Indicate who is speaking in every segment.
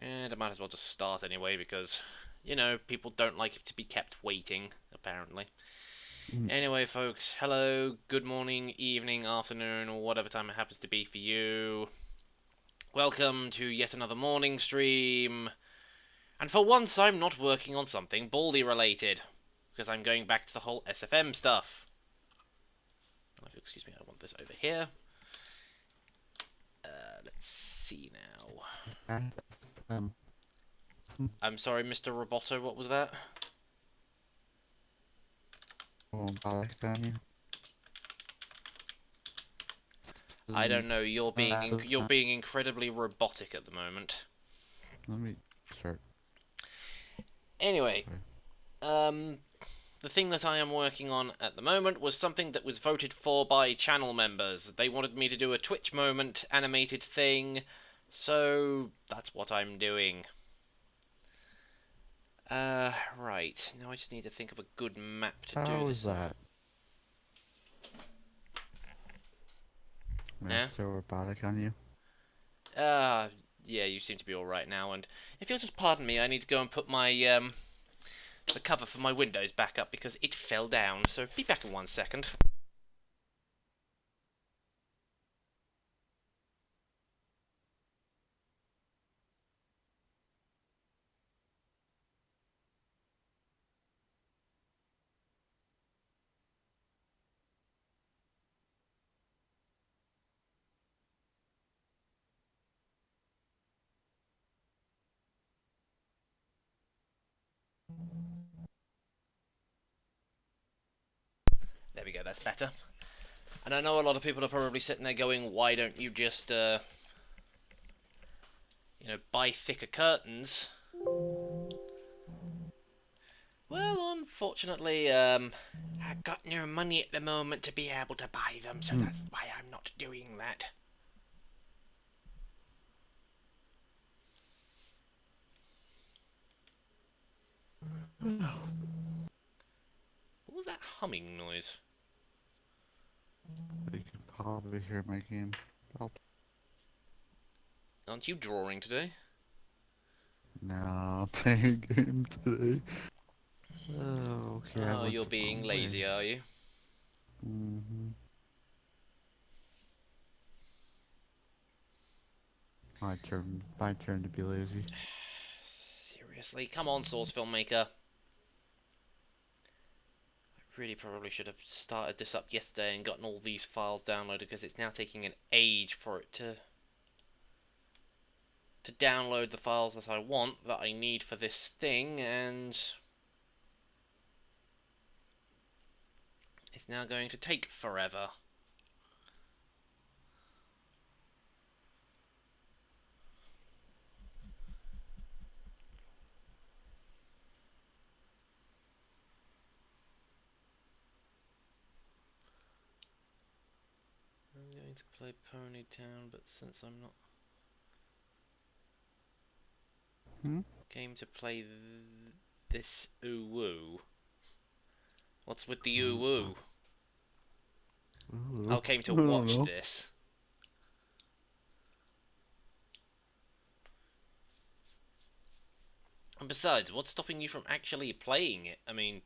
Speaker 1: And I might as well just start anyway, because, you know, people don't like to be kept waiting, apparently.
Speaker 2: Mm.
Speaker 1: Anyway, folks, hello, good morning, evening, afternoon, or whatever time it happens to be for you. Welcome to yet another morning stream. And for once, I'm not working on something Baldy related, because I'm going back to the whole SFM stuff. Excuse me, I want this over here. Let's see now.
Speaker 2: Um,
Speaker 1: I'm sorry, Mr. Roboto, what was that? I don't know. You're being incredibly robotic at the moment.
Speaker 2: Let me start.
Speaker 1: Anyway, the thing that I am working on at the moment was something that was voted for by channel members. They wanted me to do a Twitch moment animated thing, so that's what I'm doing. Right. Now I just need to think of a good map to do
Speaker 2: How
Speaker 1: this
Speaker 2: is that? Am I
Speaker 1: Yeah?
Speaker 2: so robotic on you?
Speaker 1: Yeah, you seem to be alright now, and if you'll just pardon me, I need to go and put my, the cover for my windows back up because it fell down, so be back in 1 second. There we go, that's better. And I know a lot of people are probably sitting there going, why don't you just, buy thicker curtains? Well, unfortunately, I've got no money at the moment to be able to buy them, so that's why I'm not doing that. What was that humming noise?
Speaker 2: You can probably hear my game. Oh,
Speaker 1: Aren't you drawing today?
Speaker 2: no, I'm playing a game today. Oh, okay, I
Speaker 1: Oh,
Speaker 2: went
Speaker 1: you're
Speaker 2: the
Speaker 1: being
Speaker 2: wrong way.
Speaker 1: lazy, are you?
Speaker 2: My turn to be lazy.
Speaker 1: Seriously, come on, Source Filmmaker. I really probably should have started this up yesterday and gotten all these files downloaded because it's now taking an age for it to download the files that I want, that I need for this thing, and it's now going to take forever. I'm going to play Ponytown, but since I'm not game to play this ooh woo. What's with the ooh woo? I came to
Speaker 2: I don't
Speaker 1: watch
Speaker 2: know.
Speaker 1: this. And besides, what's stopping you from actually playing it? I mean...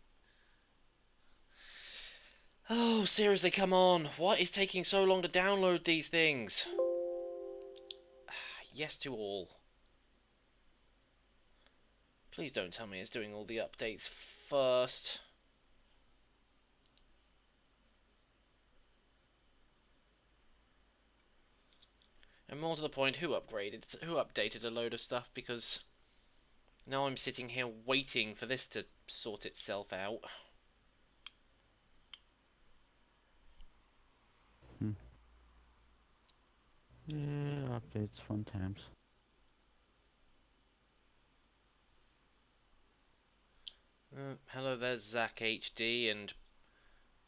Speaker 1: Oh, seriously, come on. What is taking so long to download these things? Yes to all. Please don't tell me it's doing all the updates first. And more to the point, who updated a load of stuff? Because now I'm sitting here waiting for this to sort itself out.
Speaker 2: Yeah, updates, fun times.
Speaker 1: Hello there, Zach HD, and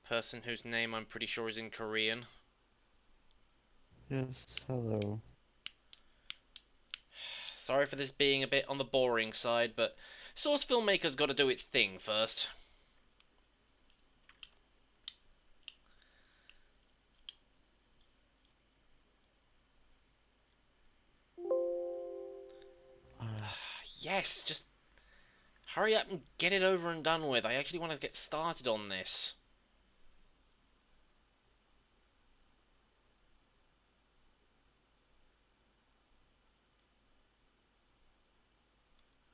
Speaker 1: person whose name I'm pretty sure is in Korean.
Speaker 2: Yes, hello.
Speaker 1: Sorry for this being a bit on the boring side, but Source Filmmaker's got to do its thing first. Yes, just hurry up and get it over and done with. I actually want to get started on this.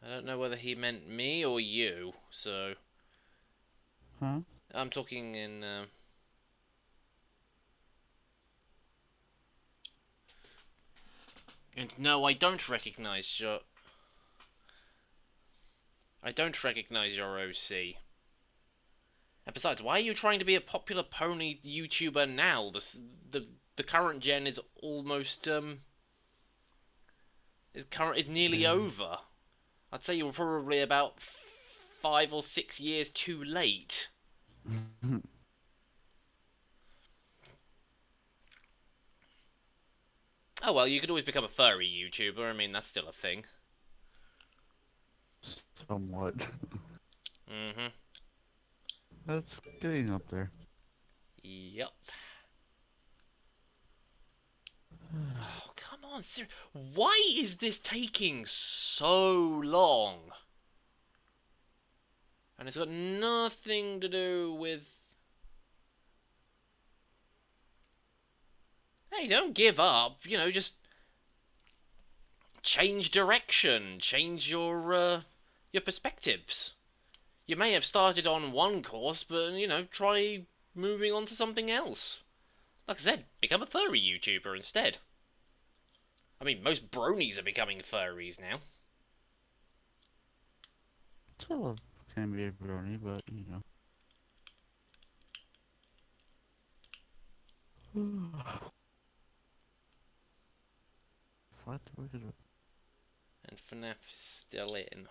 Speaker 1: I don't know whether he meant me or you, so...
Speaker 2: Huh?
Speaker 1: I'm talking in... And no, I don't recognize your... I don't recognize your OC. And besides, why are you trying to be a popular pony YouTuber now? The current gen is almost is nearly over. I'd say you were probably about 5 or 6 years too late. Oh well, you could always become a furry YouTuber. I mean, that's still a thing.
Speaker 2: Somewhat.
Speaker 1: Mm-hmm.
Speaker 2: That's getting up there.
Speaker 1: Yep. Oh, come on, why is this taking so long? And it's got nothing to do with... Hey, don't give up. You know, just change direction, change your perspectives. You may have started on one course, but, you know, try moving on to something else. Like I said, become a furry YouTuber instead. I mean, most bronies are becoming furries now.
Speaker 2: Still can be a brony, but you know. What?
Speaker 1: And FNAF is still in.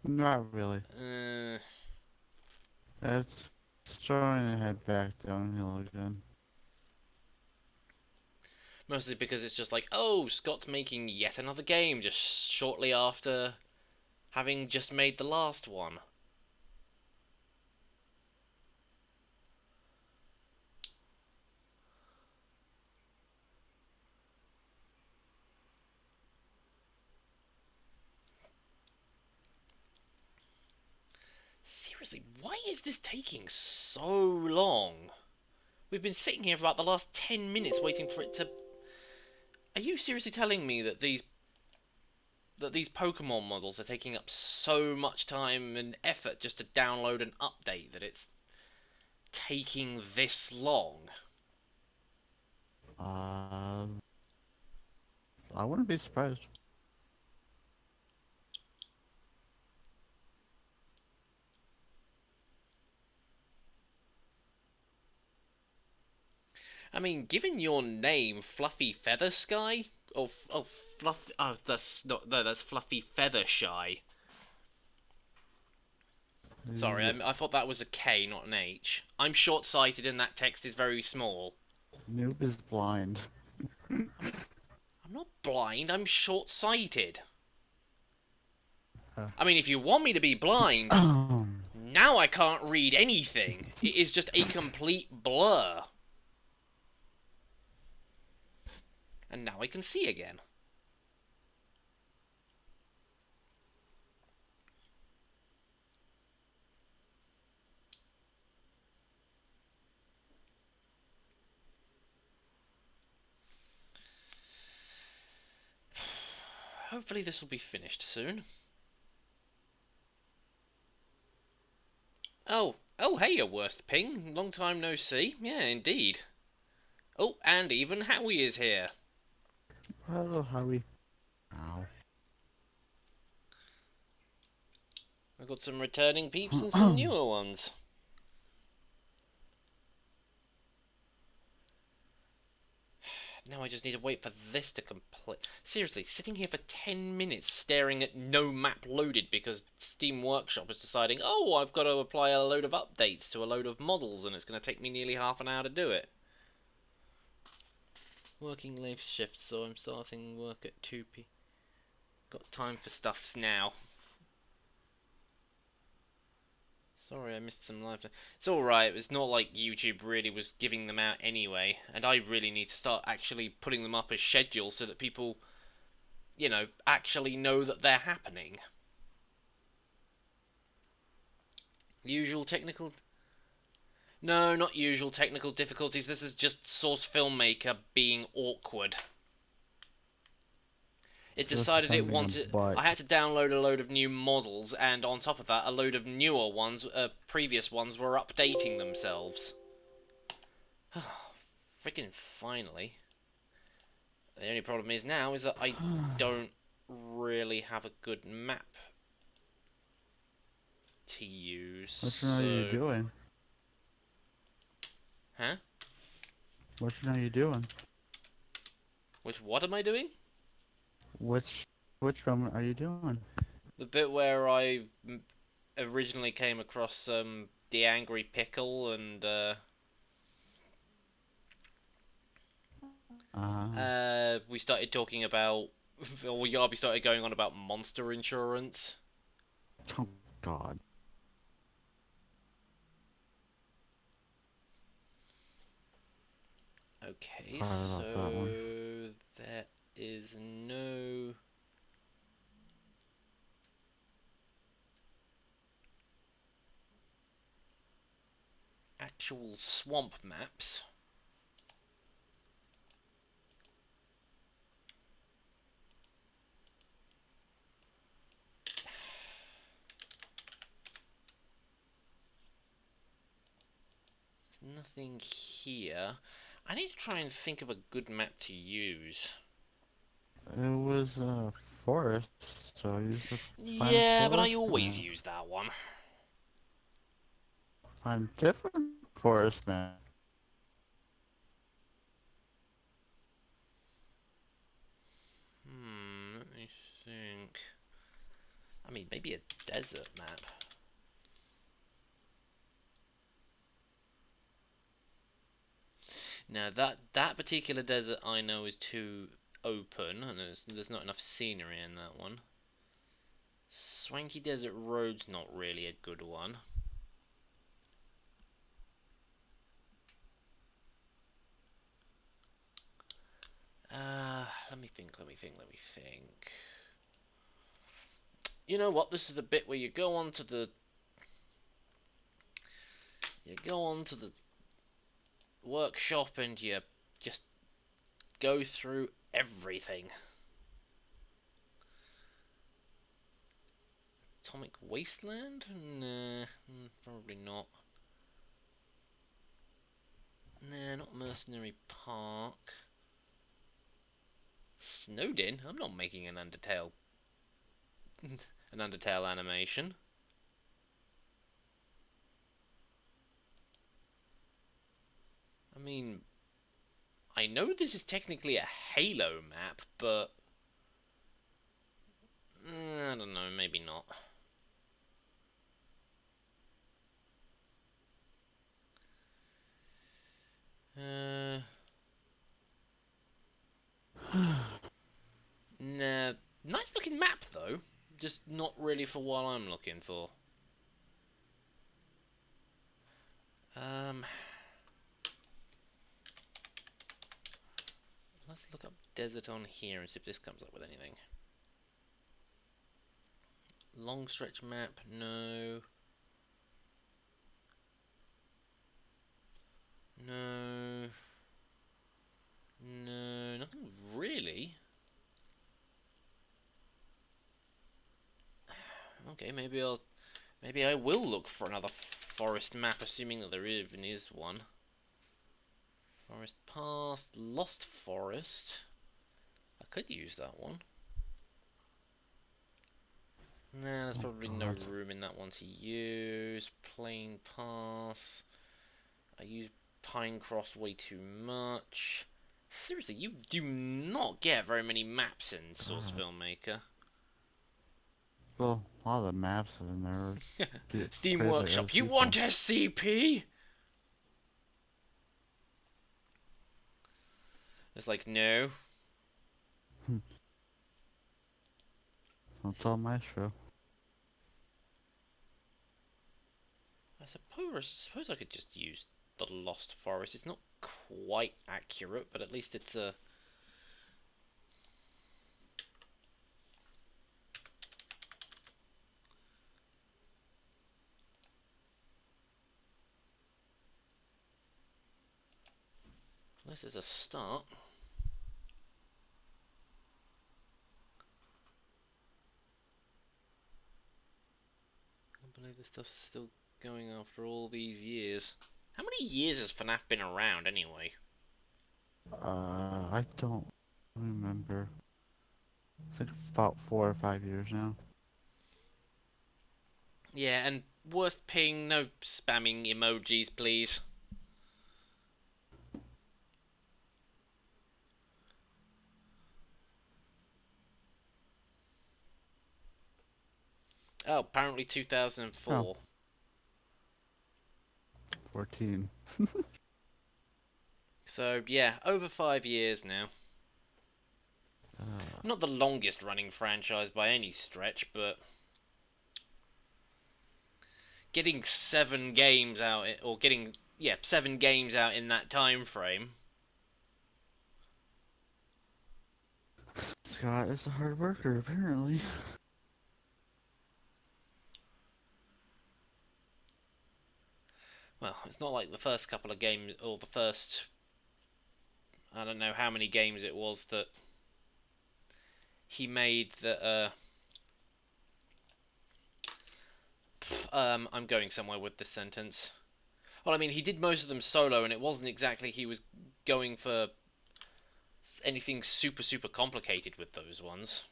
Speaker 2: Not really. It's starting to head back downhill again.
Speaker 1: Mostly because it's just like, oh, Scott's making yet another game just shortly after having just made the last one. Seriously, why is this taking so long? We've been sitting here for about the last 10 minutes waiting for it to... Are you seriously telling me that these Pokemon models are taking up so much time and effort just to download and update that it's taking this long?
Speaker 2: I wouldn't be surprised.
Speaker 1: I mean, given your name, Fluffy Feather Sky, or Fluffy, oh, that's not, no, that's Fluffy Feather Shy. Sorry,
Speaker 2: Yes.
Speaker 1: I thought that was a K, not an H. I'm short-sighted and that text is very small.
Speaker 2: Noob is blind.
Speaker 1: I'm not blind, I'm short-sighted. I mean, if you want me to be blind, now I can't read anything. It is just a complete blur. And now I can see again. Hopefully this will be finished soon. Oh, hey, your worst ping. Long time no see. Yeah, indeed. Oh, and even Howie is here.
Speaker 2: Hello, Howie. Ow.
Speaker 1: I've got some returning peeps and some newer ones. Now I just need to wait for this to complete. Seriously, sitting here for 10 minutes staring at no map loaded because Steam Workshop is deciding, oh, I've got to apply a load of updates to a load of models and it's going to take me nearly half an hour to do it. Working late shifts, so I'm starting work at 2 p. Got time for stuffs now. Sorry, I missed some live. It's alright, it's not like YouTube really was giving them out anyway, and I really need to start actually putting them up as schedules so that people you know, actually know that they're happening. Usual technical... No, not usual technical difficulties. This is just Source Filmmaker being awkward. It
Speaker 2: So that's
Speaker 1: decided it
Speaker 2: depending on
Speaker 1: wanted...
Speaker 2: what.
Speaker 1: I had to download a load of new models, and on top of that, a load of newer ones, previous ones, were updating themselves. Freaking finally. The only problem is now is that I don't really have a good map to use.
Speaker 2: Which one are you doing?
Speaker 1: Huh?
Speaker 2: Which one are you doing?
Speaker 1: What am I doing?
Speaker 2: Which one are you doing?
Speaker 1: The bit where I originally came across the Angry Pickle and we started talking about, or Yarby started going on about monster insurance.
Speaker 2: Oh God.
Speaker 1: Okay,
Speaker 2: Sorry about that one.
Speaker 1: so there is no... actual swamp maps. There's nothing here. I need to try and think of a good map to use.
Speaker 2: It was a forest, so I used to find a
Speaker 1: Yeah, but I
Speaker 2: forest
Speaker 1: always
Speaker 2: map.
Speaker 1: use that one.
Speaker 2: Find different forest map.
Speaker 1: Let me think. I mean, maybe a desert map. Now, that particular desert I know is too open, and there's not enough scenery in that one. Swanky Desert Road's not really a good one. Let me think. You know what? This is the bit where you go onto the workshop and you just go through everything. Atomic Wasteland? Nah, probably not. Nah, not Mercenary Park. Snowden? I'm not making an Undertale animation. I mean, I know this is technically a Halo map, but I don't know, maybe not. Nah, nice looking map though, just not really for what I'm looking for. Let's look up desert on here and see if this comes up with anything. Long stretch map, no. No. No, nothing really. Okay, maybe I will look for another forest map, assuming that there even is one. Forest Past, Lost Forest. I could use that one. Nah, there's probably no room in that one to use. Plain Pass. I use Pinecross way too much. Seriously, you do not get very many maps in Source Filmmaker.
Speaker 2: Well, a lot of the maps in there.
Speaker 1: Steam Workshop, you want SCP? It's like, no.
Speaker 2: That's all my show.
Speaker 1: I suppose I could just use the Lost Forest. It's not quite accurate, but at least it's a... This is a start. I can't believe this stuff's still going after all these years. How many years has FNAF been around anyway?
Speaker 2: I don't remember. It's like about 4 or 5 years now.
Speaker 1: Yeah, and worst ping, no spamming emojis, please. Oh, apparently 2004.
Speaker 2: Oh. 14.
Speaker 1: So, yeah, over 5 years now. Not the longest running franchise by any stretch, but getting 7 games out, or getting, yeah, 7 games out in that time frame.
Speaker 2: Scott is a hard worker, apparently.
Speaker 1: Well, it's not like the first couple of games, or the first, I don't know how many games it was that he made that, I'm going somewhere with this sentence. Well, I mean, he did most of them solo, and it wasn't exactly he was going for anything super complicated with those ones.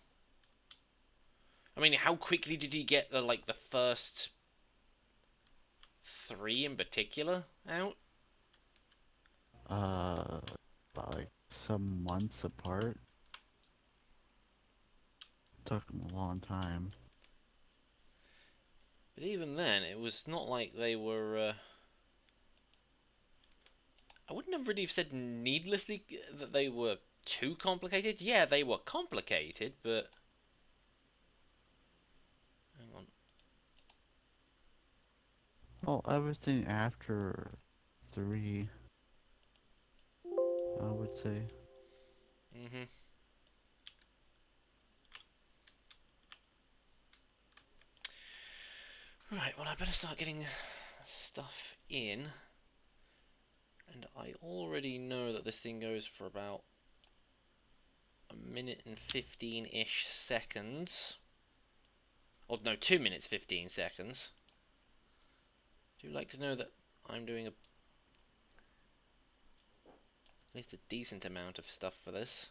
Speaker 1: I mean, how quickly did he get the first 3 in particular out?
Speaker 2: About like some months apart. Took him a long time.
Speaker 1: But even then, it was not like they were. I wouldn't have really said needlessly that they were too complicated. Yeah, they were complicated, but hang on.
Speaker 2: Well, everything after 3, I would say.
Speaker 1: Mhm. Right. Well, I better start getting stuff in. And I already know that this thing goes for about 1 minute and 15-ish seconds. Or no, 2 minutes 15 seconds. Do you like to know that I'm doing at least a decent amount of stuff for this?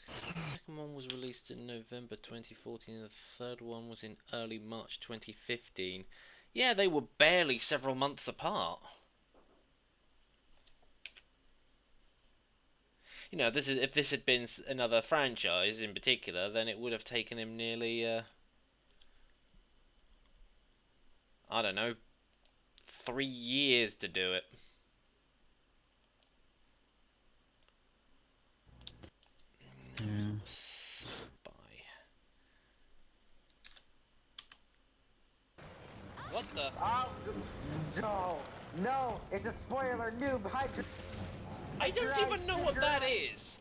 Speaker 1: The second one was released in November 2014, and the third one was in early March 2015. Yeah, they were barely several months apart. You know, if this had been another franchise in particular, then it would have taken him nearly, I don't know, 3 years to do it.
Speaker 2: Yeah.
Speaker 1: Spy. What the?
Speaker 3: Oh, no, it's a spoiler, noob.
Speaker 1: I don't even know what that is.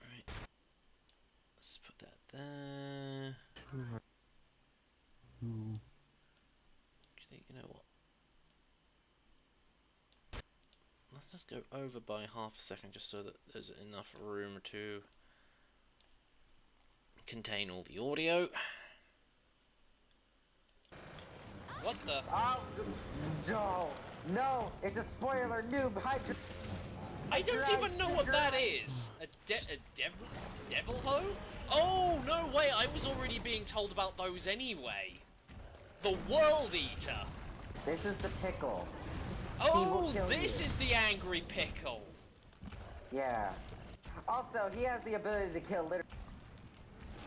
Speaker 1: Right. Let's put that there. You know what? Let's just go over by half a second just so that there's enough room to contain all the audio. What the?
Speaker 3: Oh, no, it's a spoiler, noob.
Speaker 1: I don't even know what that is. A devil hoe? Oh, no way, I was already being told about those anyway. The World Eater.
Speaker 3: This is the pickle.
Speaker 1: Oh, this is the angry pickle.
Speaker 3: Yeah. Also, he has the ability to kill literally.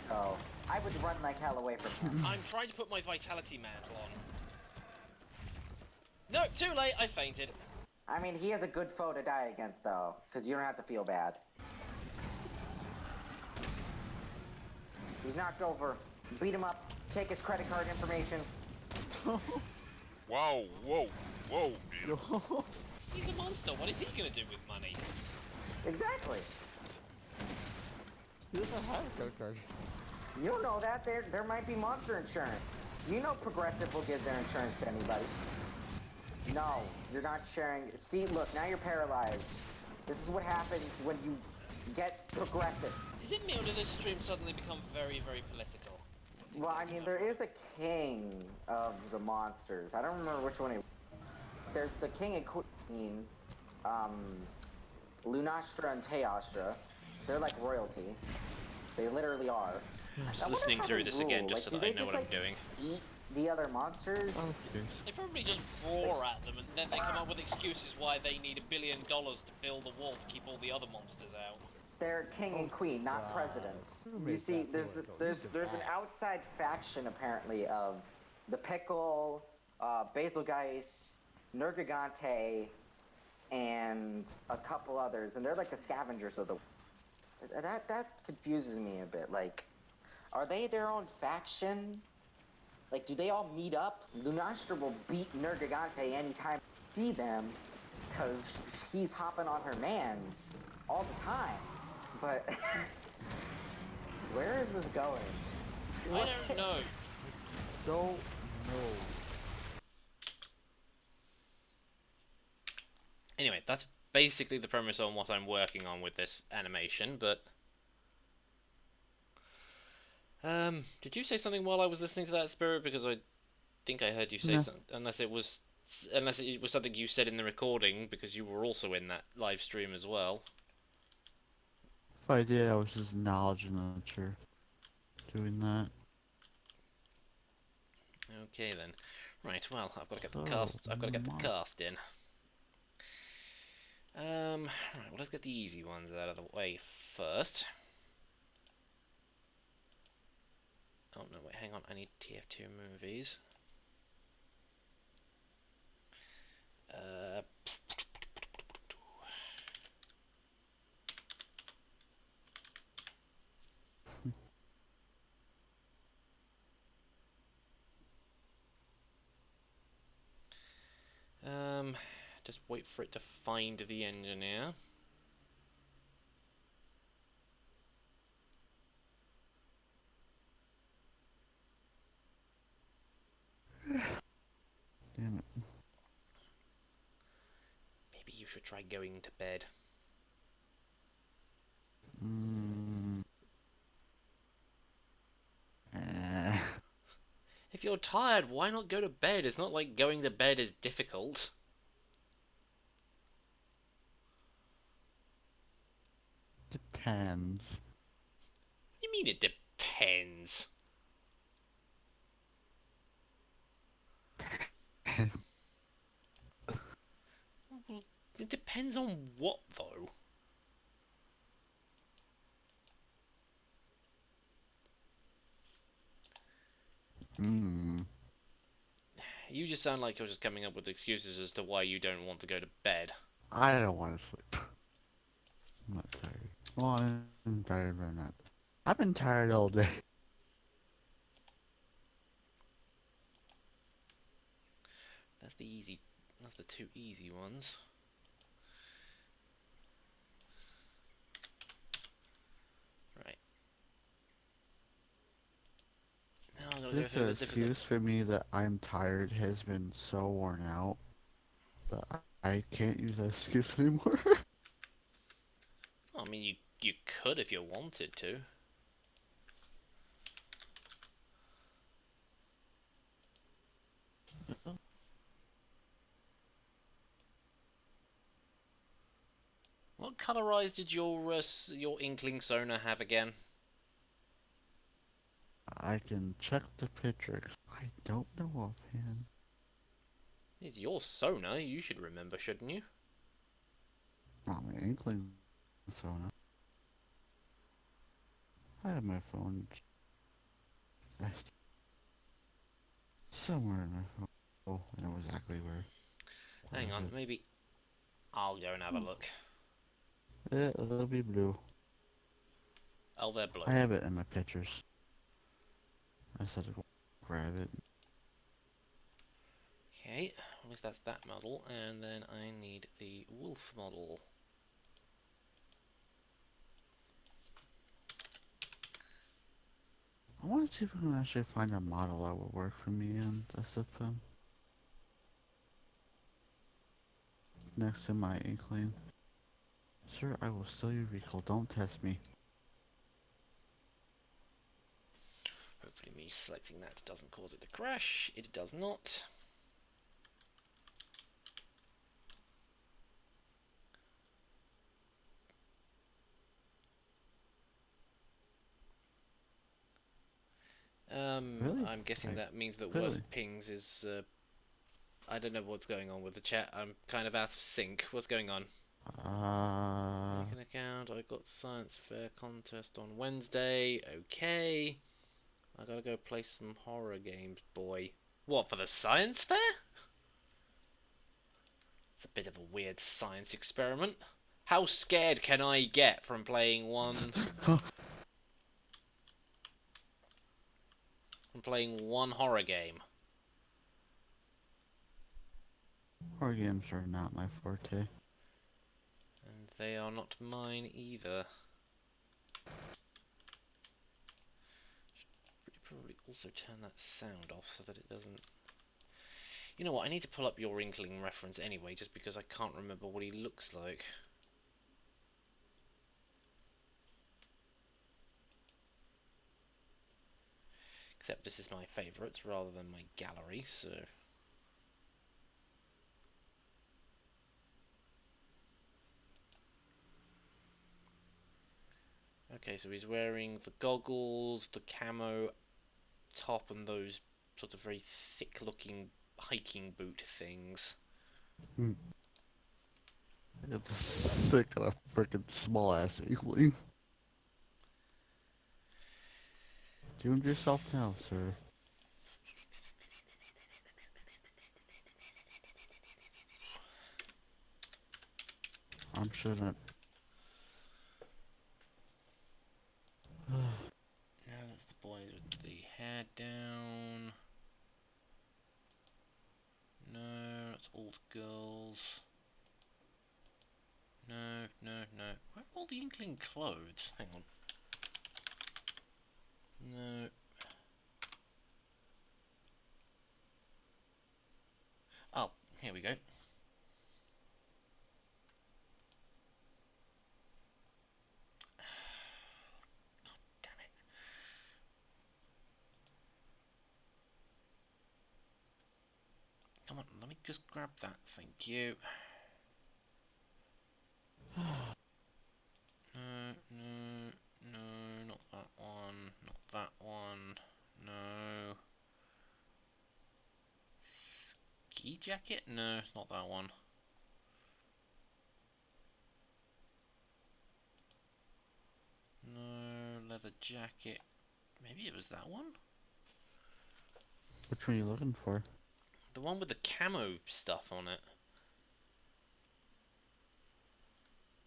Speaker 3: Oh, I would run like hell away from him.
Speaker 1: I'm trying to put my vitality mantle on. No, too late, I fainted.
Speaker 3: I mean, he is a good foe to die against, though, because you don't have to feel bad. He's knocked over. Beat him up. Take his credit card information.
Speaker 4: Whoa, whoa, whoa, dude.
Speaker 1: He's a monster. What is he gonna do with money?
Speaker 3: Exactly.
Speaker 2: He doesn't have a credit card.
Speaker 3: You don't know that. There might be monster insurance. You know Progressive will give their insurance to anybody. No, you're not sharing. See, look, now you're paralyzed. This is what happens when you get Progressive.
Speaker 1: Is it me or did this stream suddenly become very, very political?
Speaker 3: Well, I mean, there is a king of the monsters. I don't remember which one. There's the king and queen, Lunastra and Teostra. They're like royalty. They literally are.
Speaker 1: I'm just listening through this again just so that I know what I'm doing.
Speaker 3: Eat the other monsters?
Speaker 2: Okay.
Speaker 1: They probably just roar at them and then they come up with excuses why they need $1 billion to build a wall to keep all the other monsters out.
Speaker 3: They're king and queen, not presidents. You see, there's an outside faction apparently of the Pickle, Basilgeist, Nergigante, and a couple others, and they're like the scavengers of the. That confuses me a bit. Like, are they their own faction? Like, do they all meet up? Lunastra will beat Nergigante anytime we see them, because he's hopping on her mans all the time. But where is this going?
Speaker 1: I don't know.
Speaker 2: Don't know.
Speaker 1: Anyway, that's basically the premise on what I'm working on with this animation, but... did you say something while I was listening to that, Spirit? Because I think I heard you say something. Unless it was something you said in the recording, because you were also in that live stream as well.
Speaker 2: If I did, I was just acknowledging that you're doing that.
Speaker 1: Okay then. Right, well, I've got to get the cast. I've got to get the cast in. Right, well, let's get the easy ones out of the way first. Oh no, wait, hang on. I need TF2 movies. Just wait for it to find the engineer.
Speaker 2: Damn it.
Speaker 1: Maybe you should try going to bed. If you're tired, why not go to bed? It's not like going to bed is difficult.
Speaker 2: Depends.
Speaker 1: What do you mean it depends? It depends on what, though? You just sound like you're just coming up with excuses as to why you don't want to go to bed.
Speaker 2: I don't want to sleep. I'm not tired. Well, I'm tired, but I'm not. I've been tired all day.
Speaker 1: That's the easy. That's the two easy ones. Right. Now I'm gonna go
Speaker 2: The
Speaker 1: through the difficult.
Speaker 2: excuse for me that I'm tired has been so worn out that I can't use that excuse anymore.
Speaker 1: I mean, you could if you wanted to. What color eyes did your Inkling Sona have again?
Speaker 2: I can check the picture 'cause I don't know offhand.
Speaker 1: It's your Sona. You should remember, shouldn't you?
Speaker 2: Not my inkling, so no. I have my phone. Somewhere in my phone. Oh, I know exactly where.
Speaker 1: Hang on, maybe I'll go and have a look.
Speaker 2: It'll be blue.
Speaker 1: Oh, they're blue.
Speaker 2: I have it in my pictures. I just have to go grab it.
Speaker 1: Okay, at least that's that model, and then I need the wolf model.
Speaker 2: I want to see if we can actually find a model that will work for me and SFM. Next to my inkling. Sir, I will steal your vehicle. Don't test me.
Speaker 1: Hopefully me selecting that doesn't cause it to crash. It does not.
Speaker 2: Really?
Speaker 1: I'm guessing that means that
Speaker 2: Really?
Speaker 1: worst pings is, I don't know what's going on with the chat. I'm kind of out of sync. What's going on? Make an account. I got science fair contest on Wednesday. Okay. I gotta go play some horror games, boy. What, for the science fair? It's a bit of a weird science experiment. How scared can I get from playing one horror game?
Speaker 2: Horror games are not my forte.
Speaker 1: And they are not mine either. Should probably also turn that sound off so that it doesn't... You know what, I need to pull up your Inkling reference anyway, just because I can't remember what he looks like. Except this is my favourites rather than my gallery, so... Okay, so he's wearing the goggles, the camo top, and those sort of very thick-looking hiking boot things.
Speaker 2: It's sick of a freaking small ass inkling. Do it yourself now, sir. I'm sure that.
Speaker 1: Now that's the boys with the hair down. No, that's all the girls. No, no, no. Where are all the Inkling clothes? Hang on. No. Oh, here we go. Damn it. Come on, let me just grab that. Thank you. No, no, no, not that one. Not that one. No. Ski jacket? No, it's not that one. No, leather jacket. Maybe it was that one?
Speaker 2: Which one are you looking for?
Speaker 1: The one with the camo stuff on it.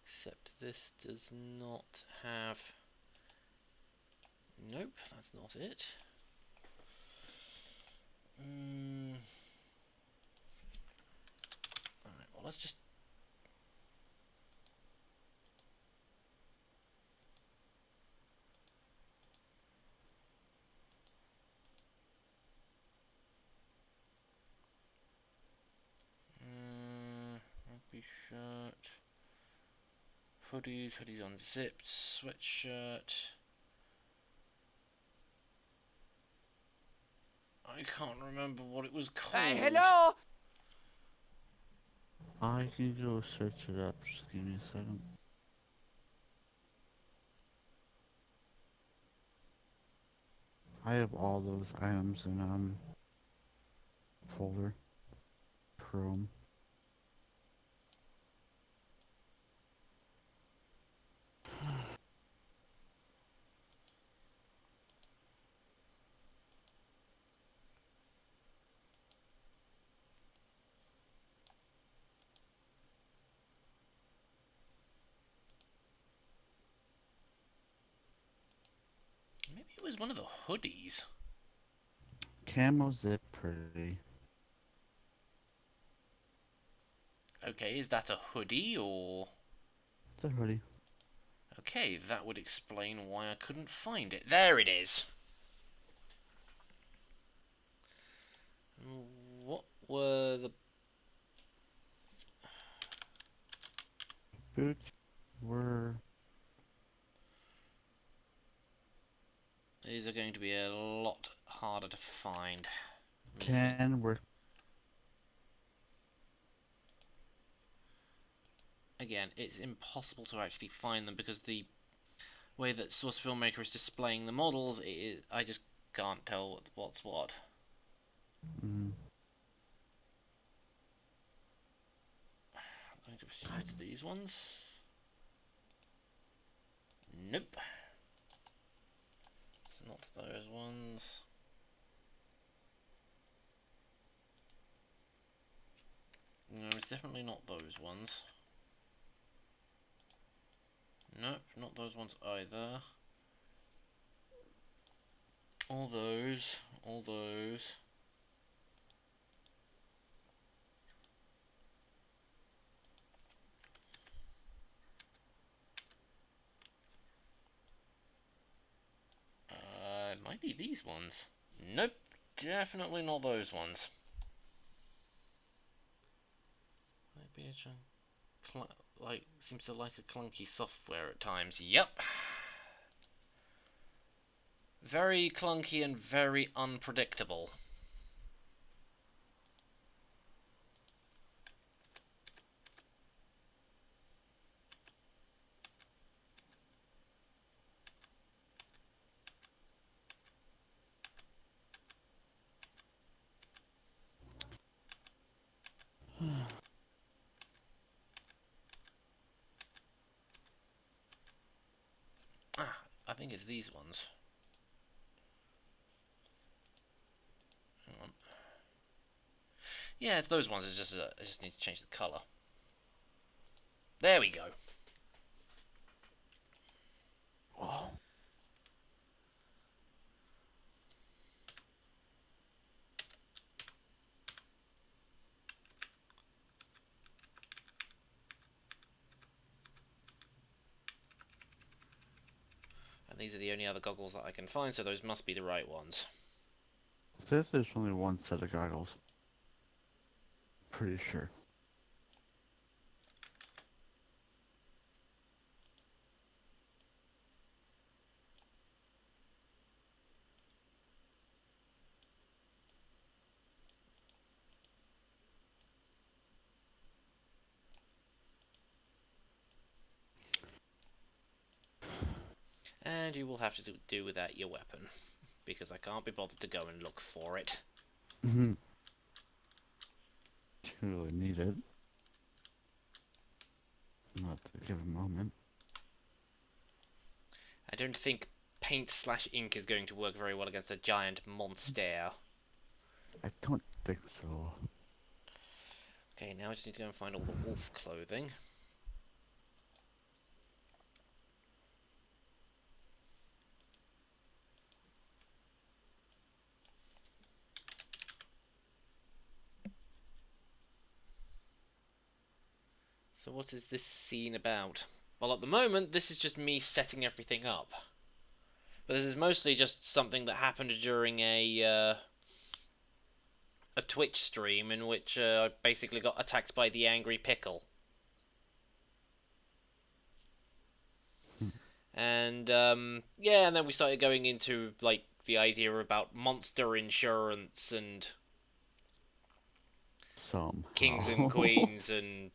Speaker 1: Except this does not have... Nope, that's not it. Alright, well let's just... Rugby shirt. Hoodies unzipped. Sweatshirt. I can't remember what it was called.
Speaker 4: Hello!
Speaker 2: I can go search it up. Just give me a second. I have all those items in folder. Chrome.
Speaker 1: Maybe it was one of the hoodies.
Speaker 2: Camo zip pretty.
Speaker 1: Okay, is that a hoodie or...
Speaker 2: It's a hoodie.
Speaker 1: Okay, that would explain why I couldn't find it. There it is! What were the...
Speaker 2: Boots were...
Speaker 1: These are going to be a lot harder to find.
Speaker 2: Can work.
Speaker 1: Again, it's impossible to actually find them because the way that Source Filmmaker is displaying the models, I just can't tell what's what.
Speaker 2: Mm.
Speaker 1: I'm going to proceed to these ones. Nope. It's not those ones. No, it's definitely not those ones. Nope, not those ones either. All those, all those. It might be these ones. Nope, definitely not those ones. Might be seems to like a clunky software at times. Yep. Very clunky and very unpredictable. I think it's these ones. Hang on. Yeah, it's those ones. It's just I just need to change the colour. There we go.
Speaker 2: Oh.
Speaker 1: And these are the only other goggles that I can find, so those must be the right ones.
Speaker 2: Says there's only one set of goggles. Pretty sure.
Speaker 1: And you will have to do without your weapon, because I can't be bothered to go and look for it.
Speaker 2: Mm-hmm. You really need it. Not to give a moment.
Speaker 1: I don't think paint/ink is going to work very well against a giant monster.
Speaker 2: I don't think so.
Speaker 1: Okay, now I just need to go and find all the wolf clothing. So what is this scene about? Well, at the moment, this is just me setting everything up. But this is mostly just something that happened during a Twitch stream in which I basically got attacked by the angry pickle. And, yeah, and then we started going into, like, the idea about monster insurance and kings and queens and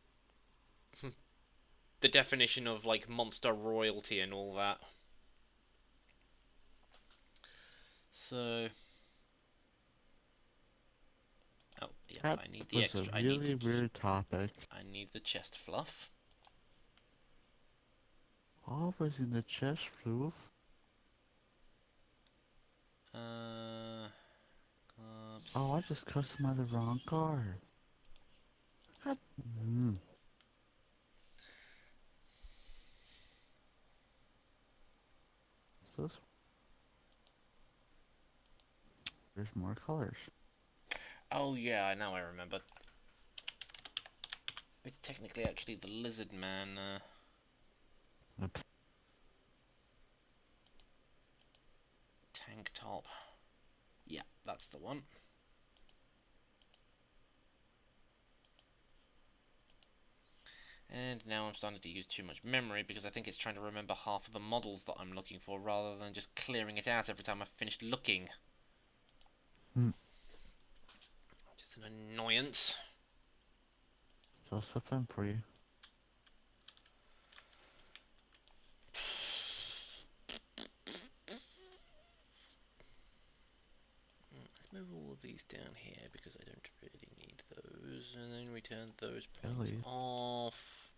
Speaker 1: the definition of, like, monster royalty and all that. So... Oh, yeah,
Speaker 2: That
Speaker 1: I need the
Speaker 2: was
Speaker 1: extra.
Speaker 2: a really weird topic.
Speaker 1: I need the chest fluff.
Speaker 2: All was in the chest floof.
Speaker 1: Gloves.
Speaker 2: Oh, I just customized the wrong car. God. So there's more colors.
Speaker 1: Oh yeah, now I remember. It's technically actually the lizard man.
Speaker 2: Oops.
Speaker 1: Tank top. Yeah, that's the one. And now I'm starting to use too much memory because I think it's trying to remember half of the models that I'm looking for rather than just clearing it out every time I've finished looking.
Speaker 2: Hmm.
Speaker 1: Just an annoyance.
Speaker 2: So it's a film for you.
Speaker 1: Let's move all of these down here because I don't really need those. And then we turn those points
Speaker 2: Really?
Speaker 1: off.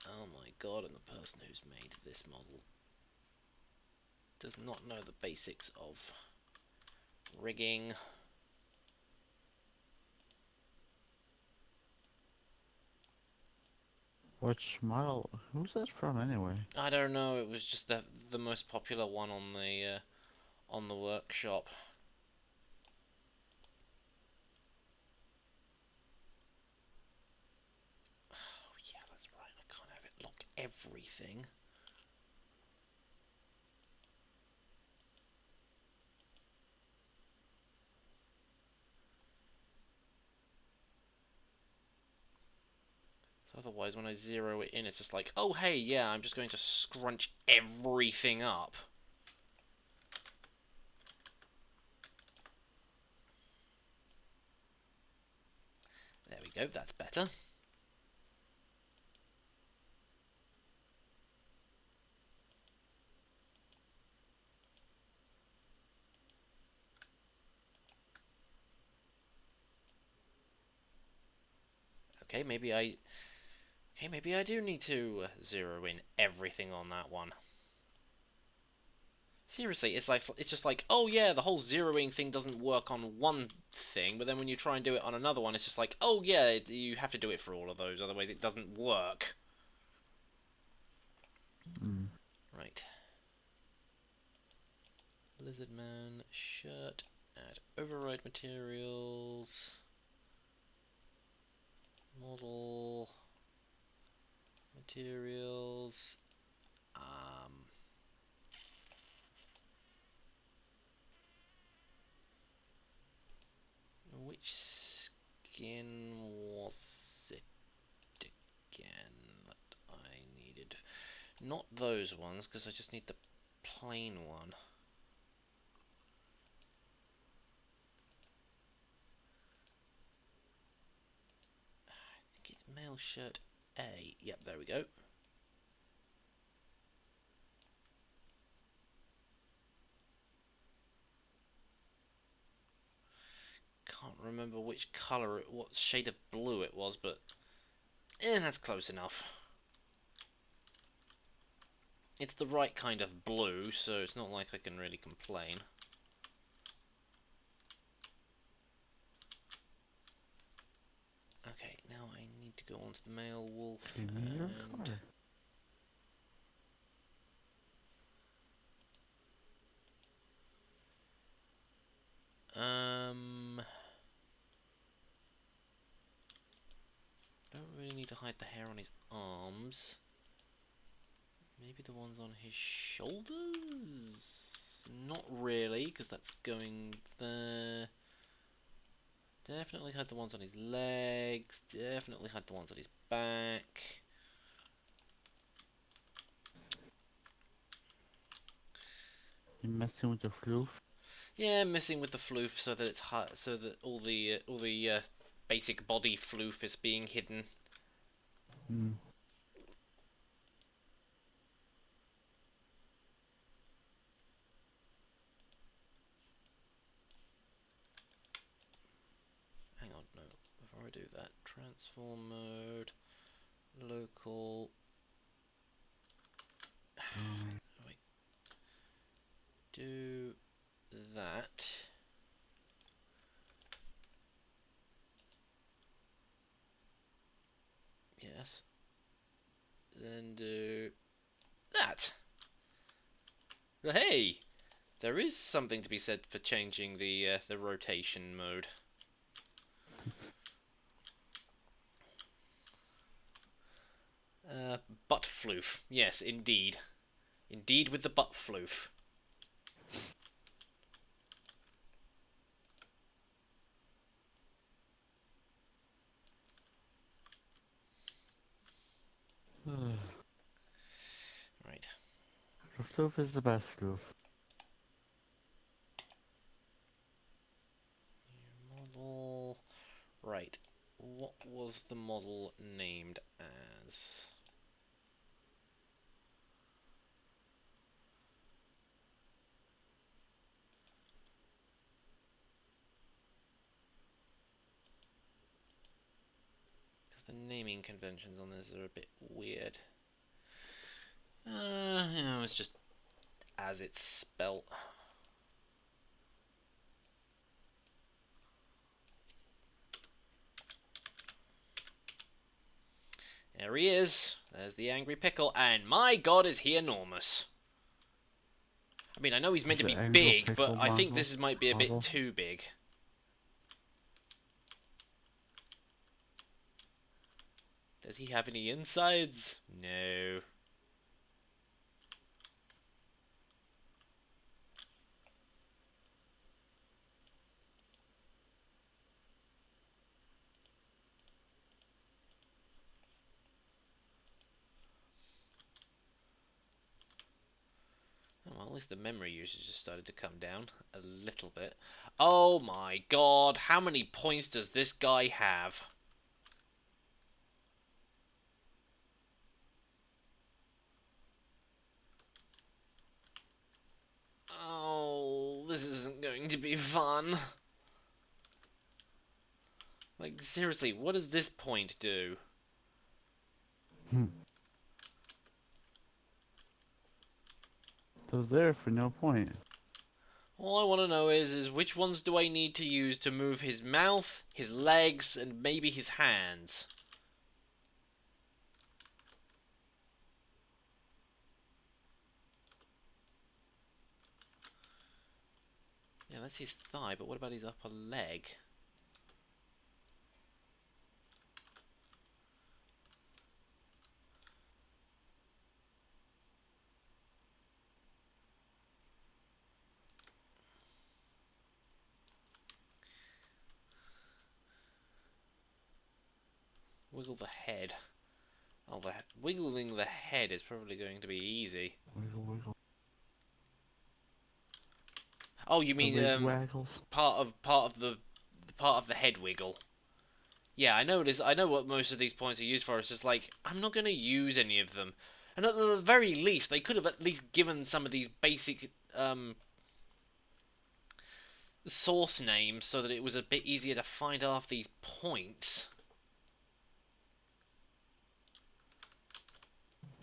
Speaker 1: Oh my god, and the person who's made this model does not know the basics of rigging.
Speaker 2: Which model? Who's that from anyway?
Speaker 1: I don't know, it was just the most popular one on the workshop. Oh yeah, that's right, I can't have it lock everything. So otherwise, when I zero it in, it's just like, oh hey, yeah, I'm just going to scrunch everything up. There we go, that's better. Okay, maybe I do need to zero in everything on that one. Seriously, it's just like, oh yeah, the whole zeroing thing doesn't work on one thing, but then when you try and do it on another one, it's just like, oh yeah, you have to do it for all of those, otherwise it doesn't work.
Speaker 2: Hmm.
Speaker 1: Right. Lizard Man shirt. Add override materials. Model. Materials. Which skin was it again that I needed? Not those ones, because I just need the plain one. I think it's male shirt A. Yep, there we go. Can't remember which colour, what shade of blue it was, but that's close enough. It's the right kind of blue, so it's not like I can really complain. Okay, now I need to go on to the male wolf
Speaker 2: Give me your
Speaker 1: and...
Speaker 2: car.
Speaker 1: Don't really need to hide the hair on his arms. Maybe the ones on his shoulders? Not really, because that's going there. Definitely hide the ones on his legs. Definitely hide the ones on his back.
Speaker 2: You messing with the floof?
Speaker 1: Yeah, messing with the floof so that it's so that all the basic body floof is being hidden.
Speaker 2: Hmm.
Speaker 1: Hang on, no. Before I do that, transform mode, local. Wait. Do that. Yes. Then do that. Hey, there is something to be said for changing the rotation mode. Butt floof. Yes, indeed. Indeed with the butt floof. Right.
Speaker 2: The floof is the best floof.
Speaker 1: Model. Right. What was the model named as? Because the naming conventions on this are a bit weird. It's just as it's spelt. There he is. There's the angry pickle, and my god, is he enormous. I mean, I know he's meant to be big, but I think this might be a bit too big. Does he have any insides? No. Oh, well, at least the memory usage just started to come down a little bit. Oh my god, how many points does this guy have? Oh, this isn't going to be fun. Like, seriously, what does this point do?
Speaker 2: So there for no point.
Speaker 1: All I want to know is which ones do I need to use to move his mouth, his legs, and maybe his hands? Yeah, that's his thigh, but what about his upper leg? Wiggle the head. Oh, wiggling the head is probably going to be easy.
Speaker 2: Wiggle, wiggle.
Speaker 1: Oh, you mean
Speaker 2: waggles.
Speaker 1: part of the head wiggle? Yeah, I know it is. I know what most of these points are used for. It's just like I'm not gonna use any of them, and at the very least, they could have at least given some of these basic source names so that it was a bit easier to find off these points.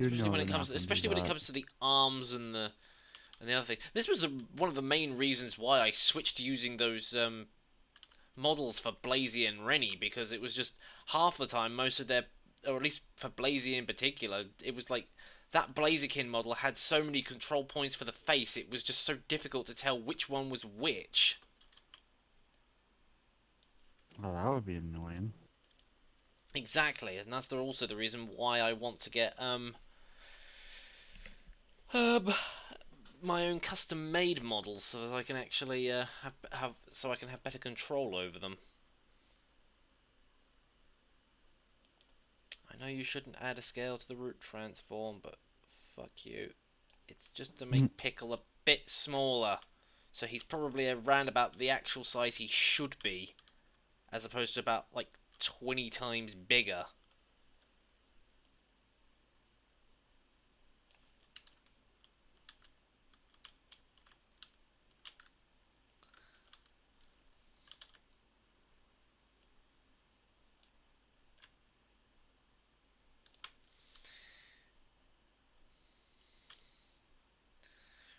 Speaker 1: Especially when it comes to the arms and the other thing. This was one of the main reasons why I switched to using those models for Blazy and Rennie, because it was just half the time most of their, or at least for Blazy in particular, it was like that Blaziken model had so many control points for the face, it was just so difficult to tell which one was which.
Speaker 2: Oh, that would be annoying.
Speaker 1: Exactly, and that's also the reason why I want to get my own custom-made models so that I can actually have better control over them. I know you shouldn't add a scale to the root transform, but fuck you. It's just to make Pickle a bit smaller, so he's probably around about the actual size he should be, as opposed to about like 20 times bigger.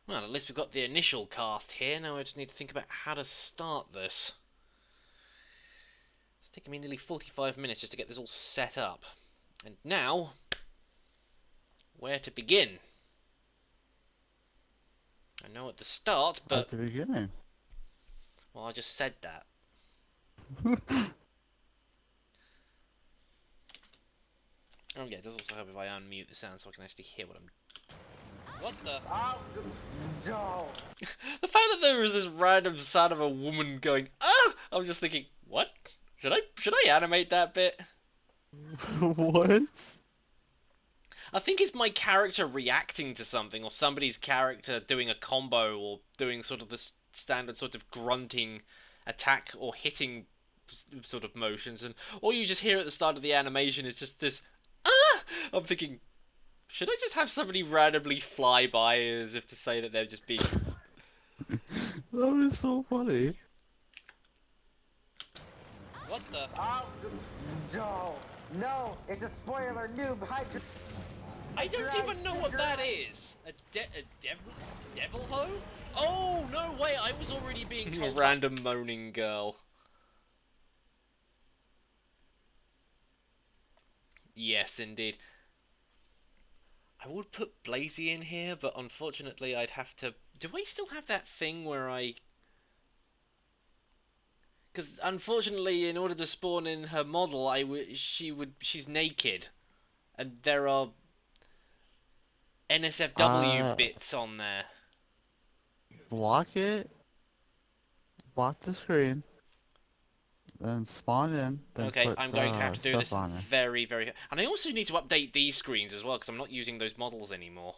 Speaker 1: Well, at least we've got the initial cast here. Now I just need to think about how to start this. It's taken me nearly 45 minutes just to get this all set up. And now, where to begin? I know at the start, but...
Speaker 2: At the beginning.
Speaker 1: Well, I just said that. Oh yeah, it does also help if I unmute the sound so I can actually hear what I'm... What the...
Speaker 3: Oh, no.
Speaker 1: The fact that there was this random sound of a woman going, ah! I'm just thinking, what? Should I animate that bit?
Speaker 2: What?
Speaker 1: I think it's my character reacting to something, or somebody's character doing a combo, or doing sort of the standard sort of grunting attack or hitting sort of motions, and all you just hear at the start of the animation is just this, ah! I'm thinking, should I just have somebody randomly fly by as if to say that they're just being...
Speaker 2: That was so funny.
Speaker 1: What the...
Speaker 3: Oh, no. No, it's a spoiler, noob. Hydra.
Speaker 1: I don't even know what that is. A devil hoe? Oh, no way, I was already being told... A random moaning girl. Yes, indeed. I would put Blazy in here, but unfortunately I'd have to... Do I still have that thing where I... Because unfortunately, in order to spawn in her model, she's naked. And there are NSFW bits on there.
Speaker 2: Block it. Block the screen. Then spawn in. Then
Speaker 1: Okay,
Speaker 2: put
Speaker 1: I'm going to have to do this
Speaker 2: stuff on her.
Speaker 1: very, very... And I also need to update these screens as well, because I'm not using those models anymore.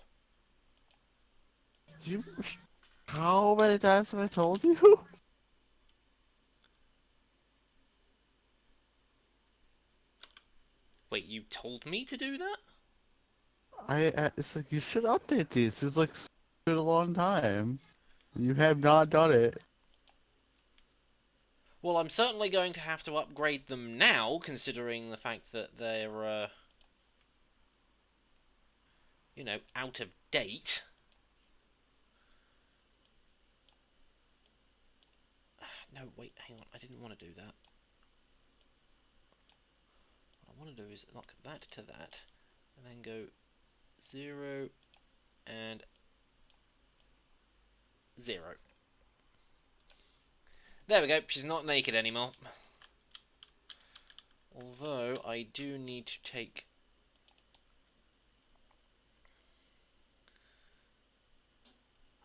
Speaker 2: How many times have I told you?
Speaker 1: Wait, you told me to do that?
Speaker 2: It's like you should update these. It's like been a long time. You have not done it.
Speaker 1: Well, I'm certainly going to have to upgrade them now, considering the fact that they're, you know, out of date. No, wait, hang on, I didn't want to do that. What I want to do is lock that to that, and then go 0 and 0. There we go, she's not naked anymore. Although, I do need to take...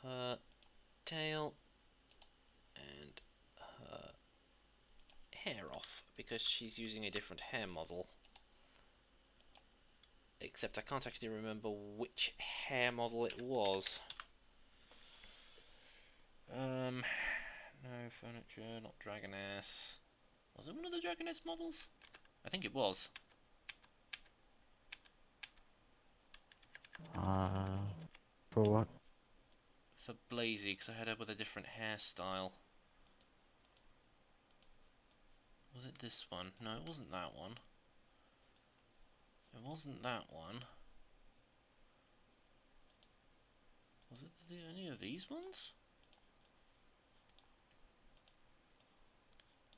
Speaker 1: her tail and her hair off, because she's using a different hair model. Except I can't actually remember which hair model it was. No furniture, not Dragonass. Was it one of the Dragonass models? I think it was.
Speaker 2: For what?
Speaker 1: For Blazy, because I had her with a different hairstyle. Was it this one? No, it wasn't that one. It wasn't that one. Was it any of these ones?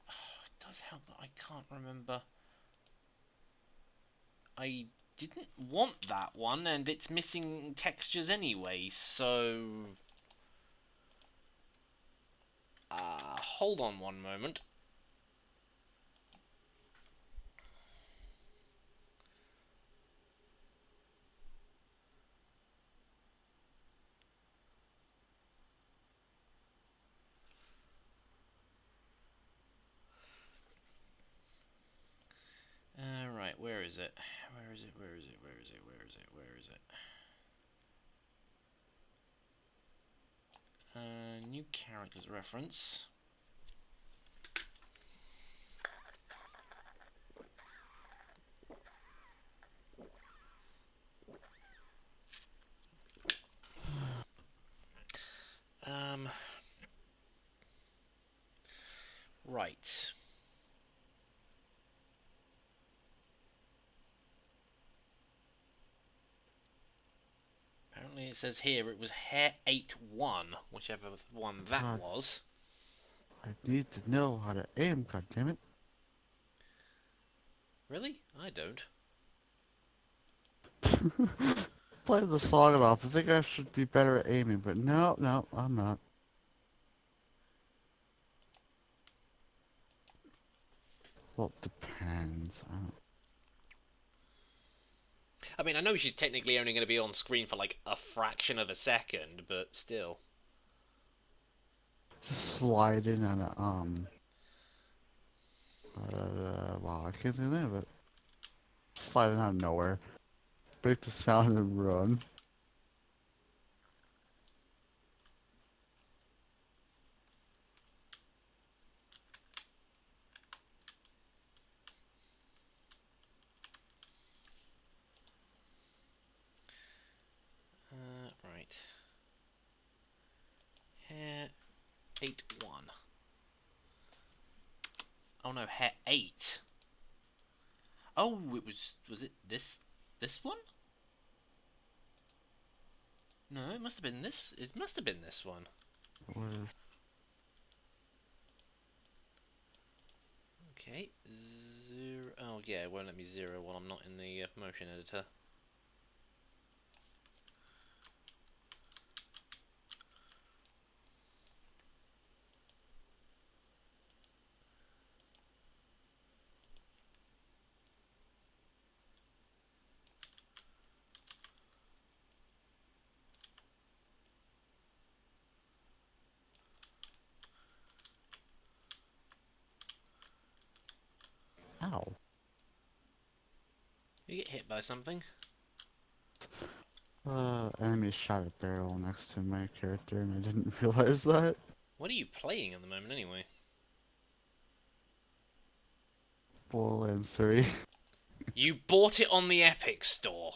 Speaker 1: It does help that I can't remember. I didn't want that one, and it's missing textures anyway, so... hold on one moment. Right, where is it? Where is it? Where is it? Where is it? Where is it? Where is it? New characters reference. Right. Apparently it says here it was Hair 8-1, whichever one that was.
Speaker 2: I need to know how to aim, goddammit.
Speaker 1: Really? I don't.
Speaker 2: Play the song off. I think I should be better at aiming, but no, I'm not. Well, it depends. I don't...
Speaker 1: I mean, I know she's technically only going to be on screen for like a fraction of a second, but still.
Speaker 2: Just slide in on a, wow, I can't think of the name of it. Slide in out of nowhere. Break the sound and run.
Speaker 1: Right. Hair 8-1. Oh no, hair 8. Oh, was it this one? No, it must have been this. It must have been this one.
Speaker 2: Where-
Speaker 1: Okay, 0. Oh yeah, it won't let me 0 while I'm not in the motion editor.
Speaker 2: Ow.
Speaker 1: You get hit by something.
Speaker 2: Enemy shot a barrel next to my character and I didn't realize that.
Speaker 1: What are you playing at the moment, anyway?
Speaker 2: Borderlands 3.
Speaker 1: You bought it on the Epic Store.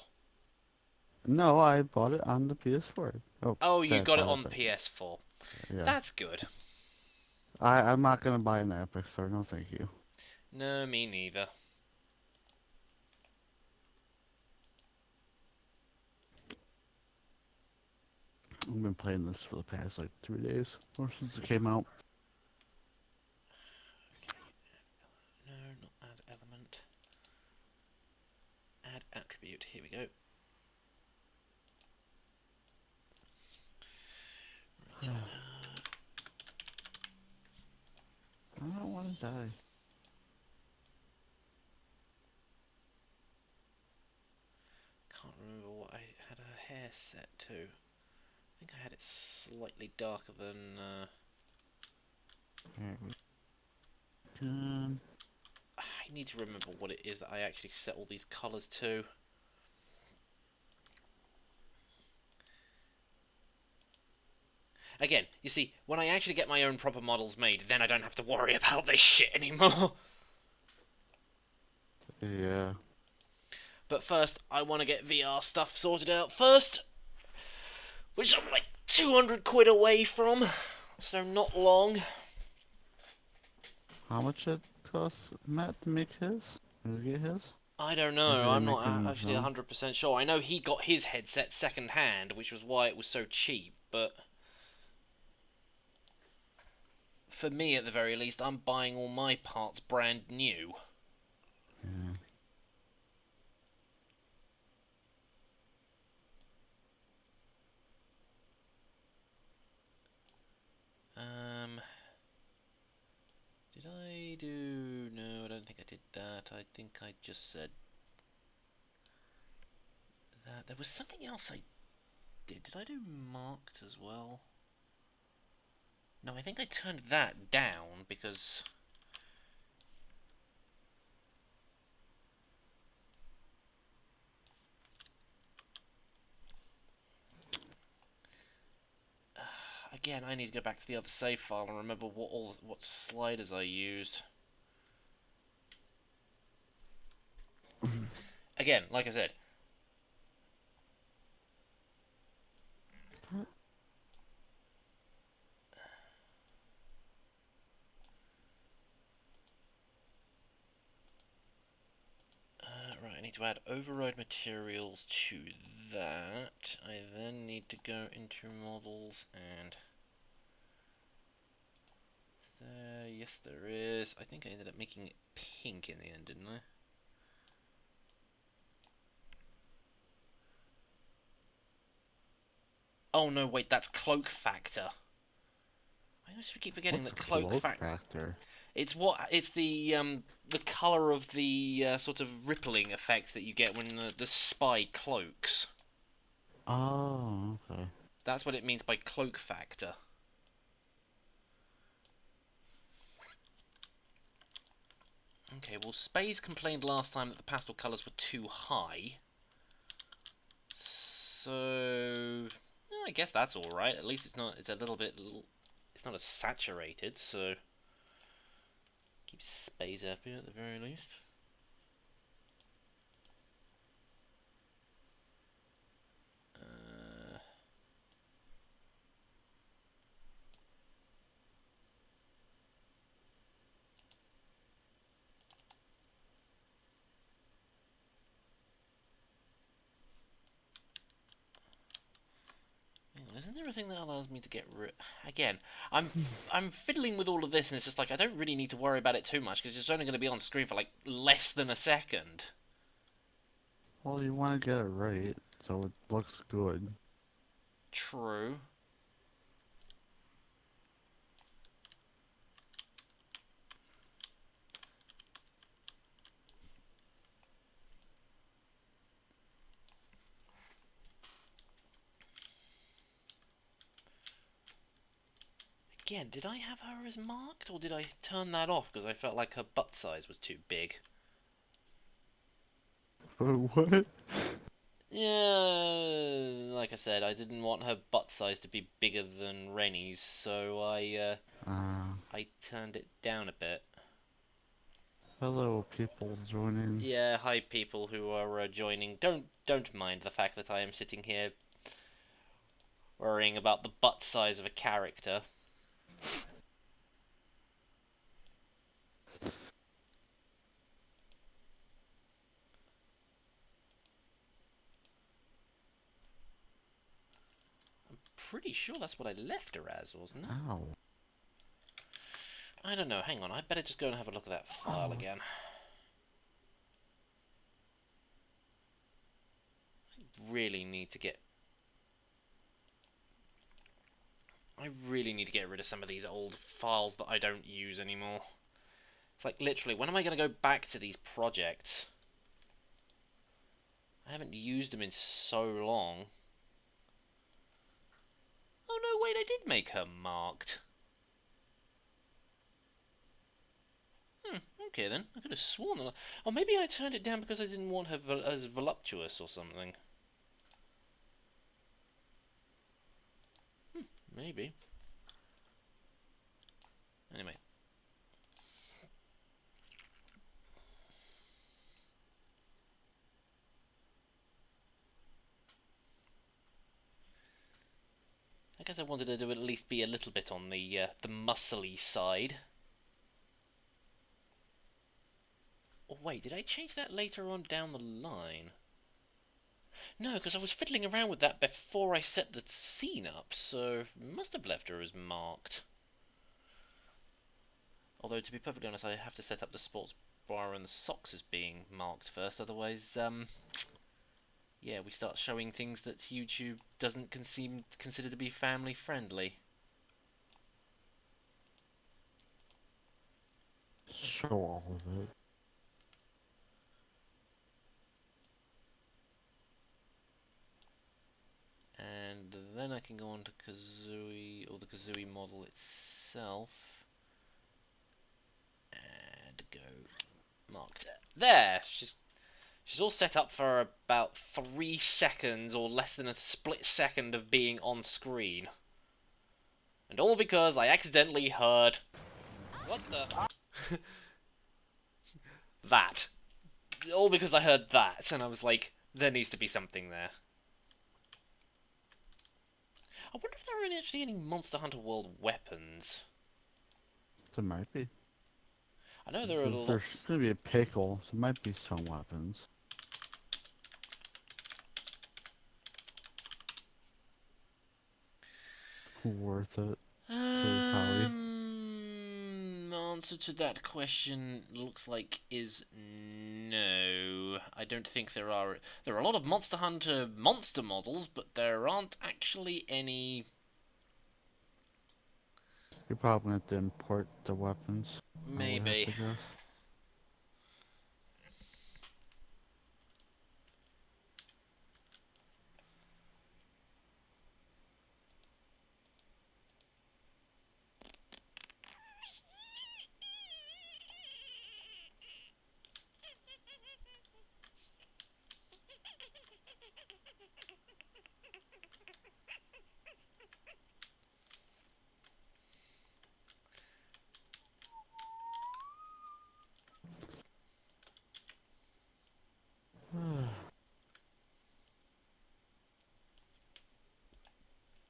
Speaker 2: No, I bought it on the PS4.
Speaker 1: Oh, you
Speaker 2: Dad
Speaker 1: got it
Speaker 2: bought
Speaker 1: on
Speaker 2: but-
Speaker 1: PS4.
Speaker 2: Yeah.
Speaker 1: That's good.
Speaker 2: I'm not gonna buy it in the Epic Store, no thank you.
Speaker 1: No, me neither.
Speaker 2: I've been playing this for the past like 3 days, or since it came out.
Speaker 1: No, not add element. Add attribute. Here we go. Right,
Speaker 2: I don't want to die.
Speaker 1: can't remember what I had her hair set to. I think I had it slightly darker than.
Speaker 2: Alright, good.
Speaker 1: I need to remember what it is that I actually set all these colours to. Again, you see, when I actually get my own proper models made, then I don't have to worry about this shit anymore.
Speaker 2: Yeah.
Speaker 1: But first, I want to get VR stuff sorted out first, which I'm like 200 quid away from, so not long.
Speaker 2: How much it costs Matt to make his? To get his?
Speaker 1: I don't
Speaker 2: Or do
Speaker 1: know,
Speaker 2: they
Speaker 1: I'm
Speaker 2: make
Speaker 1: not
Speaker 2: them
Speaker 1: actually
Speaker 2: now?
Speaker 1: 100% sure. I know he got his headset second hand, which was why it was so cheap, but for me at the very least, I'm buying all my parts brand new.
Speaker 2: Yeah.
Speaker 1: Did I do... No, I don't think I did that. I think I just said that. There was something else I did. Did I do marked as well? No, I think I turned that down because... Again, I need to go back to the other save file and remember what sliders I used. Again, like I said. Right, I need to add override materials to that. I then need to go into models and... yes, there is. I think I ended up making it pink in the end, didn't I? Oh no, wait, that's cloak factor. I always keep forgetting
Speaker 2: What's
Speaker 1: that
Speaker 2: cloak factor?
Speaker 1: It's the color of the sort of rippling effect that you get when the spy cloaks.
Speaker 2: Oh, okay.
Speaker 1: That's what it means by cloak factor. Okay, well, Space complained last time that the pastel colours were too high. So, I guess that's alright. At least it's a little bit, it's not as saturated, so keep Space happy at the very least. Isn't there a thing that allows me to get rid? Again, I'm fiddling with all of this, and it's just like I don't really need to worry about it too much because it's only going to be on screen for like less than a second.
Speaker 2: Well, you want to get it right, so it looks good.
Speaker 1: True. Again, did I have her as marked, or did I turn that off because I felt like her butt size was too big?
Speaker 2: What?
Speaker 1: Yeah, like I said, I didn't want her butt size to be bigger than Rennie's, so I turned it down a bit.
Speaker 2: Hello, people joining.
Speaker 1: Yeah, hi people who are joining. Don't mind the fact that I am sitting here worrying about the butt size of a character. Pretty sure that's what I left her as, wasn't it?
Speaker 2: Ow.
Speaker 1: I don't know, hang on, I better just go and have a look at that file again. I really need to get rid of some of these old files that I don't use anymore. It's like, literally, when am I going to go back to these projects? I haven't used them in so long. Oh no, wait, I did make her marked. Okay then. I could have sworn that. Or maybe I turned it down because I didn't want her as voluptuous or something. Maybe. Anyway. I guess I wanted her to at least be a little bit on the muscly side. Oh wait, did I change that later on down the line? No, because I was fiddling around with that before I set the scene up, so must have left her as marked. Although, to be perfectly honest, I have to set up the sports bra and the socks as being marked first, otherwise, yeah, we start showing things that YouTube doesn't consider to be family friendly.
Speaker 2: Show all of it.
Speaker 1: And then I can go on to Kazooie, or the Kazooie model itself, and go marked. There! She's all set up for about 3 seconds, or less than a split second of being on screen. And all because I accidentally heard... What the... that. All because I heard that, and I was like, there needs to be something there. I wonder if there are actually any Monster Hunter World weapons.
Speaker 2: There might be.
Speaker 1: I know there are lots.
Speaker 2: There's gonna be a pickle, so there might be some weapons. Worth it.
Speaker 1: Answer to that question looks like is no. I don't think there are. There are a lot of Monster Hunter monster models, but there aren't actually any.
Speaker 2: You're probably gonna have to import the weapons.
Speaker 1: Maybe.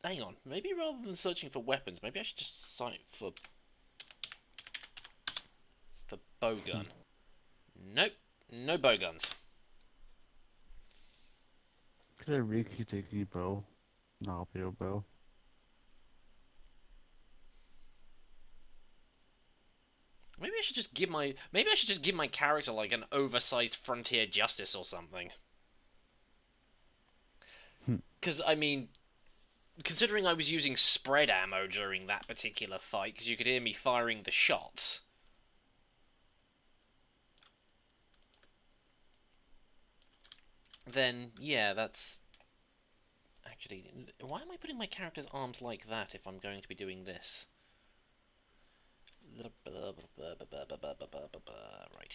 Speaker 1: Hang on, maybe rather than searching for weapons, maybe I should just sight for bowgun. Nope, no bowguns.
Speaker 2: Get a Riki Tiki bow. Not a bow.
Speaker 1: Maybe I should just give my character like an oversized frontier justice or something. Because I mean, considering I was using spread ammo during that particular fight, because you could hear me firing the shots. Then, yeah, that's... Actually, why am I putting my character's arms like that if I'm going to be doing this? Right,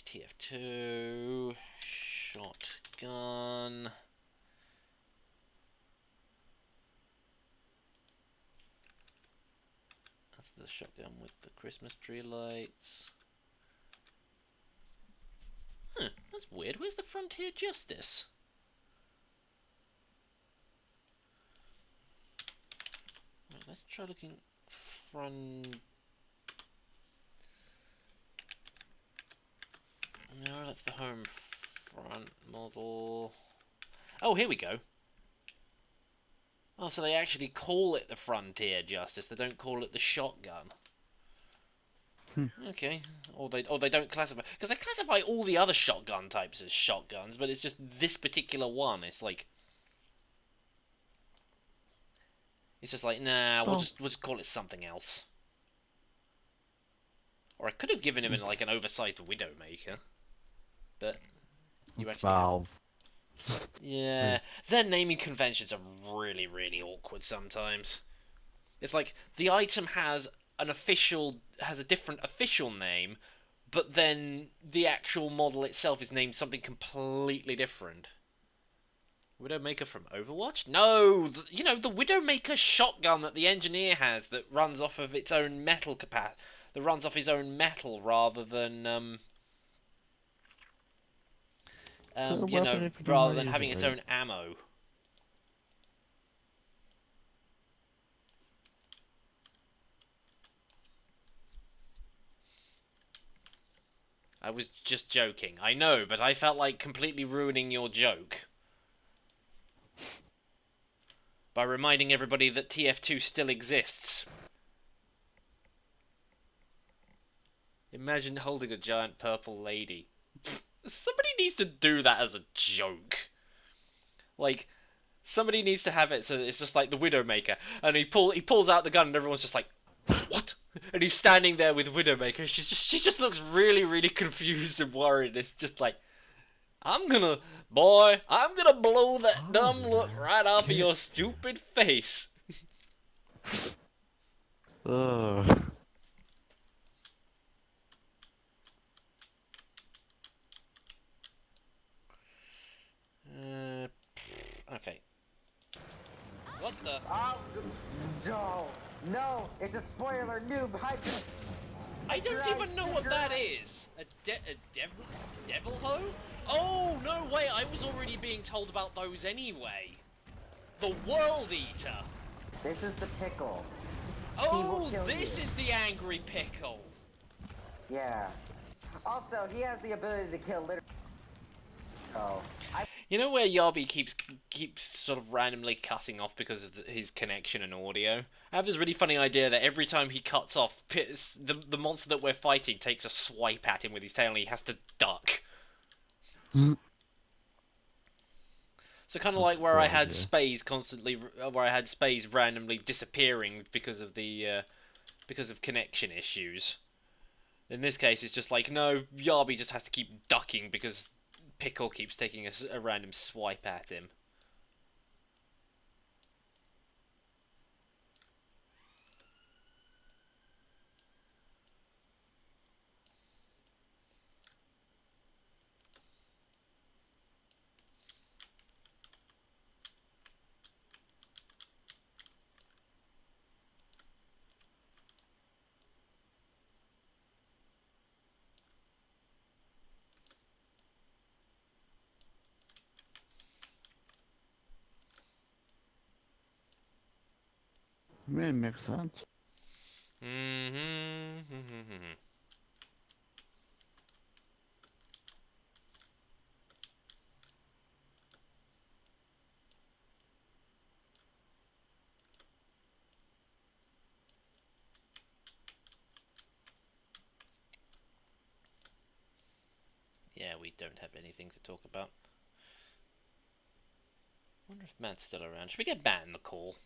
Speaker 1: TF2... Shotgun... That's the shotgun with the Christmas tree lights. Huh, that's weird. Where's the Frontier Justice? Right, let's try looking front. No, that's the home front model. Oh, here we go. Oh, so they actually call it the Frontier Justice. They don't call it the shotgun. Okay, or they don't classify, because they classify all the other shotgun types as shotguns, but it's just this particular one. It's like, it's just like, nah, we'll just call it something else. Or I could have given him like an oversized Widowmaker, but you actually
Speaker 2: Valve.
Speaker 1: Yeah, their naming conventions are really, really awkward sometimes. It's like the item has a different official name, but then the actual model itself is named something completely different. Widowmaker from Overwatch? No, you know, the Widowmaker shotgun that the engineer has that runs off of its own metal that runs off his own metal rather than you know, rather than having its own ammo. I was just joking. I know, but I felt like completely ruining your joke by reminding everybody that TF2 still exists. Imagine holding a giant purple lady. Somebody needs to do that as a joke. Like, somebody needs to have it so that it's just like the Widowmaker, and he pulls out the gun, and everyone's just like, "What?" And he's standing there with Widowmaker. She just looks really, really confused and worried. It's just like, I'm gonna blow that dumb look right off of your stupid face.
Speaker 2: Ugh.
Speaker 1: Okay. What the?
Speaker 3: Oh, no, it's a spoiler, noob.
Speaker 1: I don't even know what that is. A devil hoe? Oh, no way, I was already being told about those anyway. The World Eater.
Speaker 3: This is the pickle.
Speaker 1: Oh, this is the angry pickle.
Speaker 3: Yeah. Also, he has the ability to kill literally. Oh.
Speaker 1: You know where Yarby keeps sort of randomly cutting off because of his connection and audio? I have this really funny idea that every time he cuts off, the monster that we're fighting takes a swipe at him with his tail and he has to duck. So kind of like where I had Spaze randomly disappearing because of connection issues. In this case, it's just like, no, Yarby just has to keep ducking because Pickle keeps taking a random swipe at him.
Speaker 2: I mean, it makes sense.
Speaker 1: Yeah, we don't have anything to talk about. Wonder if Matt's still around. Should we get Matt in the call?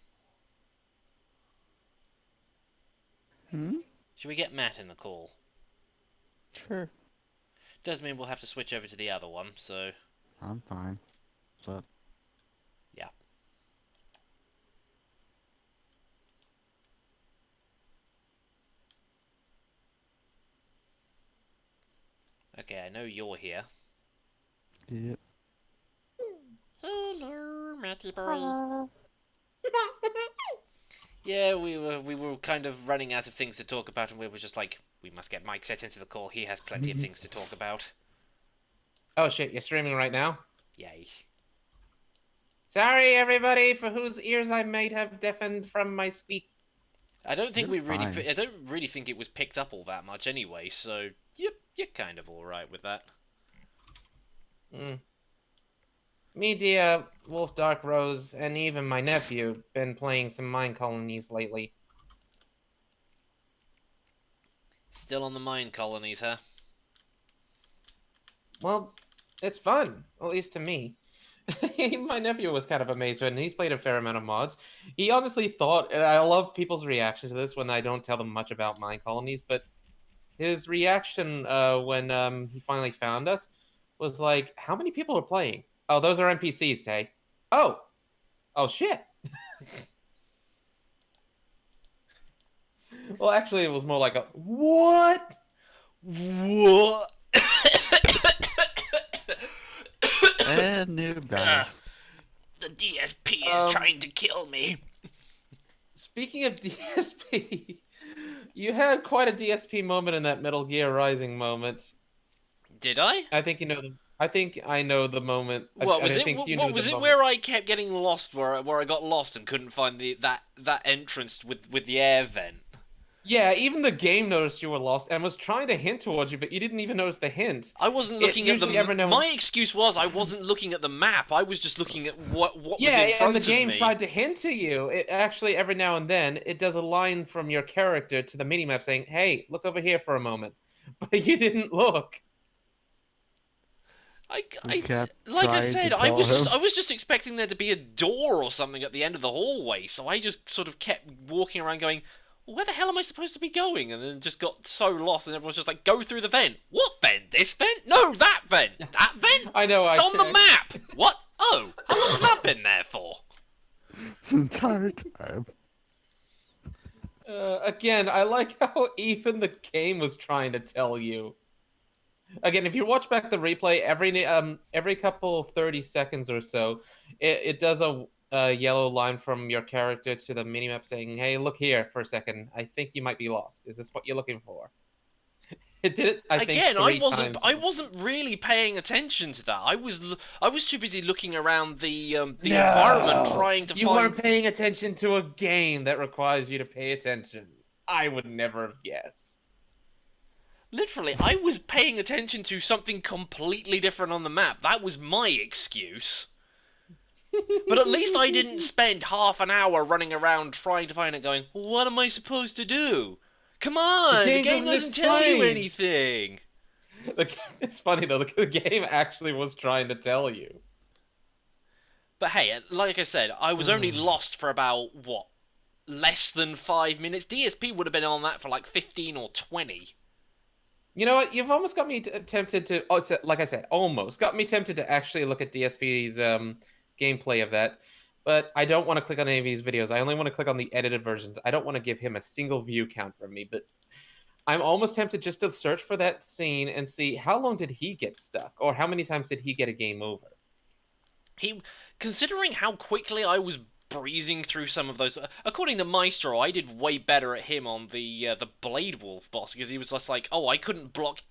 Speaker 1: Should we get Matt in the call?
Speaker 2: Sure.
Speaker 1: Does mean we'll have to switch over to the other one, so...
Speaker 2: I'm fine. So.
Speaker 1: Yeah. Okay, I know you're here.
Speaker 2: Yep.
Speaker 1: Hello, Matty boy. Yeah, we were kind of running out of things to talk about, and we were just like, we must get Mike set into the call. He has plenty of things to talk about.
Speaker 4: Oh shit, you're streaming right now?
Speaker 1: Yay.
Speaker 4: Sorry, everybody, for whose ears I might have deafened from my squeak.
Speaker 1: I don't think
Speaker 2: You're
Speaker 1: we really.
Speaker 2: fine.
Speaker 1: I don't really think it was picked up all that much anyway. So you're kind of all right with that.
Speaker 4: Me, dear Wolf Dark Rose, and even my nephew been playing some mine colonies lately.
Speaker 1: Still on the mine colonies, huh?
Speaker 4: Well, it's fun, at least to me. My nephew was kind of amazed when he's played a fair amount of mods. He honestly thought, and I love people's reaction to this when I don't tell them much about mine colonies, but his reaction when he finally found us was like, how many people are playing? Oh, those are NPCs, Tay. Oh shit. Well, actually, it was more like a, what?
Speaker 1: What?
Speaker 2: And new guys.
Speaker 1: The DSP is trying to kill me.
Speaker 4: Speaking of DSP, you had quite a DSP moment in that Metal Gear Rising moment.
Speaker 1: Did I?
Speaker 4: I think you know the. I think I know the moment.
Speaker 1: What was
Speaker 4: I
Speaker 1: it?
Speaker 4: think you
Speaker 1: What
Speaker 4: know
Speaker 1: was
Speaker 4: the
Speaker 1: it?
Speaker 4: moment.
Speaker 1: Where I kept getting lost? Where I got lost and couldn't find that entrance with the air vent.
Speaker 4: Yeah, even the game noticed you were lost and was trying to hint towards you, but you didn't even notice the hint.
Speaker 1: I wasn't looking at the.
Speaker 4: Usually every now and-
Speaker 1: My excuse was I wasn't looking at the map. I was just looking at what was in
Speaker 4: Yeah,
Speaker 1: front
Speaker 4: and the game
Speaker 1: of me.
Speaker 4: tried to hint to you. It actually every now and then it does a line from your character to the minimap saying, "Hey, look over here for a moment," but you didn't look.
Speaker 1: Like
Speaker 2: kept
Speaker 1: I
Speaker 2: trying
Speaker 1: said,
Speaker 2: to
Speaker 1: I
Speaker 2: tell
Speaker 1: was
Speaker 2: him.
Speaker 1: just expecting there to be a door or something at the end of the hallway, so I just sort of kept walking around going, where the hell am I supposed to be going? And then just got so lost, and everyone's just like, go through the vent. What vent? This vent? No, that vent. That vent?
Speaker 4: I know.
Speaker 1: It's on the map. What? Oh, how long has that been there for?
Speaker 2: The entire time.
Speaker 4: Again, I like how even the game was trying to tell you. Again, if you watch back the replay, every couple 30 seconds or so, it does a yellow line from your character to the minimap saying, "Hey, look here for a second. I think you might be lost. Is this what you're looking for?" It did it. I think
Speaker 1: Again,
Speaker 4: three
Speaker 1: I
Speaker 4: times.
Speaker 1: wasn't really paying attention to that. I was too busy looking around the environment trying to
Speaker 4: You
Speaker 1: find.
Speaker 4: weren't paying attention to a game that requires you to pay attention. I would never have guessed.
Speaker 1: Literally, I was paying attention to something completely different on the map. That was my excuse. But at least I didn't spend half an hour running around trying to find it going, well, what am I supposed to do? Come on, the game doesn't tell you
Speaker 4: explain.
Speaker 1: anything.
Speaker 4: It's funny though, the game actually was trying to tell you.
Speaker 1: But hey, like I said, I was only lost for about, what, less than 5 minutes? DSP would have been on that for like 15 or 20.
Speaker 4: You know what? You've almost got me tempted to. Oh, like I said, almost got me tempted to actually look at DSP's gameplay of that. But I don't want to click on any of these videos. I only want to click on the edited versions. I don't want to give him a single view count from me. But I'm almost tempted just to search for that scene and see how long did he get stuck, or how many times did he get a game over.
Speaker 1: Considering how quickly I was breezing through some of those, according to Maestro, I did way better at him on the Blade Wolf boss, because he was just like, oh, I couldn't block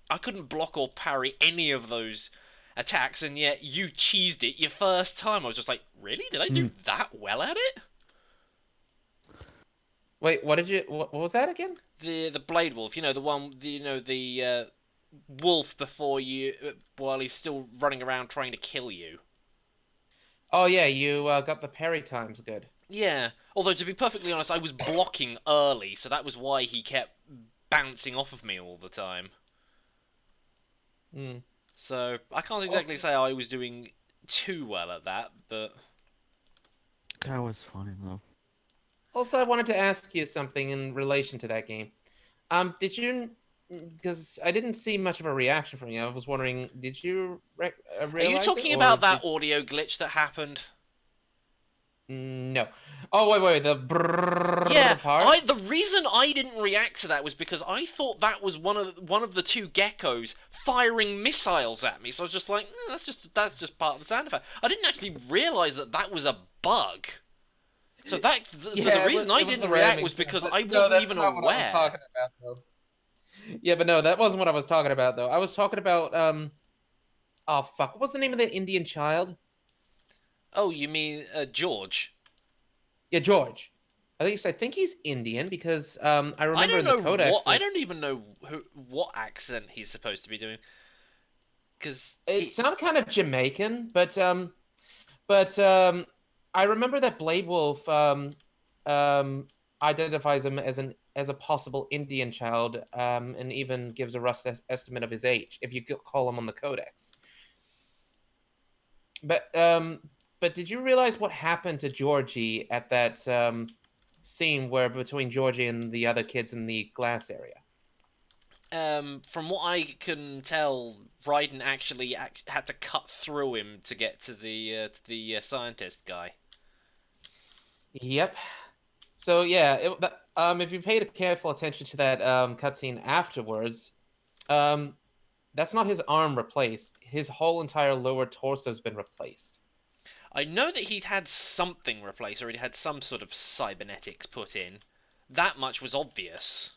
Speaker 1: or parry any of those attacks, and yet you cheesed it your first time. I was just like, really? Did I do that well at it?
Speaker 4: Wait, what did you? What was that again?
Speaker 1: The Blade Wolf, you know, the one, the wolf before you, while he's still running around trying to kill you.
Speaker 4: Oh yeah, you got the parry times good.
Speaker 1: Yeah, although to be perfectly honest, I was blocking early, so that was why he kept bouncing off of me all the time.
Speaker 4: Hmm.
Speaker 1: So I can't exactly say I was doing too well at that, but
Speaker 2: That was funny though.
Speaker 4: Also, I wanted to ask you something in relation to that game. Did you? Because I didn't see much of a reaction from you. I was wondering, did you realize
Speaker 1: are you talking about that audio glitch that happened?
Speaker 4: No. Oh wait, the brrrr
Speaker 1: Yeah,
Speaker 4: part.
Speaker 1: the reason I didn't react to that was because I thought that was one of the two geckos firing missiles at me. So I was just like, that's just part of the sound effect. I didn't actually realize that was a bug. So so the reason I didn't react was because I wasn't even aware.
Speaker 4: What I was talking about, though. Yeah, but no, that wasn't what I was talking about, though. I was talking about oh fuck, what was the name of the Indian child?
Speaker 1: Oh, you mean George?
Speaker 4: Yeah, George. I think he's Indian because I remember in the codex.
Speaker 1: I don't even know what accent he's supposed to be doing. Because
Speaker 4: it sounded kind of Jamaican, but I remember that Blade Wolf identifies him as a possible Indian child, and even gives a rough estimate of his age if you call him on the codex. But did you realize what happened to Georgie at that scene where between Georgie and the other kids in the glass area?
Speaker 1: From what I can tell, Raiden actually had to cut through him to get to the scientist guy.
Speaker 4: Yep. So yeah, if you paid careful attention to that cutscene afterwards, that's not his arm replaced. His whole entire lower torso's been replaced.
Speaker 1: I know that he'd had something replaced, or he'd had some sort of cybernetics put in. That much was obvious.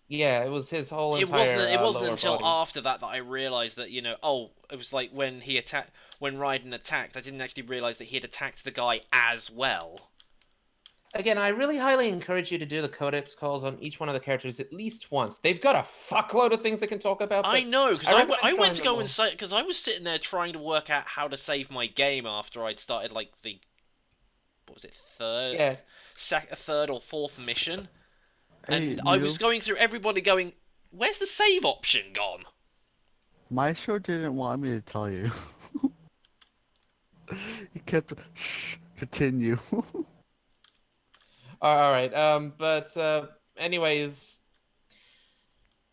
Speaker 4: Yeah, it was his whole entire.
Speaker 1: It wasn't until
Speaker 4: body.
Speaker 1: after that I realised that, oh, it was like when Raiden attacked. I didn't actually realise that he had attacked the guy as well.
Speaker 4: Again, I really highly encourage you to do the codex calls on each one of the characters at least once. They've got a fuckload of things they can talk about.
Speaker 1: I know, because I went to go and say, because I was sitting there trying to work out how to save my game after I'd started like what was it, third or fourth mission, and I was going through everybody going, "Where's the save option gone?"
Speaker 2: Maestro didn't want me to tell you. He kept continue.
Speaker 4: All right. But anyways,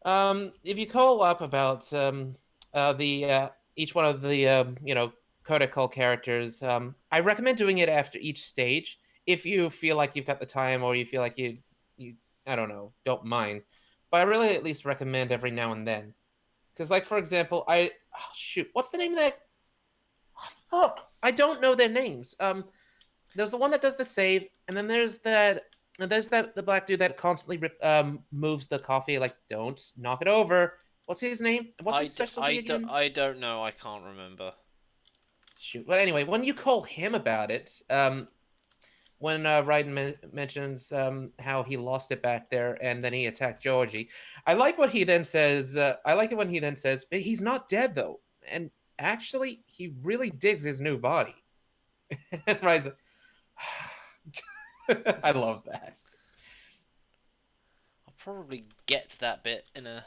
Speaker 4: if you call up about each one of the codec call characters, I recommend doing it after each stage if you feel like you've got the time, or you feel like you I don't know, don't mind. But I really at least recommend every now and then, because like for example, what's the name of that? Oh, fuck, I don't know their names. There's the one that does the save, and then there's the black dude that constantly moves the coffee, like, don't knock it over. What's his name? What's his specialty again?
Speaker 1: I don't know. I can't remember.
Speaker 4: Shoot. But anyway, when you call him about it, when Raiden mentions how he lost it back there and then he attacked Georgie, I like what he then says. I like it when he then says, but he's not dead though, and actually he really digs his new body. And Raiden's like, I love that.
Speaker 1: I'll probably get to that bit in a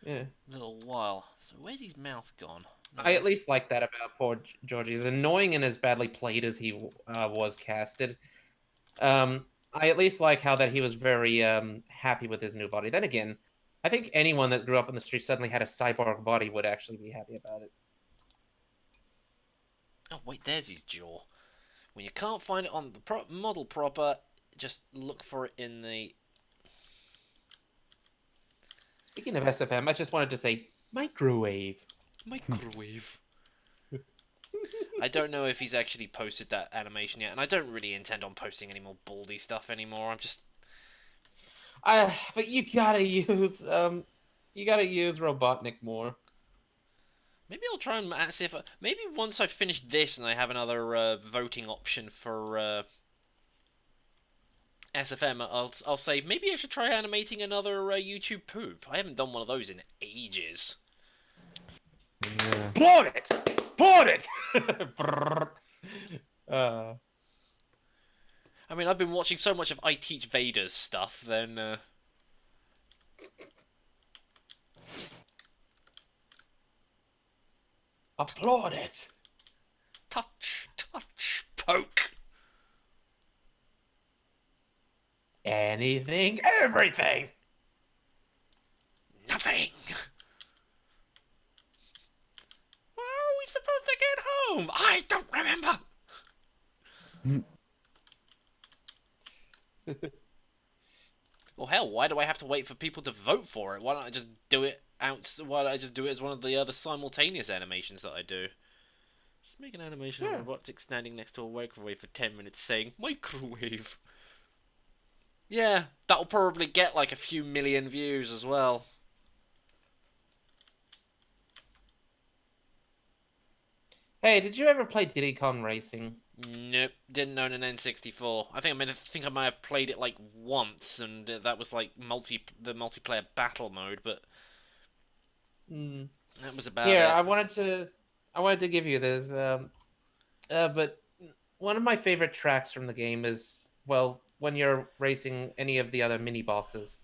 Speaker 4: Yeah.
Speaker 1: little while. So where's his mouth gone? No,
Speaker 4: I at least like that about poor Georgie. As annoying and as badly played as he was casted, I at least like how that he was very happy with his new body. Then again, I think anyone that grew up on the street suddenly had a cyborg body would actually be happy about it.
Speaker 1: Oh, wait, there's his jaw. When you can't find it on the model proper, just look for it in the...
Speaker 4: Speaking of SFM, I just wanted to say microwave.
Speaker 1: Microwave. I don't know if he's actually posted that animation yet, and I don't really intend on posting any more Baldy stuff anymore. I'm just...
Speaker 4: But you gotta use Robotnik more.
Speaker 1: Maybe I'll try and see if... maybe once I've finished this and I have another voting option for SFM, I'll say maybe I should try animating another YouTube poop. I haven't done one of those in ages.
Speaker 2: Yeah.
Speaker 4: Bought it!
Speaker 1: I mean, I've been watching so much of I Teach Vader's stuff, then...
Speaker 4: Applaud it!
Speaker 1: touch, poke.
Speaker 4: Anything, everything!
Speaker 1: Nothing. Where are we supposed to get home? I don't remember. Well, hell, why do I have to wait for people to vote for it? Why don't I just do it why don't I just do it as one of the other simultaneous animations that I do? Just make an animation of a robotic standing next to a microwave for 10 minutes saying, microwave. Yeah, that'll probably get like a few million views as well.
Speaker 4: Hey, did you ever play Diddy Kong Racing?
Speaker 1: Nope, didn't own an N64. I think I might have played it like once, and that was like the multiplayer battle mode, but that was about
Speaker 4: Here,
Speaker 1: it.
Speaker 4: I wanted to give you this, but one of my favorite tracks from the game is, well, when you're racing any of the other mini bosses.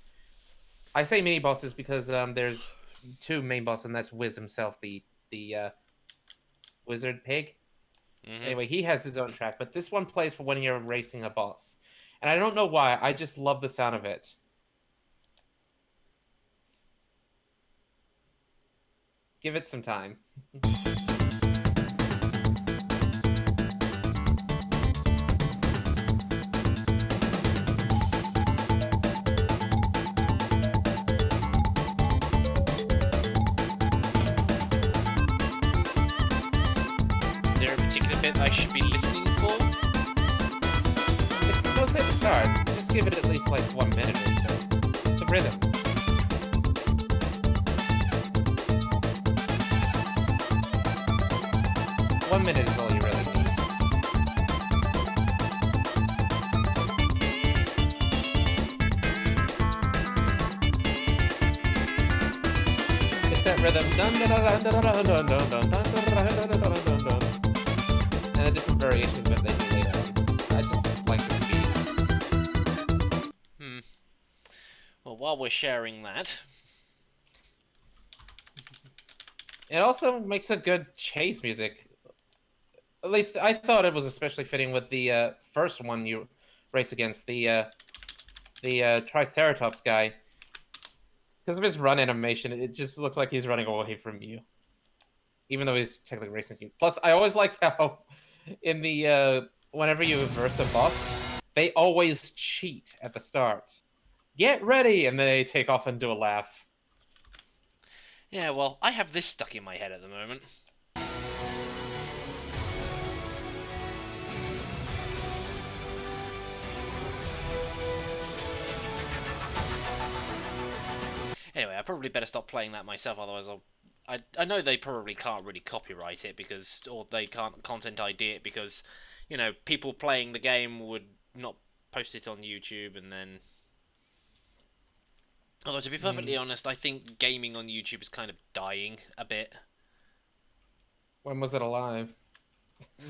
Speaker 4: I say mini bosses because there's two main bosses, and that's Wiz himself, the wizard pig. Anyway, he has his own track, but this one plays for when you're racing a boss. And I don't know why, I just love the sound of it. Give it some time.
Speaker 1: I should be listening for?
Speaker 4: It's mostly at the start. Just give it at least like 1 minute or so. It's the rhythm. One minute is all you really need. It's that rhythm. And the different variations that they do later on. I just like the speed.
Speaker 1: Well, while we're sharing that...
Speaker 4: It also makes a good chase music. At least I thought it was especially fitting with the first one you race against, the Triceratops guy. Because of his run animation, it just looks like he's running away from you. Even though he's technically racing you. Plus, I always like how in the whenever you reverse a boss, they always cheat at the start. Get ready, and then they take off and do a laugh.
Speaker 1: Yeah, well, I have this stuck in my head at the moment. Anyway, I probably better stop playing that myself, otherwise I know they probably can't really copyright it because, or they can't content ID it because, you know, people playing the game would not post it on YouTube and then... Although, to be perfectly honest, I think gaming on YouTube is kind of dying a bit.
Speaker 4: When was it alive?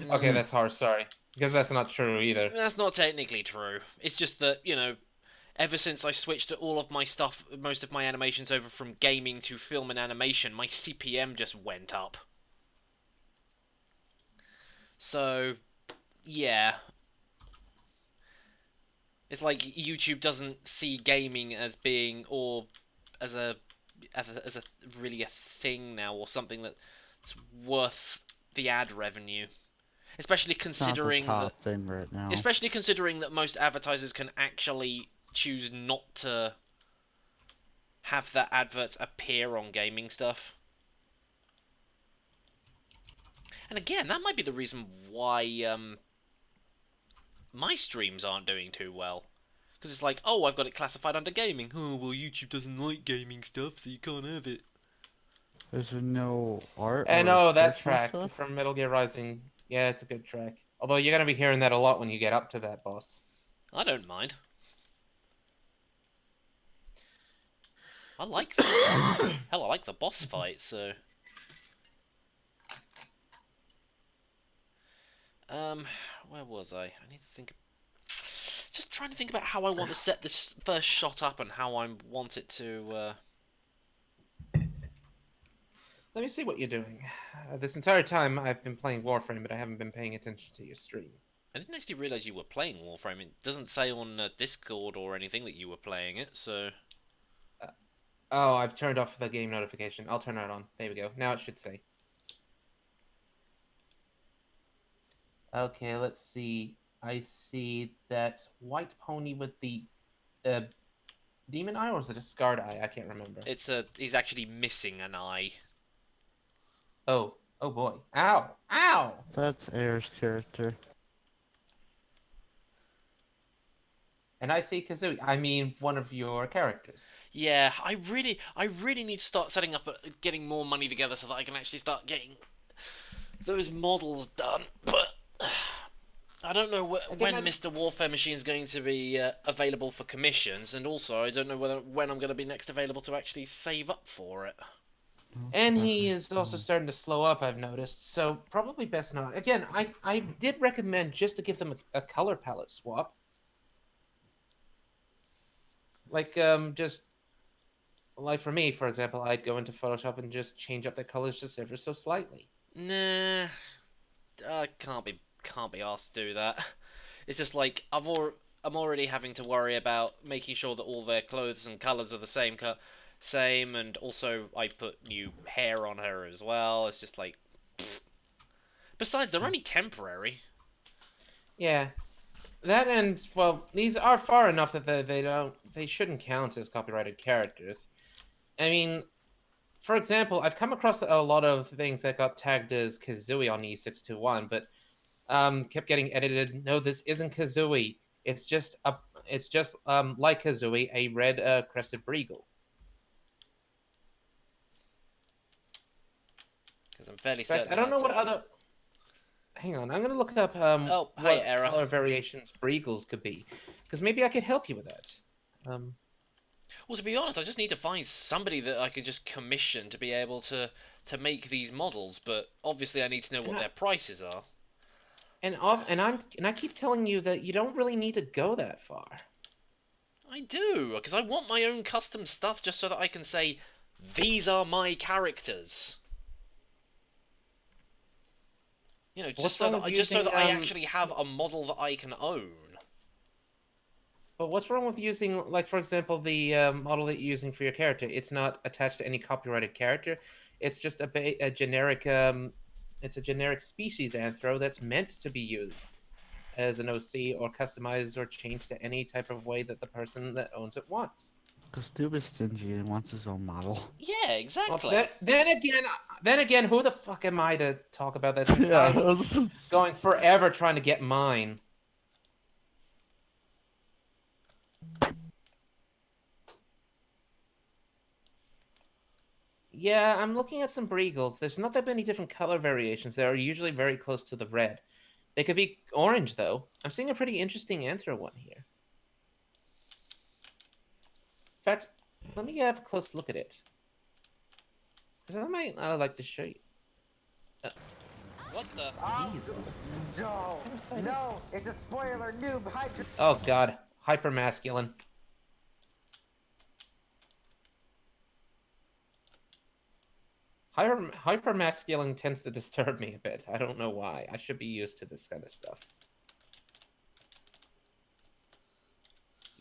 Speaker 4: Okay, that's harsh, sorry. Because that's not true either.
Speaker 1: That's not technically true. It's just that, you know, ever since I switched all of my stuff, most of my animations over from gaming to film and animation, my CPM just went up. So, yeah. It's like YouTube doesn't see gaming as being, or as a really a thing now, or something that's worth the ad revenue. Especially
Speaker 2: It's not the
Speaker 1: considering that
Speaker 2: top thing right now.
Speaker 1: especially considering that most advertisers can actually choose not to have their adverts appear on gaming stuff. And again, that might be the reason why my streams aren't doing too well. Because it's like, oh, I've got it classified under gaming. Oh, well, YouTube doesn't like gaming stuff, so you can't have it.
Speaker 2: There's no art
Speaker 4: And
Speaker 2: or
Speaker 4: oh, that
Speaker 2: personal
Speaker 4: track
Speaker 2: stuff?
Speaker 4: from Metal Gear Rising. Yeah, it's a good track. Although you're gonna be hearing that a lot when you get up to that boss.
Speaker 1: I don't mind. I like the hell, I like the boss fight, so where was I? I need to think. Just trying to think about how I want to set this first shot up and how I want it to.
Speaker 4: Let me see what you're doing. This entire time I've been playing Warframe, but I haven't been paying attention to your stream.
Speaker 1: I didn't actually realize you were playing Warframe. It doesn't say on Discord or anything that you were playing it, so.
Speaker 4: Oh, I've turned off the game notification. I'll turn it on. There we go. Now it should say. Okay, let's see. I see that white pony with the demon eye, or is it a scarred eye? I can't remember.
Speaker 1: He's actually missing an eye.
Speaker 4: Oh boy. Ow! Ow!
Speaker 2: That's Air's character.
Speaker 4: And I see Kazooie. I mean, one of your characters.
Speaker 1: Yeah, I really need to start setting up, getting more money together so that I can actually start getting those models done. But I don't know when Mr. Warfare Machine is going to be available for commissions, and also I don't know when I'm going to be next available to actually save up for it.
Speaker 4: And he is also starting to slow up, I've noticed. So probably best not. Again, I did recommend just to give them a color palette swap. Like, just... Like for me, for example, I'd go into Photoshop and just change up the colors just ever so slightly.
Speaker 1: Nah, I can't be asked to do that. It's just like I'm already having to worry about making sure that all their clothes and colours are the same, and also I put new hair on her as well. It's just like, pfft. Besides, they're only temporary.
Speaker 4: Yeah, that and well, these are far enough that they shouldn't count as copyrighted characters. I mean, for example, I've come across a lot of things that got tagged as Kazooie on E621, but kept getting edited. No, this isn't Kazooie. It's just like Kazooie, a red crested breagle.
Speaker 1: Because I'm fairly
Speaker 4: In fact,
Speaker 1: certain.
Speaker 4: I don't know what other. Hang on, I'm gonna look up
Speaker 1: Oh, hi,
Speaker 4: what
Speaker 1: Era.
Speaker 4: color variations breagles could be, because maybe I could help you with that.
Speaker 1: Well, to be honest, I just need to find somebody that I can just commission to be able to make these models. But obviously, I need to know what their prices are.
Speaker 4: And I keep telling you that you don't really need to go that far.
Speaker 1: I do, because I want my own custom stuff just so that I can say, these are my characters. You know, just so that I actually have a model that I can own.
Speaker 4: But what's wrong with using, like, for example, the model that you're using for your character? It's not attached to any copyrighted character. It's just a generic, it's a generic species anthro that's meant to be used as an OC or customized or changed to any type of way that the person that owns it wants.
Speaker 2: Because Noob is stingy and wants his own model.
Speaker 1: Yeah, exactly.
Speaker 4: Well, then again, who the fuck am I to talk about this?
Speaker 2: Yeah,
Speaker 4: I'm going forever trying to get mine. Yeah, I'm looking at some breagles. There's not that many different color variations. They are usually very close to the red. They could be orange, though. I'm seeing a pretty interesting anthro one here. In fact, let me have a close look at it. Because I might like to show you.
Speaker 1: What the?
Speaker 4: Jeez.
Speaker 3: No, it's a spoiler, noob.
Speaker 4: Oh god, hyper masculine. Hyper masculine tends to disturb me a bit. I don't know why. I should be used to this kind of stuff.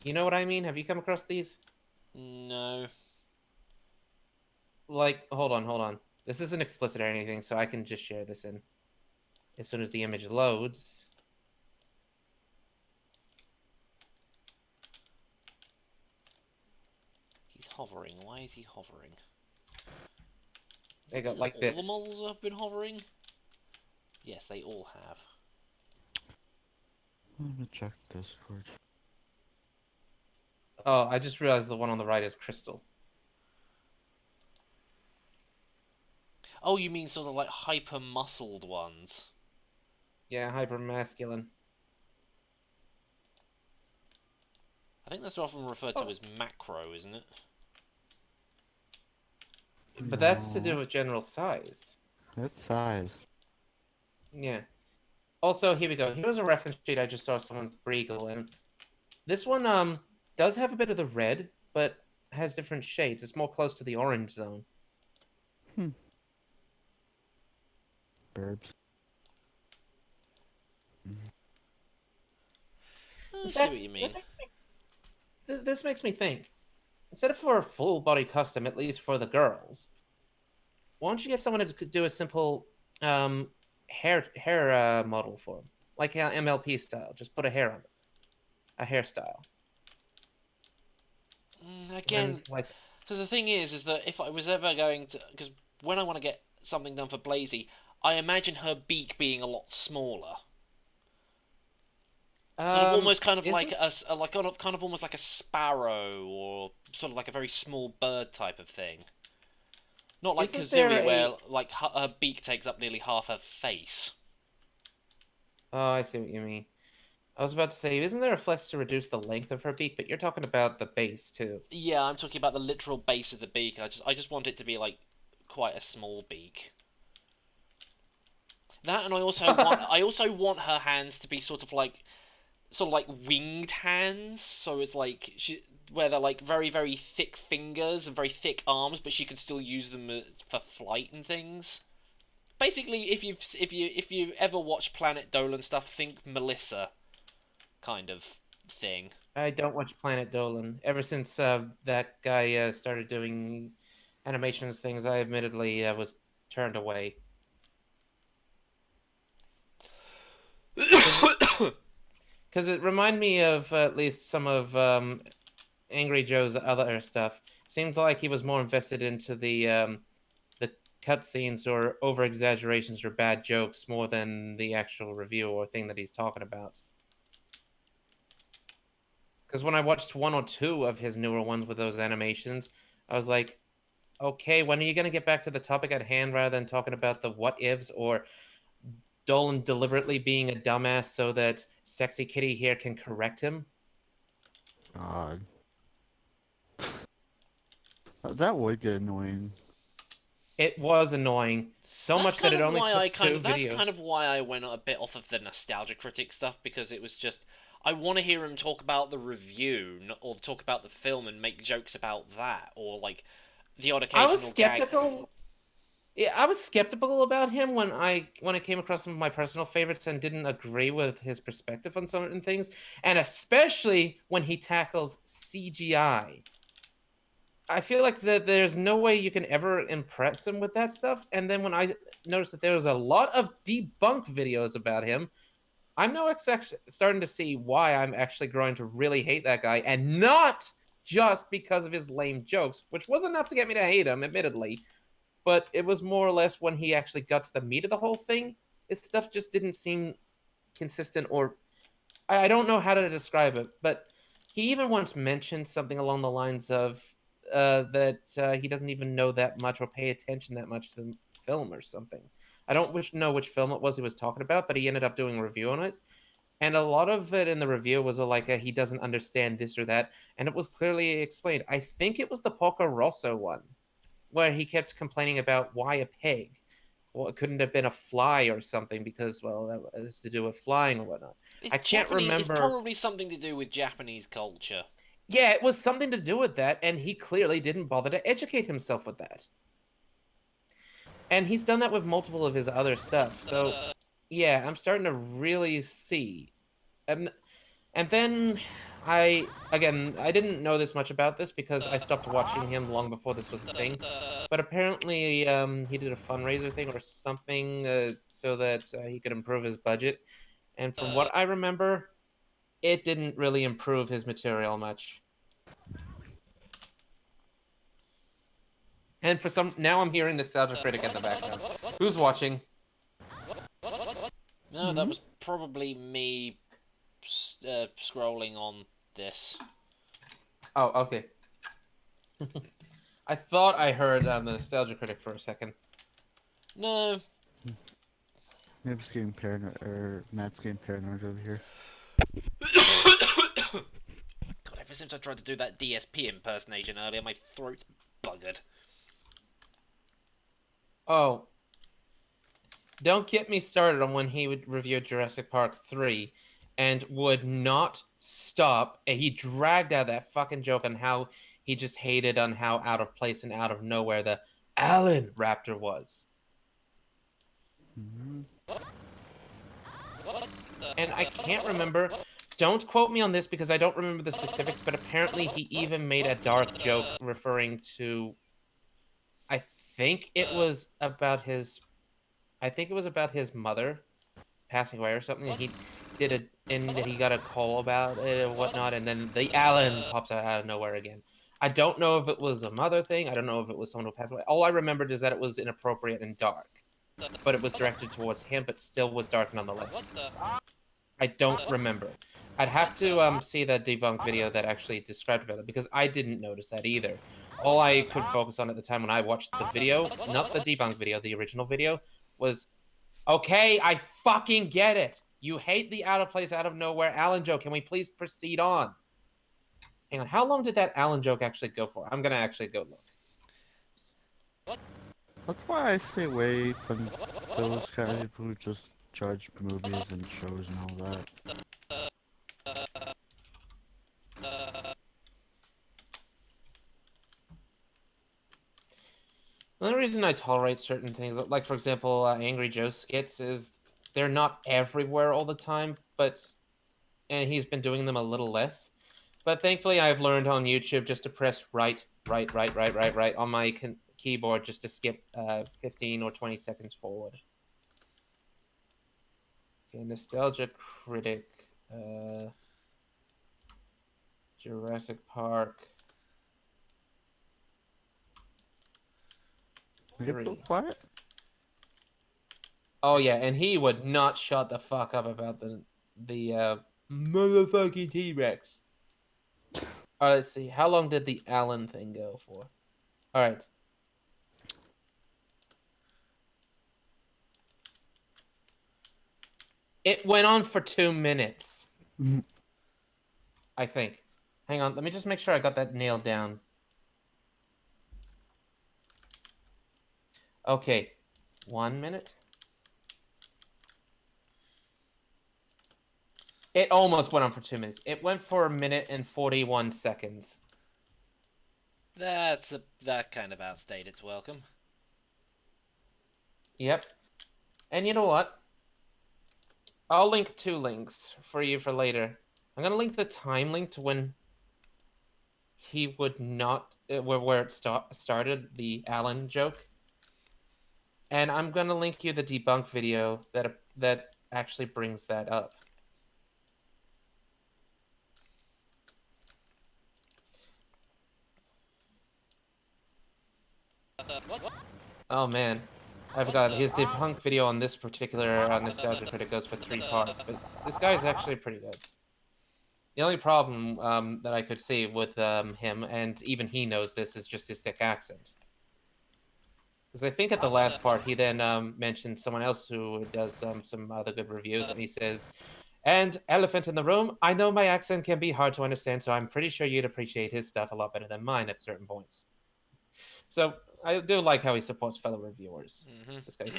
Speaker 4: You know what I mean? Have you come across these?
Speaker 1: No.
Speaker 4: like, hold on. This isn't explicit or anything, so I can just share this in as soon as the image loads.
Speaker 1: He's hovering. Why is he hovering?
Speaker 4: They go
Speaker 1: Is it
Speaker 4: like
Speaker 1: all
Speaker 4: this.
Speaker 1: the models have been hovering? Yes, they all have.
Speaker 2: Let me check Discord.
Speaker 4: Oh, I just realized the one on the right is Crystal.
Speaker 1: Oh, you mean sort of like hyper muscled ones?
Speaker 4: Yeah, hyper masculine.
Speaker 1: I think that's often referred to
Speaker 4: Oh.
Speaker 1: as macro, isn't it?
Speaker 4: But that's to do
Speaker 2: No,
Speaker 4: with general size.
Speaker 2: that's size.
Speaker 4: Yeah. Also, here we go. Here's a reference sheet I just saw someone Regal, and this one does have a bit of the red, but has different shades. It's more close to the orange zone.
Speaker 2: Burbs.
Speaker 1: I
Speaker 4: In
Speaker 1: see
Speaker 4: fact,
Speaker 1: what you mean.
Speaker 4: this makes me think. Instead of for a full body custom, at least for the girls, why don't you get someone to do a simple hair model for them, like MLP style? Just put a hair on it, a hairstyle.
Speaker 1: Again,
Speaker 4: And like,
Speaker 1: because the thing is that if I was ever going to, because when I want to get something done for Blazy, I imagine her beak being a lot smaller. Sort of almost kind of like kind of almost like a sparrow, or sort of like a very small bird type of thing. Not like
Speaker 4: isn't there
Speaker 1: Kazooie, where
Speaker 4: a?
Speaker 1: like her beak takes up nearly half her face.
Speaker 4: Oh, I see what you mean. I was about to say, isn't there a flex to reduce the length of her beak? But you're talking about the base too.
Speaker 1: Yeah, I'm talking about the literal base of the beak. I just want it to be like quite a small beak. That, and I also want her hands to be sort of like winged hands. So it's like where they're like very very thick fingers and very thick arms, but she can still use them for flight and things. Basically, if you ever watch Planet Dolan stuff, think Melissa kind of thing.
Speaker 4: I don't watch Planet Dolan. Ever since that guy started doing animations things, I admittedly was turned away. Because it reminded me of at least some of Angry Joe's other stuff. Seemed like he was more invested into the cutscenes or over exaggerations or bad jokes more than the actual review or thing that he's talking about. Because when I watched one or two of his newer ones with those animations, I was like, okay, when are you going to get back to the topic at hand rather than talking about the what ifs or Dolan deliberately being a dumbass so that Sexy Kitty here can correct him?
Speaker 2: God. That would get annoying.
Speaker 4: It was annoying. So much that it only took two
Speaker 1: That's
Speaker 4: videos.
Speaker 1: kind of why I went a bit off of the nostalgia critic stuff, because it was just I want to hear him talk about the review or talk about the film and make jokes about that, or like the odd
Speaker 4: I was
Speaker 1: occasional gag.
Speaker 4: skeptical. Yeah, I was skeptical about him when I came across some of my personal favorites and didn't agree with his perspective on certain things, and especially when he tackles CGI. I feel like that there's no way you can ever impress him with that stuff. And then when I noticed that there was a lot of debunked videos about him, I'm now starting to see why I'm actually growing to really hate that guy, and not just because of his lame jokes, which was enough to get me to hate him, admittedly. But it was more or less when he actually got to the meat of the whole thing, his stuff just didn't seem consistent, or I don't know how to describe it, but he even once mentioned something along the lines of that he doesn't even know that much or pay attention that much to the film or something. I don't know which film it was he was talking about, but he ended up doing a review on it. And a lot of it in the review was like he doesn't understand this or that, and it was clearly explained. I think it was the Porco Rosso one, where he kept complaining about why a pig. Well, it couldn't have been a fly or something because, well, that has to do with flying or whatnot.
Speaker 1: It's
Speaker 4: I can't
Speaker 1: Japanese. It's
Speaker 4: remember.
Speaker 1: probably something to do with Japanese culture.
Speaker 4: Yeah, it was something to do with that, and he clearly didn't bother to educate himself with that. And he's done that with multiple of his other stuff. So, yeah, I'm starting to really see. And then I didn't know this much about this because I stopped watching him long before this was a thing. But apparently, he did a fundraiser thing or something so that he could improve his budget. And from what I remember, it didn't really improve his material much. And for some, now I'm hearing Nostalgia Critic in the background. Who's watching?
Speaker 1: No, that was probably me scrolling on this.
Speaker 4: Oh, okay. I thought I heard the Nostalgia Critic for a second.
Speaker 1: No.
Speaker 2: Maybe getting paranoid, or Matt's getting paranoid over here.
Speaker 1: God, ever since I tried to do that DSP impersonation earlier, my throat's buggered.
Speaker 4: Oh. Don't get me started on when he would review Jurassic Park 3 and would not stop. And he dragged out that fucking joke on how he just hated on how out of place and out of nowhere the Allen Raptor was. And I can't remember. Don't quote me on this because I don't remember the specifics, but apparently he even made a dark joke referring to... I think it was about his mother passing away or something. And he did and he got a call about it and whatnot, and then the Allen pops out of nowhere again. I don't know if it was a mother thing. I don't know if it was someone who passed away. All I remembered is that it was inappropriate and dark, but it was directed towards him, but still was dark nonetheless. I don't remember. I'd have to see that debunk video that actually described about it because I didn't notice that either. All I could focus on at the time when I watched the video, not the debunk video, the original video, was, okay, I fucking get it. You hate the out of place, out of nowhere Allen joke. Can we please proceed on? Hang on, how long did that Allen joke actually go for? I'm gonna actually go look.
Speaker 2: That's why I stay away from those kind of people who just judge movies and shows and all that.
Speaker 4: The only reason I tolerate certain things, like for example, Angry Joe skits, is they're not everywhere all the time, and he's been doing them a little less. But thankfully, I've learned on YouTube just to press right on my keyboard just to skip 15 or 20 seconds forward. Okay, Nostalgia Critic, Jurassic Park.
Speaker 2: Get quiet.
Speaker 4: Oh yeah, and he would not shut the fuck up about the motherfucking T-Rex. Alright, let's see. How long did the Allen thing go for? Alright. It went on for 2 minutes. I think. Hang on, let me just make sure I got that nailed down. Okay. 1 minute. It almost went on for 2 minutes. It went for 1 minute and 41 seconds.
Speaker 1: That kind of outstayed its welcome.
Speaker 4: Yep. And you know what? I'll link 2 links for you for later. I'm gonna link the time link to when he would not where it started, the Allen joke. And I'm gonna link you the debunk video that actually brings that up. Oh man, I forgot his debunk video on this particular Nostalgia Critic goes for 3 parts, but this guy's actually pretty good. The only problem that I could see with him, and even he knows this, is just his thick accent. Because I think at the last part, he then mentioned someone else who does some other good reviews, and he says, and elephant in the room, I know my accent can be hard to understand, so I'm pretty sure you'd appreciate his stuff a lot better than mine at certain points. So I do like how he supports fellow reviewers. This guy's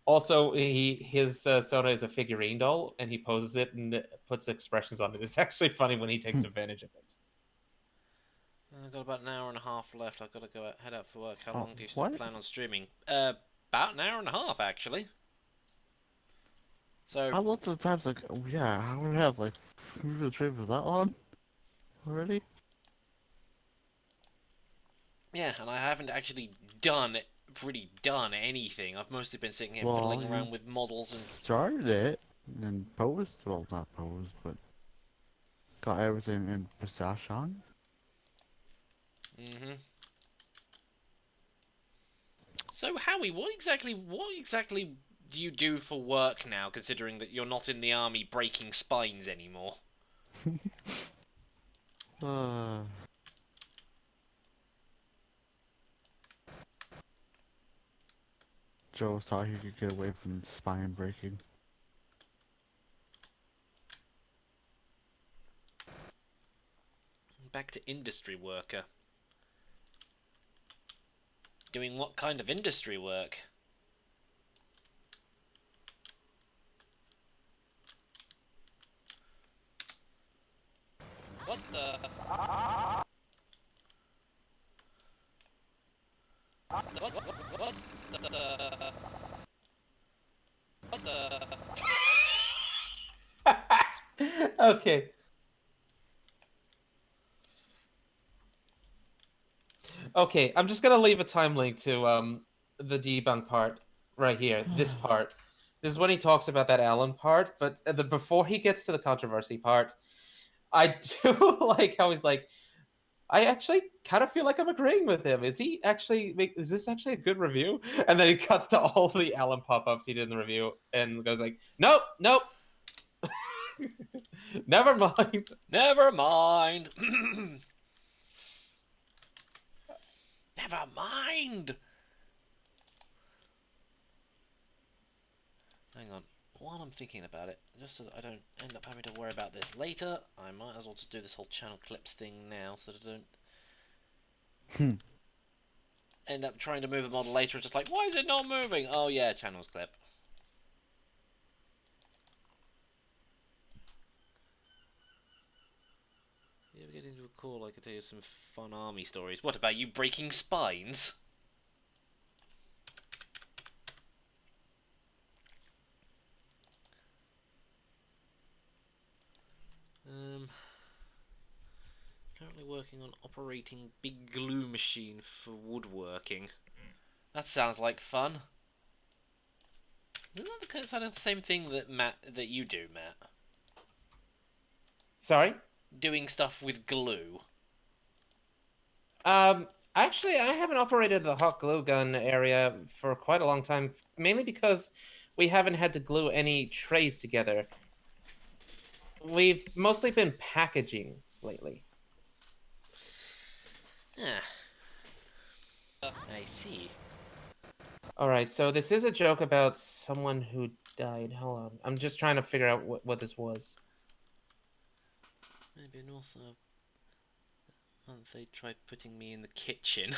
Speaker 4: also, his Sona is a figurine doll, and he poses it and puts expressions on it. It's actually funny when he takes advantage of it.
Speaker 1: I've got about an hour and a half left. I've got to head out for work. How long do you
Speaker 2: what?
Speaker 1: plan on streaming? About an hour and a half, actually. So
Speaker 2: I looked at the times like, yeah, I would have like We've been training for that long already?
Speaker 1: Yeah, and I haven't actually done anything. I've mostly been sitting here
Speaker 2: Well,
Speaker 1: fiddling
Speaker 2: you
Speaker 1: around with models and...
Speaker 2: started it and posed. Well, not posed, but got everything in possession.
Speaker 1: Mm-hmm. So, Howie, what exactly do you do for work now, considering that you're not in the army breaking spines anymore?
Speaker 2: Uh, Joe thought he could get away from spine breaking.
Speaker 1: Back to industry worker. Doing what kind of industry work? What the... What the... What the...
Speaker 4: Okay. Okay, I'm just gonna leave a time link to the debunk part right here. This part. This is when he talks about that Alan part, but before he gets to the controversy part, I do like how he's like, I actually kind of feel like I'm agreeing with him. Is this actually a good review? And then he cuts to all the Alan pop-ups he did in the review and goes like, nope, nope. Never mind.
Speaker 1: Never mind. Never mind. Hang on. While I'm thinking about it, just so that I don't end up having to worry about this later, I might as well just do this whole channel clips thing now, so that I don't end up trying to move the model later. It's just like, why is it not moving? Oh yeah, channels clip. If you ever get into a call, I could tell you some fun army stories. What about you breaking spines? Currently working on operating big glue machine for woodworking. That sounds like fun. Isn't that kind of the same thing that you do, Matt?
Speaker 4: Sorry?
Speaker 1: Doing stuff with glue.
Speaker 4: Actually, I haven't operated the hot glue gun area for quite a long time, mainly because we haven't had to glue any trays together. We've mostly been packaging lately.
Speaker 1: Ah. I see.
Speaker 4: Alright, so this is a joke about someone who died. Hold on. I'm just trying to figure out what this was.
Speaker 1: Maybe and also once they tried putting me in the kitchen.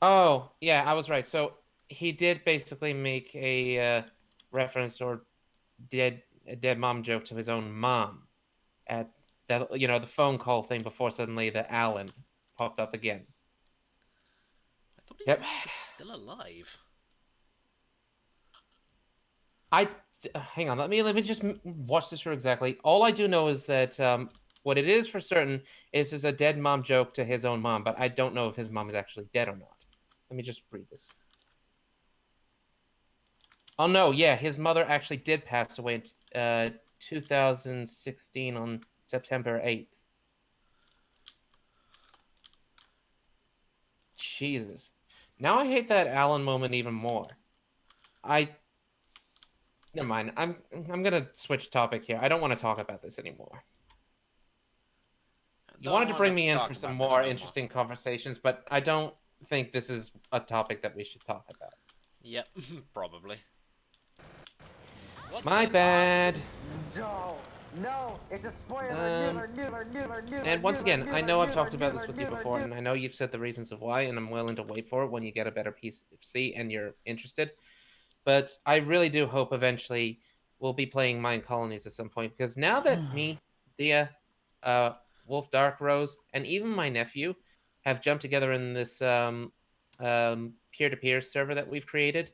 Speaker 4: Oh, yeah, I was right. So he did basically make a reference or a dead mom joke to his own mom at that, the phone call thing before suddenly the Alan popped up again.
Speaker 1: I thought his
Speaker 4: Yep.
Speaker 1: mom was still alive.
Speaker 4: Hang on. Let me just watch this through exactly. All I do know is that what it is for certain is a dead mom joke to his own mom, but I don't know if his mom is actually dead or not. Let me just read this. Oh no, yeah, his mother actually did pass away in 2016 on September 8th. Jesus. Now I hate that Alan moment even more. Never mind. I'm gonna switch topic here. I don't want to talk about this anymore. You wanted to bring me in for some more interesting conversations, but I don't think this is a topic that we should talk about.
Speaker 1: Yep, probably.
Speaker 4: My bad.
Speaker 3: No, it's a spoiler.
Speaker 4: And once again, I know I've talked about this with you before, and I know you've said the reasons of why, and I'm willing to wait for it when you get a better PC and you're interested. But I really do hope eventually we'll be playing Mine Colonies at some point, because now that me, Dia, Wolf Dark Rose, and even my nephew have jumped together in this peer-to-peer server that we've created.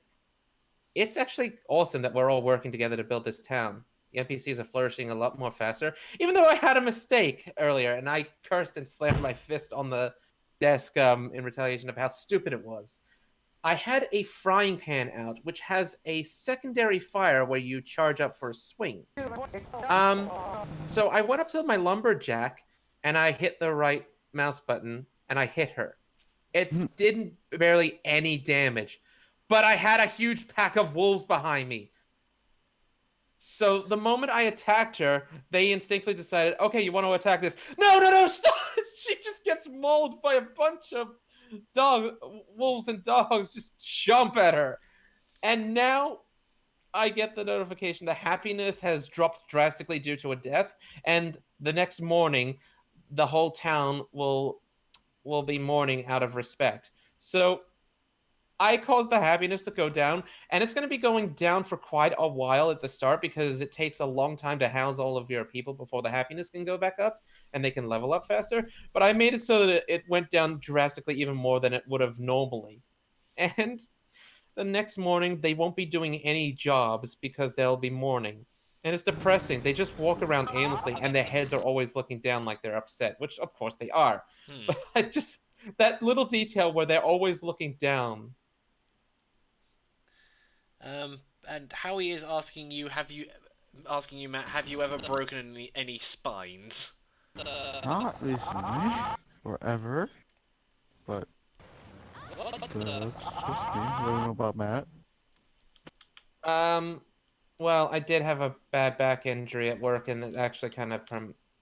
Speaker 4: It's actually awesome that we're all working together to build this town. The NPCs are flourishing a lot more faster. Even though I had a mistake earlier, and I cursed and slammed my fist on the desk in retaliation of how stupid it was. I had a frying pan out, which has a secondary fire where you charge up for a swing. So I went up to my lumberjack, and I hit the right mouse button, and I hit her. It didn't barely any damage, but I had a huge pack of wolves behind me. So the moment I attacked her, they instinctively decided, okay, you want to attack this? No, no, no, stop! She just gets mauled by a bunch of wolves and dogs just jump at her. And now I get the notification the happiness has dropped drastically due to a death, and the next morning, the whole town will be mourning out of respect. So I caused the happiness to go down, and it's going to be going down for quite a while at the start because it takes a long time to house all of your people before the happiness can go back up and they can level up faster. But I made it so that it went down drastically even more than it would have normally. And the next morning, they won't be doing any jobs because they'll be mourning. And it's depressing. They just walk around aimlessly, and their heads are always looking down like they're upset, which of course they are. But I just, that little detail where they're always looking down.
Speaker 1: And Howie is asking you, Matt, have you ever broken any spines?
Speaker 2: Not recently or ever, but that's just me. What do you know about Matt?
Speaker 4: Well, I did have a bad back injury at work, and it actually kind of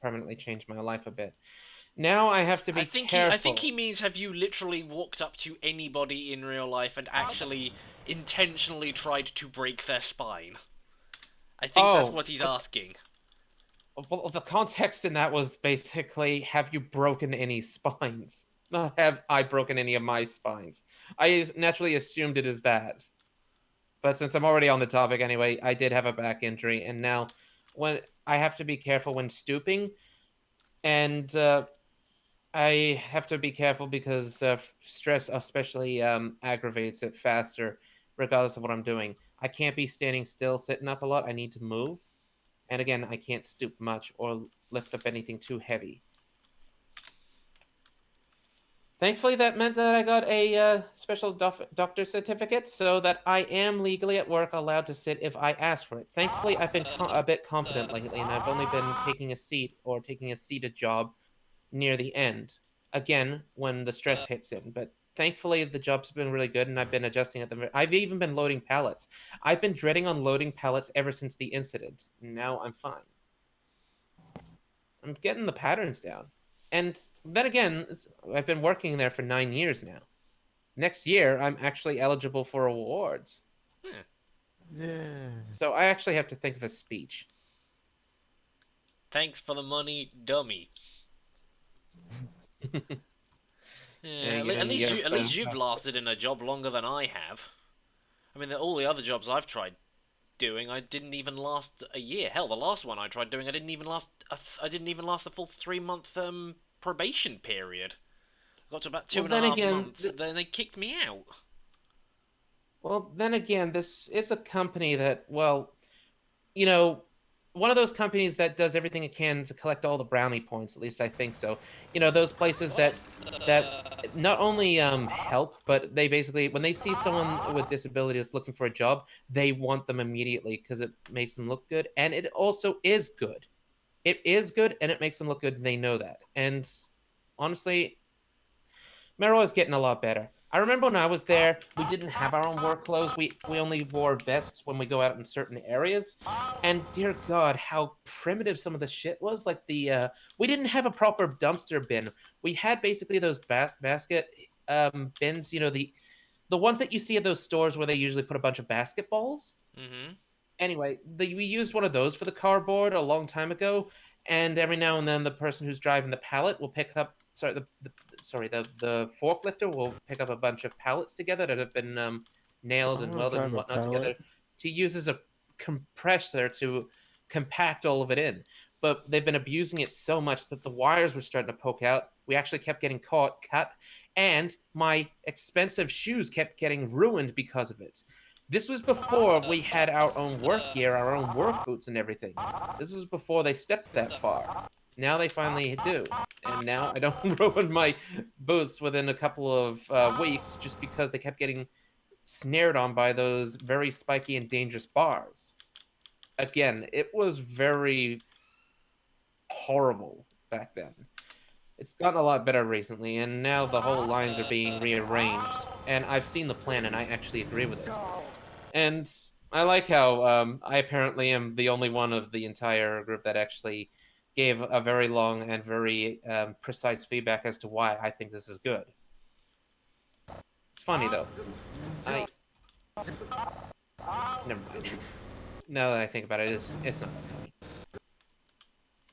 Speaker 4: permanently changed my life a bit. Now I have to be careful.
Speaker 1: I think he means, have you literally walked up to anybody in real life and actually intentionally tried to break their spine? I think that's what he's asking.
Speaker 4: Well, the context in that was basically, have you broken any spines? Not have I broken any of my spines. I naturally assumed it is that. But since I'm already on the topic anyway, I did have a back injury, and now when I have to be careful when stooping, and I have to be careful because stress especially aggravates it faster, regardless of what I'm doing. I can't be standing still, sitting up a lot. I need to move. And again, I can't stoop much or lift up anything too heavy. Thankfully, that meant that I got a special doctor certificate so that I am legally at work allowed to sit if I ask for it. Thankfully, I've been a bit confident lately, and I've only been taking a seat or taking a seated job near the end. Again, when the stress hits in. But thankfully, the job's been really good, and I've been adjusting at them. I've even been loading pallets. I've been dreading unloading pallets ever since the incident. Now I'm fine. I'm getting the patterns down. And then again, I've been working there for 9 years now. Next year, I'm actually eligible for awards.
Speaker 2: Yeah.
Speaker 4: So I actually have to think of a speech.
Speaker 1: Thanks for the money, dummy. Yeah, at least you've lasted in a job longer than I have. I mean, all the other jobs I've tried doing, I didn't even last a year. Hell, the last one I tried doing, I didn't even last the full 3-month probation period. I got to about 2.5 months, then they kicked me out.
Speaker 4: Well, then again, this is a company that, well, you know, one of those companies that does everything it can to collect all the brownie points. At least I think so. You know, those places that not only help, but they basically, when they see someone with disabilities looking for a job, they want them immediately because it makes them look good, and it also is good. It is good, and it makes them look good, and they know that. And honestly, Mero is getting a lot better. I remember when I was there, we didn't have our own work clothes. We only wore vests when we go out in certain areas. And dear God, how primitive some of the shit was. Like the we didn't have a proper dumpster bin. We had basically those basket bins, you know, the ones that you see at those stores where they usually put a bunch of basketballs.
Speaker 1: Mm-hmm.
Speaker 4: Anyway, we used one of those for the cardboard a long time ago, and every now and then the person who's driving the pallet will pick up. The forklifter will pick up a bunch of pallets together that have been nailed and welded and whatnot together to use as a compressor to compact all of it in. But they've been abusing it so much that the wires were starting to poke out, we actually kept getting caught, cut, and my expensive shoes kept getting ruined because of it. This was before we had our own work gear, our own work boots and everything. This was before they stepped that far. Now they finally do. And now I don't ruin my boots within a couple of weeks just because they kept getting snared on by those very spiky and dangerous bars. Again, it was very horrible back then. It's gotten a lot better recently, and now the whole lines are being rearranged. And I've seen the plan, and I actually agree with it. And I like how I apparently am the only one of the entire group that actually gave a very long and very precise feedback as to why I think this is good. It's funny, though. Never mind. Now that I think about it, it's not that funny.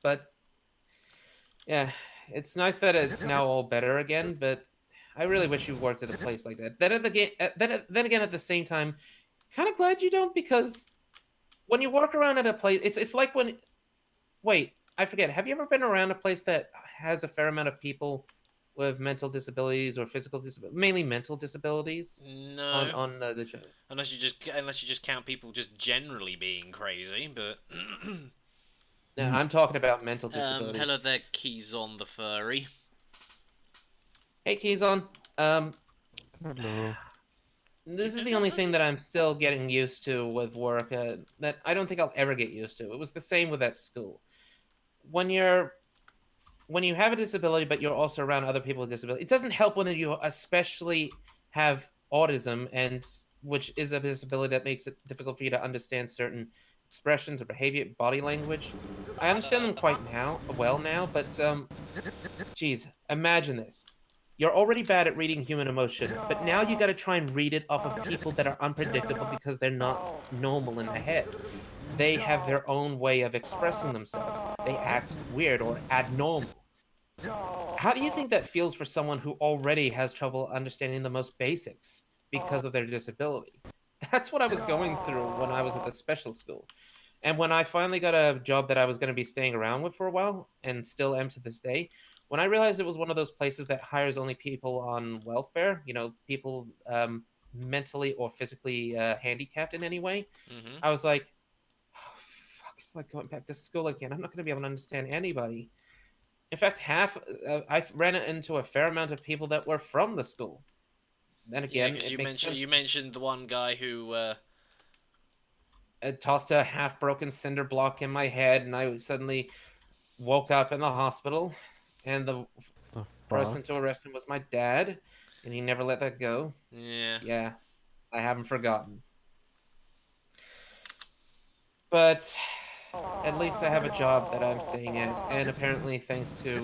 Speaker 4: But, yeah, it's nice that it's now all better again, but I really wish you worked at a place like that. Then again, at the same time, kind of glad you don't, because when you walk around at a place, it's like when... Wait, I forget. Have you ever been around a place that has a fair amount of people with mental disabilities or physical disabilities, mainly mental disabilities?
Speaker 1: No.
Speaker 4: On the show.
Speaker 1: Unless you just count people just generally being crazy, but
Speaker 4: No, I'm talking about mental disabilities.
Speaker 1: hello there, Keyzon the furry.
Speaker 4: Hey, Keyzon.
Speaker 2: Hello.
Speaker 4: This is the only thing that I'm still getting used to with work that I don't think I'll ever get used to. It was the same with that school. When you have a disability, but you're also around other people with disability, it doesn't help when you especially have autism, and which is a disability that makes it difficult for you to understand certain expressions or behavior, body language. I understand them quite well now, but geez, imagine this. You're already bad at reading human emotion, but now you gotta try and read it off of people that are unpredictable because they're not normal in the head. They have their own way of expressing themselves. They act weird or abnormal. How do you think that feels for someone who already has trouble understanding the most basics because of their disability? That's what I was going through when I was at the special school. And when I finally got a job that I was going to be staying around with for a while, and still am to this day, when I realized it was one of those places that hires only people on welfare, people mentally or physically handicapped in any way, I was like, oh, fuck, it's like going back to school again. I'm not going to be able to understand anybody. In fact, I ran into a fair amount of people that were from the school. Then again,
Speaker 1: yeah, you mentioned the one guy who
Speaker 4: tossed a half-broken cinder block in my head, and I suddenly woke up in the hospital, and the person to arrest him was my dad, and he never let that go. Yeah, I haven't forgotten. But at least I have a job that I'm staying at, and apparently thanks to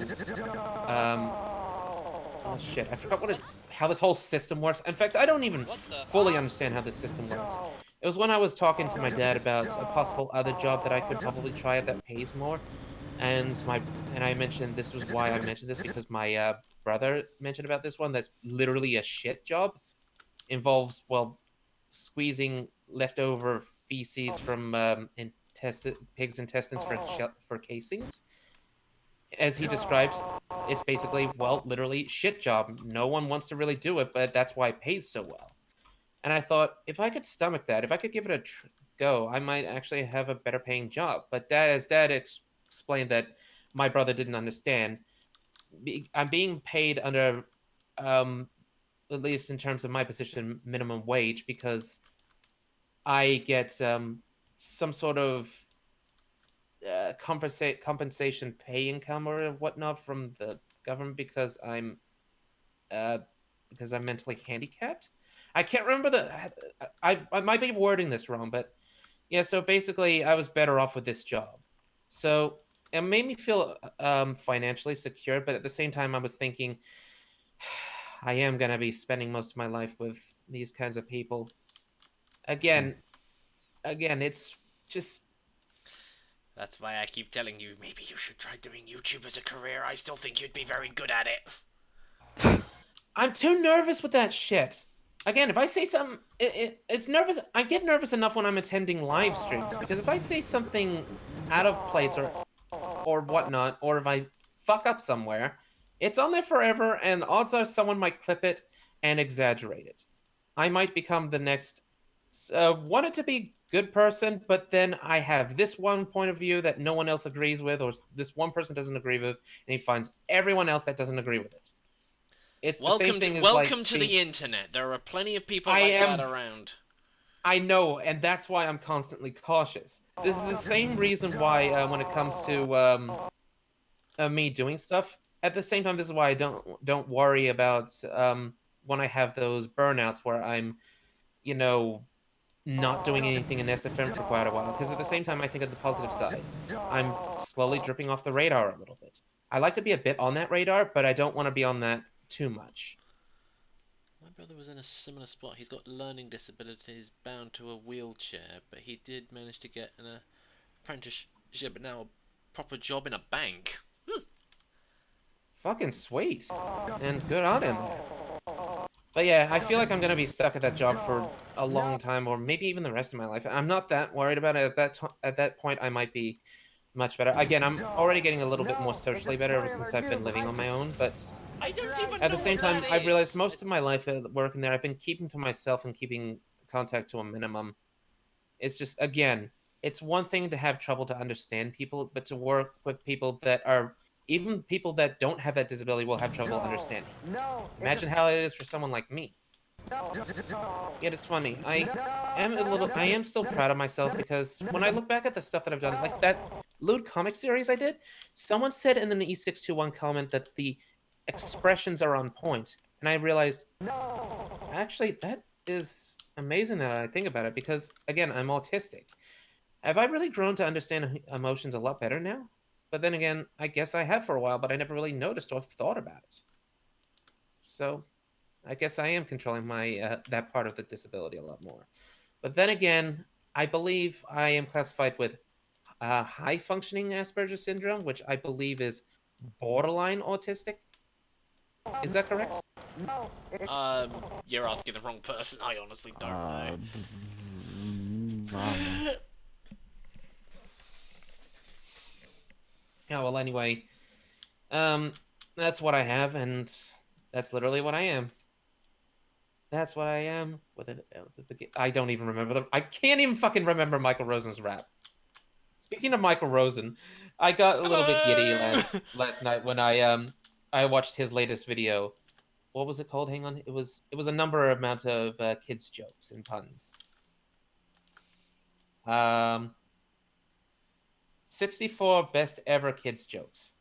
Speaker 4: oh shit, I forgot how this whole system works. In fact, I don't even fully understand how this system works. It was when I was talking to my dad about a possible other job that I could probably try that pays more, and I mentioned this was why I mentioned this, because my brother mentioned about this one that's literally a shit job. Involves, well, squeezing leftover feces from pigs' intestines for casings. As he describes, it's basically, well, literally shit job. No one wants to really do it, but that's why it pays so well. And I thought, if I could stomach that, if I could give it a go, I might actually have a better paying job. But Dad explained that my brother didn't understand, I'm being paid under, at least in terms of my position, minimum wage, because I get some sort of compensation pay income or whatnot from the government because I'm mentally handicapped. I can't remember I might be wording this wrong, but yeah, so basically I was better off with this job. So it made me feel financially secure, but at the same time I was thinking I am going to be spending most of my life with these kinds of people. Again, it's just...
Speaker 1: That's why I keep telling you, maybe you should try doing YouTube as a career. I still think you'd be very good at it.
Speaker 4: I'm too nervous with that shit. Again, if I say something, it's nervous. I get nervous enough when I'm attending live streams, because if I say something out of place or whatnot, or if I fuck up somewhere, It's on there forever, and odds are someone might clip it and exaggerate it. I might become the next wanted to be good person, but then I have this one point of view that no one else agrees with, or this one person doesn't agree with, and he finds everyone else that doesn't agree with it. It's the same thing as
Speaker 1: welcome
Speaker 4: like
Speaker 1: to the internet. There are plenty of people
Speaker 4: I
Speaker 1: like
Speaker 4: am
Speaker 1: that around.
Speaker 4: I know, and that's why I'm constantly cautious. This is the same reason why, when it comes to me doing stuff, at the same time, this is why I don't worry about when I have those burnouts where I'm, you know, not doing anything in SFM for quite a while. Because at the same time, I think of the positive side. I'm slowly dripping off the radar a little bit. I like to be a bit on that radar, but I don't want to be on that too much.
Speaker 1: My brother was in a similar spot. He's got learning disabilities, bound to a wheelchair, but he did manage to get an apprenticeship, but now a proper job in a bank.
Speaker 4: Fucking sweet. And good on him. But yeah, I feel like I'm gonna be stuck at that job for a long time, or maybe even the rest of my life. I'm not that worried about it. At that point, I might be much better. Again, I'm already getting a little bit more socially better ever since I've been living on my own, but
Speaker 1: I don't even
Speaker 4: at
Speaker 1: know
Speaker 4: the same
Speaker 1: what
Speaker 4: time,
Speaker 1: that
Speaker 4: I've realized
Speaker 1: is.
Speaker 4: most of my life working there, I've been keeping to myself and keeping contact to a minimum. It's just, again, it's one thing to have trouble to understand people, but to work with people that are, even people that don't have that disability will have trouble understanding. Imagine how it is for someone like me. Yet it's funny. I am still proud of myself because when I look back at the stuff that I've done, like that lewd comic series I did, someone said in an E621 comment that the expressions are on point, and I realized, actually, that is amazing that I think about it because, again, I'm autistic. Have I really grown to understand emotions a lot better now? But then again, I guess I have for a while, but I never really noticed or thought about it. So, I guess I am controlling my that part of the disability a lot more. But then again, I believe I am classified with high functioning Asperger's syndrome, which I believe is borderline autistic. Is that correct?
Speaker 1: You're asking the wrong person. I honestly don't know.
Speaker 4: Yeah, well, anyway, that's what I have, and that's literally what I am. That's what I am. With it, I don't even remember I can't even fucking remember Michael Rosen's rap. Speaking of Michael Rosen, I got a little bit giddy last night when I watched his latest video. What was it called? Hang on, it was a number amount of kids jokes and puns. 64 best ever kids jokes.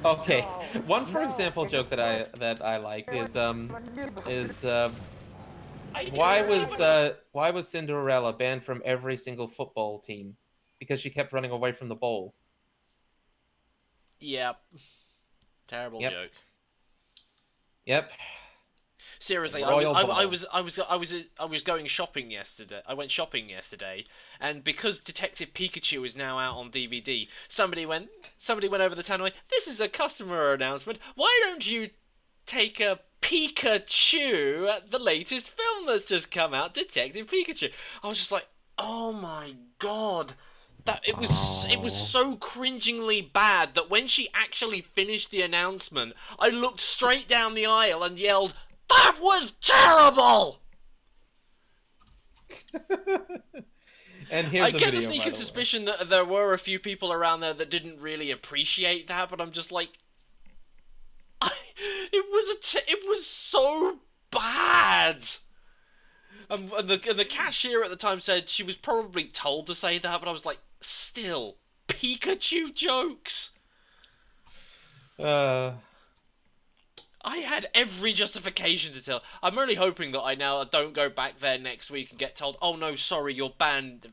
Speaker 4: Okay, one for example joke that I like is why was Cinderella banned from every single football team? Because she kept running away from the ball.
Speaker 1: Yep. Terrible joke.
Speaker 4: Yep.
Speaker 1: Seriously, I was going shopping yesterday. I went shopping yesterday, and because Detective Pikachu is now out on DVD, somebody went over the town and went, "This is a customer announcement. Why don't you take a Pikachu at the latest film that's just come out, Detective Pikachu?" I was just like, "Oh my god." That it was so cringingly bad that when she actually finished the announcement, I looked straight down the aisle and yelled, "That was terrible!"
Speaker 4: And here's
Speaker 1: I
Speaker 4: the
Speaker 1: get
Speaker 4: video,
Speaker 1: the sneaking suspicion that there were a few people around there that didn't really appreciate that, but I'm just like, it was so bad. And the cashier at the time said she was probably told to say that, but I was like, still, Pikachu jokes? I had every justification to tell. I'm really hoping that I now don't go back there next week and get told, "Oh no, sorry, you're banned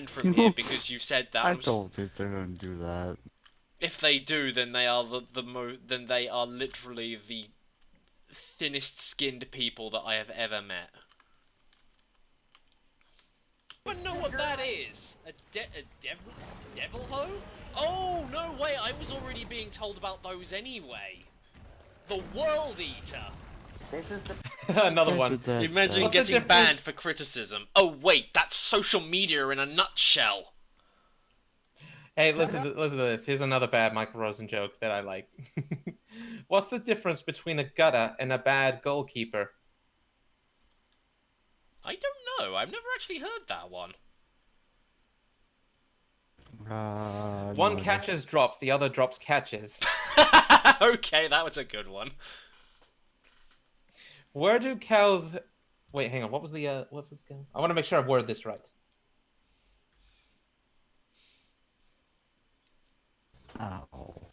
Speaker 1: from here because you said that."
Speaker 2: I don't think they're gonna do that.
Speaker 1: If they do, then they are then they are literally the thinnest skinned people that I have ever met. But know what that is? A devil ho? Oh, no way, I was already being told about those anyway. The World Eater.
Speaker 3: This is the
Speaker 4: another one.
Speaker 1: Imagine getting banned for criticism. Oh wait, that's social media in a nutshell.
Speaker 4: Hey, listen to this. Here's another bad Michael Rosen joke that I like. What's the difference between a gutter and a bad goalkeeper?
Speaker 1: I don't know. I've never actually heard that one.
Speaker 2: No
Speaker 4: One
Speaker 2: idea.
Speaker 4: catches drops, the other drops catches.
Speaker 1: Okay, that was a good one.
Speaker 4: Where do cows... Wait, hang on. What was the... I want to make sure I worded this right.
Speaker 2: Ow.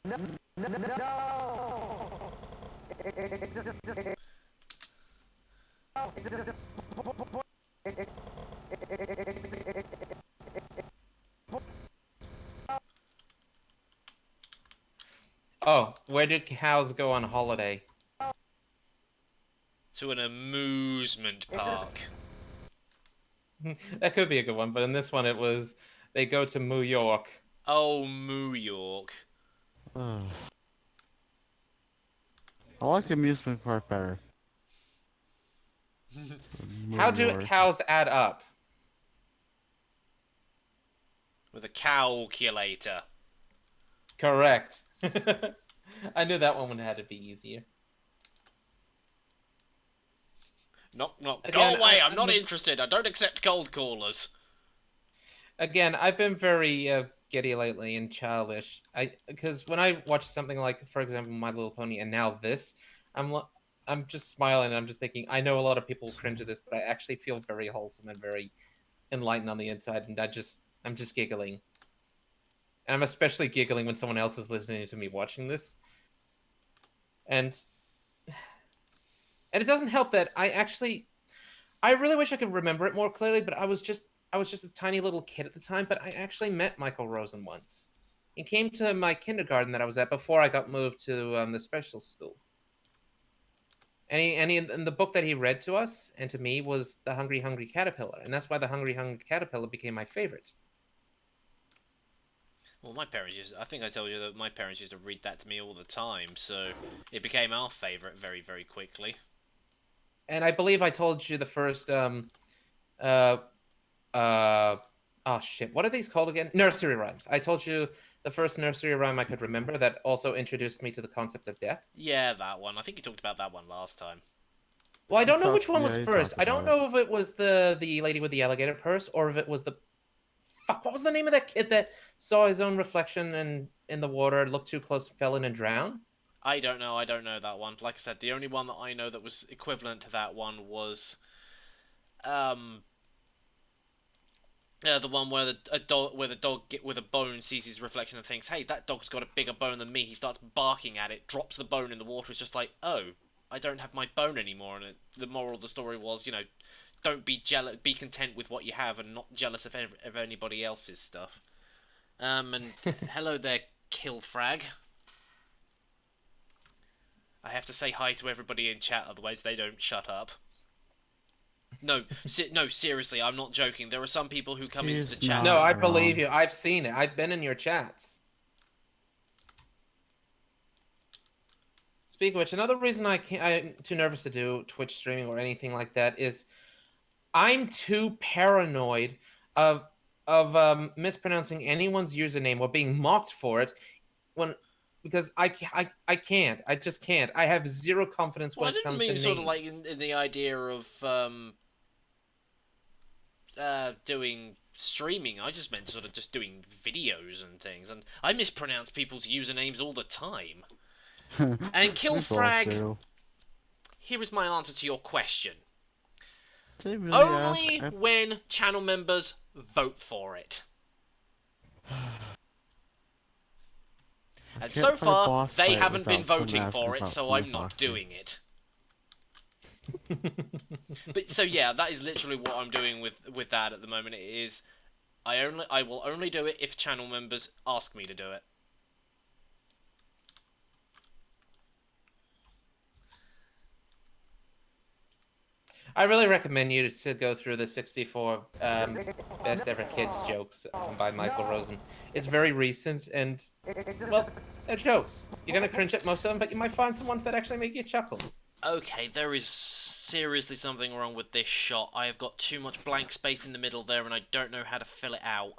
Speaker 3: No.
Speaker 4: Oh, where do cows go on holiday?
Speaker 1: To an amusement park.
Speaker 4: That could be a good one, but in this one it was... They go to New York.
Speaker 1: Oh, Moo York.
Speaker 2: Ugh. I like the amusement park better.
Speaker 4: How do
Speaker 2: York.
Speaker 4: cows add up?
Speaker 1: With a calculator.
Speaker 4: Correct. I knew that one had to be easier.
Speaker 1: Knock, knock.
Speaker 4: Again,
Speaker 1: Go away, I'm not interested. I don't accept cold callers.
Speaker 4: Again, I've been very giddy lately and childish. Because when I watch something like, for example, My Little Pony, and now this, I'm just smiling and I'm just thinking, I know a lot of people cringe at this, but I actually feel very wholesome and very enlightened on the inside, and I'm just giggling. And I'm especially giggling when someone else is listening to me watching this. And it doesn't help that I really wish I could remember it more clearly, but I was just a tiny little kid at the time, but I actually met Michael Rosen once. He came to my kindergarten that I was at before I got moved to the special school. And the book that he read to us and to me was The Hungry Hungry Caterpillar, and that's why The Hungry Hungry Caterpillar became my favorite.
Speaker 1: Well, I think I told you that my parents used to read that to me all the time, so it became our favourite very, very quickly.
Speaker 4: And I believe I told you the first, oh shit, what are these called again? Nursery rhymes. I told you the first nursery rhyme I could remember that also introduced me to the concept of death.
Speaker 1: Yeah, that one. I think you talked about that one last time.
Speaker 4: Well, I don't know which one
Speaker 2: Yeah,
Speaker 4: was
Speaker 2: you
Speaker 4: first.
Speaker 2: talked
Speaker 4: I don't
Speaker 2: about
Speaker 4: know if it was the lady with the alligator purse or if it was the... Fuck, what was the name of that kid that saw his own reflection in the water, looked too close, fell in and drowned?
Speaker 1: I don't know that one. Like I said, the only one that I know that was equivalent to that one was... the one where the dog with a bone sees his reflection and thinks, "Hey, that dog's got a bigger bone than me." He starts barking at it, drops the bone in the water. It's just like, "Oh, I don't have my bone anymore." And the moral of the story was, don't be jealous. Be content with what you have, and not jealous of anybody else's stuff. And hello there, Killfrag. I have to say hi to everybody in chat, otherwise they don't shut up. No, seriously, I'm not joking. There are some people who come into the chat.
Speaker 4: No, I
Speaker 2: wrong.
Speaker 4: believe you. I've seen it. I've been in your chats. Speaking of which, another reason I'm too nervous to do Twitch streaming or anything like that is I'm too paranoid of mispronouncing anyone's username or being mocked for it because I can't. I just can't. I have zero confidence when it comes to names.
Speaker 1: I didn't mean sort of like in the idea of doing streaming. I just meant sort of just doing videos and things, and I mispronounce people's usernames all the time. And Killfrag, here is my answer to your question.
Speaker 2: Really
Speaker 1: Only when channel members vote for it. And so far, they haven't been voting for it, so I'm not doing it. But so yeah, that is literally what I'm doing with that at the moment. It is, I will only do it if channel members ask me to do it.
Speaker 4: I really recommend you to go through the 64 best ever kids jokes by Michael Rosen. It's very recent and, well, they're jokes. You're gonna cringe at most of them, but you might find some ones that actually make you chuckle.
Speaker 1: Okay, there is seriously something wrong with this shot. I have got too much blank space in the middle there, and I don't know how to fill it out.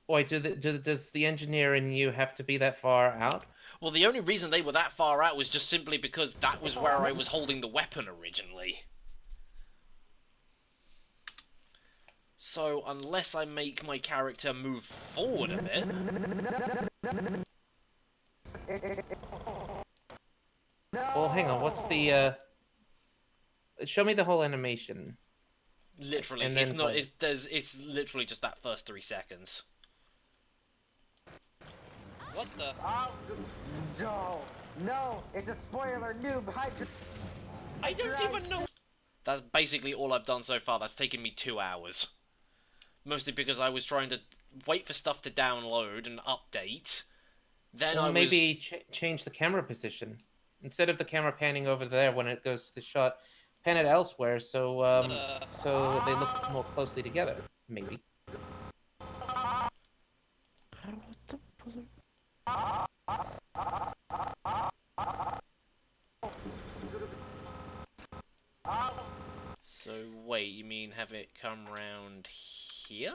Speaker 4: Wait, does the engineer in you have to be that far out?
Speaker 1: Well, the only reason they were that far out was just simply because that was where I was holding the weapon originally. So, unless I make my character move forward a bit...
Speaker 4: Well, hang on, what's the, Show me the whole animation.
Speaker 1: Literally,
Speaker 4: And
Speaker 1: it's
Speaker 4: then
Speaker 1: not.
Speaker 4: play.
Speaker 1: It's literally just that first 3 seconds. What the?
Speaker 3: No, it's a spoiler, noob.
Speaker 1: I don't even know. That's basically all I've done so far. That's taken me 2 hours. Mostly because I was trying to wait for stuff to download and update. Then
Speaker 4: Well,
Speaker 1: I
Speaker 4: maybe change the camera position. Instead of the camera panning over there when it goes to the shot, pan it elsewhere so so they look more closely together. Maybe.
Speaker 2: God, what the fuck?
Speaker 1: So wait, you mean have it come round here?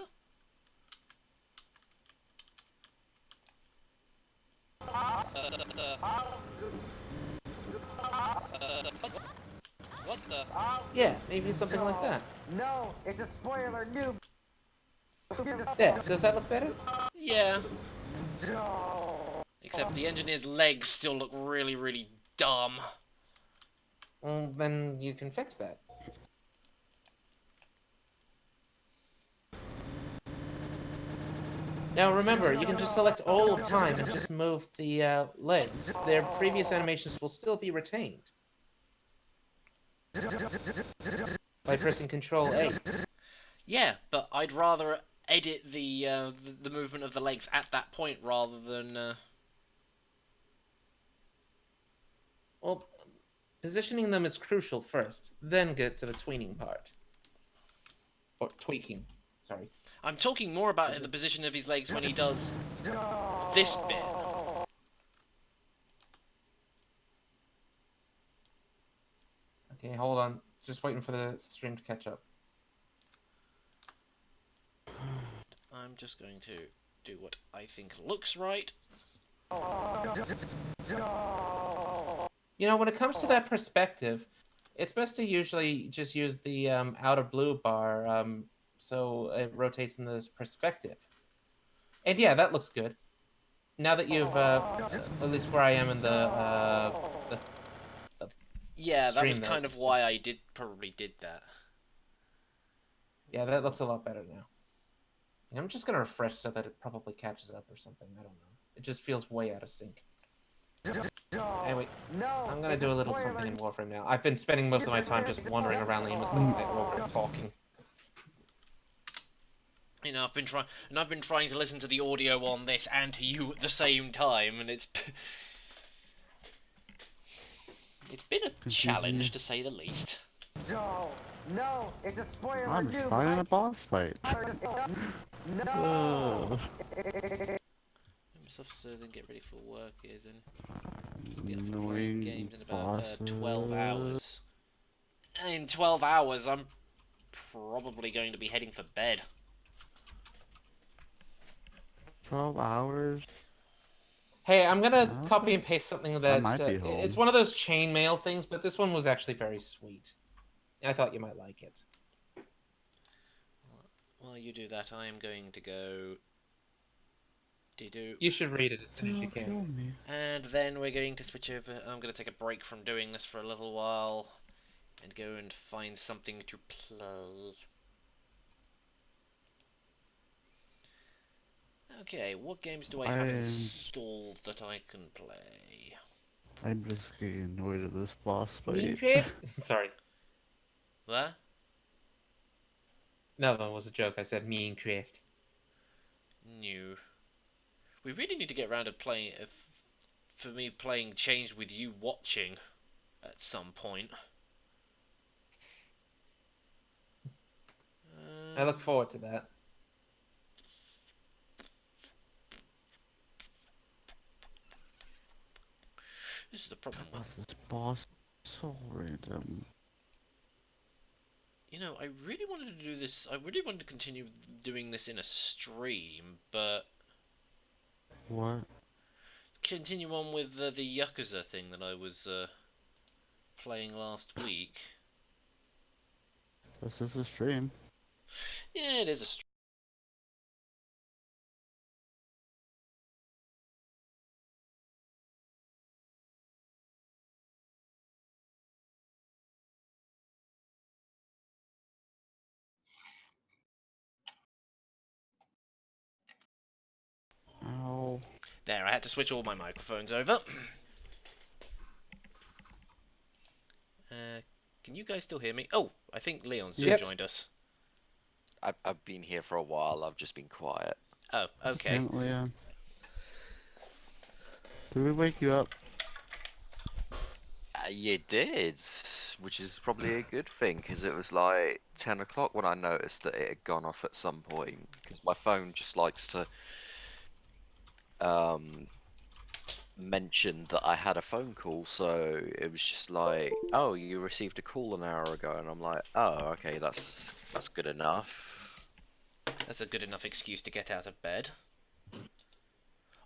Speaker 1: What the?
Speaker 4: Yeah, maybe something like that.
Speaker 3: No, it's a spoiler, noob.
Speaker 4: There, does that look better?
Speaker 1: Yeah. Except the engineer's legs still look really, really dumb.
Speaker 4: Well, then you can fix that. Now remember, you can just select all of time and just move the legs. Their previous animations will still be retained. By pressing Control A.
Speaker 1: Yeah, but I'd rather edit the movement of the legs at that point rather than.
Speaker 4: Well, positioning them is crucial first, then get to the tweening part. Or tweaking, sorry.
Speaker 1: I'm talking more about the position of his legs when he does this bit.
Speaker 4: Okay, hold on. Just waiting for the stream to catch up.
Speaker 1: I'm just going to do what I think looks right.
Speaker 4: You know, when it comes to that perspective, it's best to usually just use the outer blue bar so it rotates in this perspective. And yeah, that looks good. Now that you've, at least where I am in the
Speaker 1: Yeah, that was
Speaker 4: stream
Speaker 1: kind of
Speaker 4: notes.
Speaker 1: why I probably did that.
Speaker 4: Yeah, that looks a lot better now. And I'm just gonna refresh so that it probably catches up or something. I don't know. It just feels way out of sync. Anyway, I'm gonna do a little something in Warframe now. I've been spending most of my time just wandering around aimlessly while we're talking.
Speaker 1: You know, I've been trying to listen to the audio on this and to you at the same time, and it's been a challenge to say the least.
Speaker 3: No, it's a spoiler,
Speaker 2: I'm
Speaker 3: noob.
Speaker 2: fighting a boss fight.
Speaker 3: No.
Speaker 1: So then get ready for work, isn't it?
Speaker 2: Annoying
Speaker 1: Games in about
Speaker 2: bosses.
Speaker 1: 12 hours. In 12 hours, I'm probably going to be heading for bed.
Speaker 2: 12 hours?
Speaker 4: Hey, I'm gonna
Speaker 2: Oh,
Speaker 4: copy and
Speaker 2: that's-
Speaker 4: paste something
Speaker 2: I
Speaker 4: that
Speaker 2: might be home.
Speaker 4: it's one of those chainmail things, but this one was actually very sweet. I thought you might like it.
Speaker 1: While you do that, I am going to go...
Speaker 4: You should read it as soon as you
Speaker 2: Don't kill
Speaker 4: can.
Speaker 2: me.
Speaker 1: And then we're going to switch over. I'm going to take a break from doing this for a little while and go and find something to play. Okay, what games do I have installed that I can play?
Speaker 2: I'm just getting annoyed at this boss fight.
Speaker 4: Minecraft? Sorry.
Speaker 1: What?
Speaker 4: No, that was a joke. I said Minecraft.
Speaker 1: New. We really need to get around to playing... for me playing Changed with you watching at some point.
Speaker 4: I look forward to that.
Speaker 1: This is the problem with...
Speaker 2: This boss is so random.
Speaker 1: You know, I really wanted to do this... I really wanted to continue doing this in a stream, but...
Speaker 2: What?
Speaker 1: Continue on with the Yakuza thing that I was playing last week.
Speaker 2: This is a stream.
Speaker 1: Yeah, it is a stream.
Speaker 2: Ow.
Speaker 1: There, I had to switch all my microphones over. Can you guys still hear me? Oh, I think Leon's just joined us.
Speaker 5: I've been here for a while. I've just been quiet.
Speaker 1: Oh, okay.
Speaker 2: Leon. Did we wake you up?
Speaker 5: You did, which is probably a good thing, because it was like 10 o'clock when I noticed that it had gone off at some point, because my phone just likes to mention that I had a phone call, so it was just like, oh, you received a call an hour ago, and I'm like, oh, okay, that's good enough.
Speaker 1: That's a good enough excuse to get out of bed.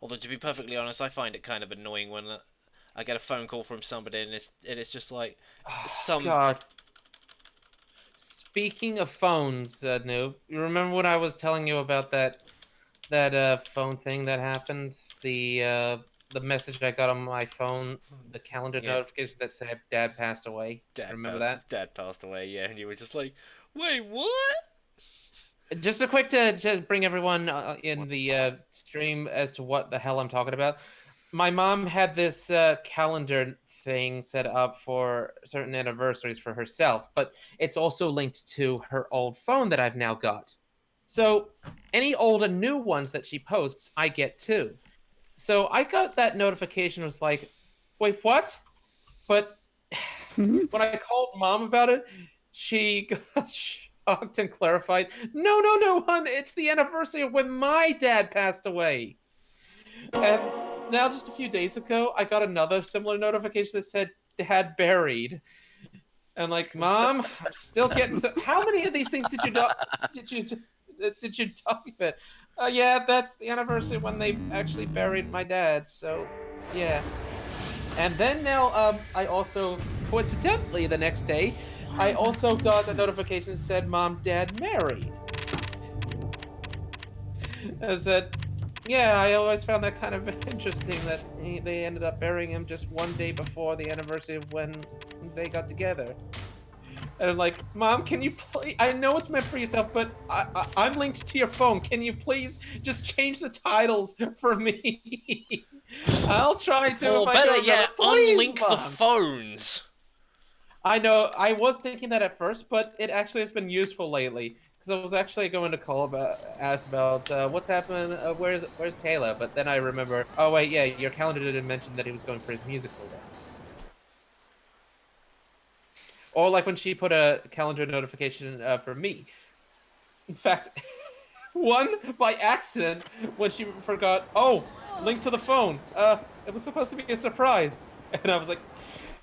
Speaker 1: Although, to be perfectly honest, I find it kind of annoying when I get a phone call from somebody and it's just like some...
Speaker 4: God. Speaking of phones, Noob, you remember when I was telling you about that phone thing that happened? The message I got on my phone, the calendar notification that said Dad passed away. Remember that?
Speaker 1: Dad passed away, yeah, and you were just like, wait, what?
Speaker 4: Just a quick to bring everyone in the stream as to what the hell I'm talking about. My mom had this calendar thing set up for certain anniversaries for herself, but it's also linked to her old phone that I've now got. So any old and new ones that she posts, I get too. So I got that notification, was like, wait, what? But when I called Mom about it, she got shocked and clarified, no, hon, it's the anniversary of when my dad passed away. And now, just a few days ago, I got another similar notification that said Dad buried. And like, Mom, I'm still getting... So, how many of these things did you document? Yeah, that's the anniversary when they actually buried my dad. So, yeah. And then now, I also, coincidentally, the next day, I also got a notification that said Mom, Dad married. I said, yeah, I always found that kind of interesting that they ended up burying him just one day before the anniversary of when they got together. And I'm like, Mom, can you please... I know it's meant for yourself, but I'm linked to your phone. Can you please just change the titles for me? I'll try to.
Speaker 1: Or better yet, unlink
Speaker 4: Mom.
Speaker 1: the phones.
Speaker 4: I know, I was thinking that at first, but it actually has been useful lately. Because I was actually going to ask about what's happening, where's Taylor? But then I remember, oh wait, yeah, your calendar didn't mention that he was going for his musical lessons. Or like when she put a calendar notification for me. In fact, one by accident when she forgot, oh, link to the phone. It was supposed to be a surprise. And I was like,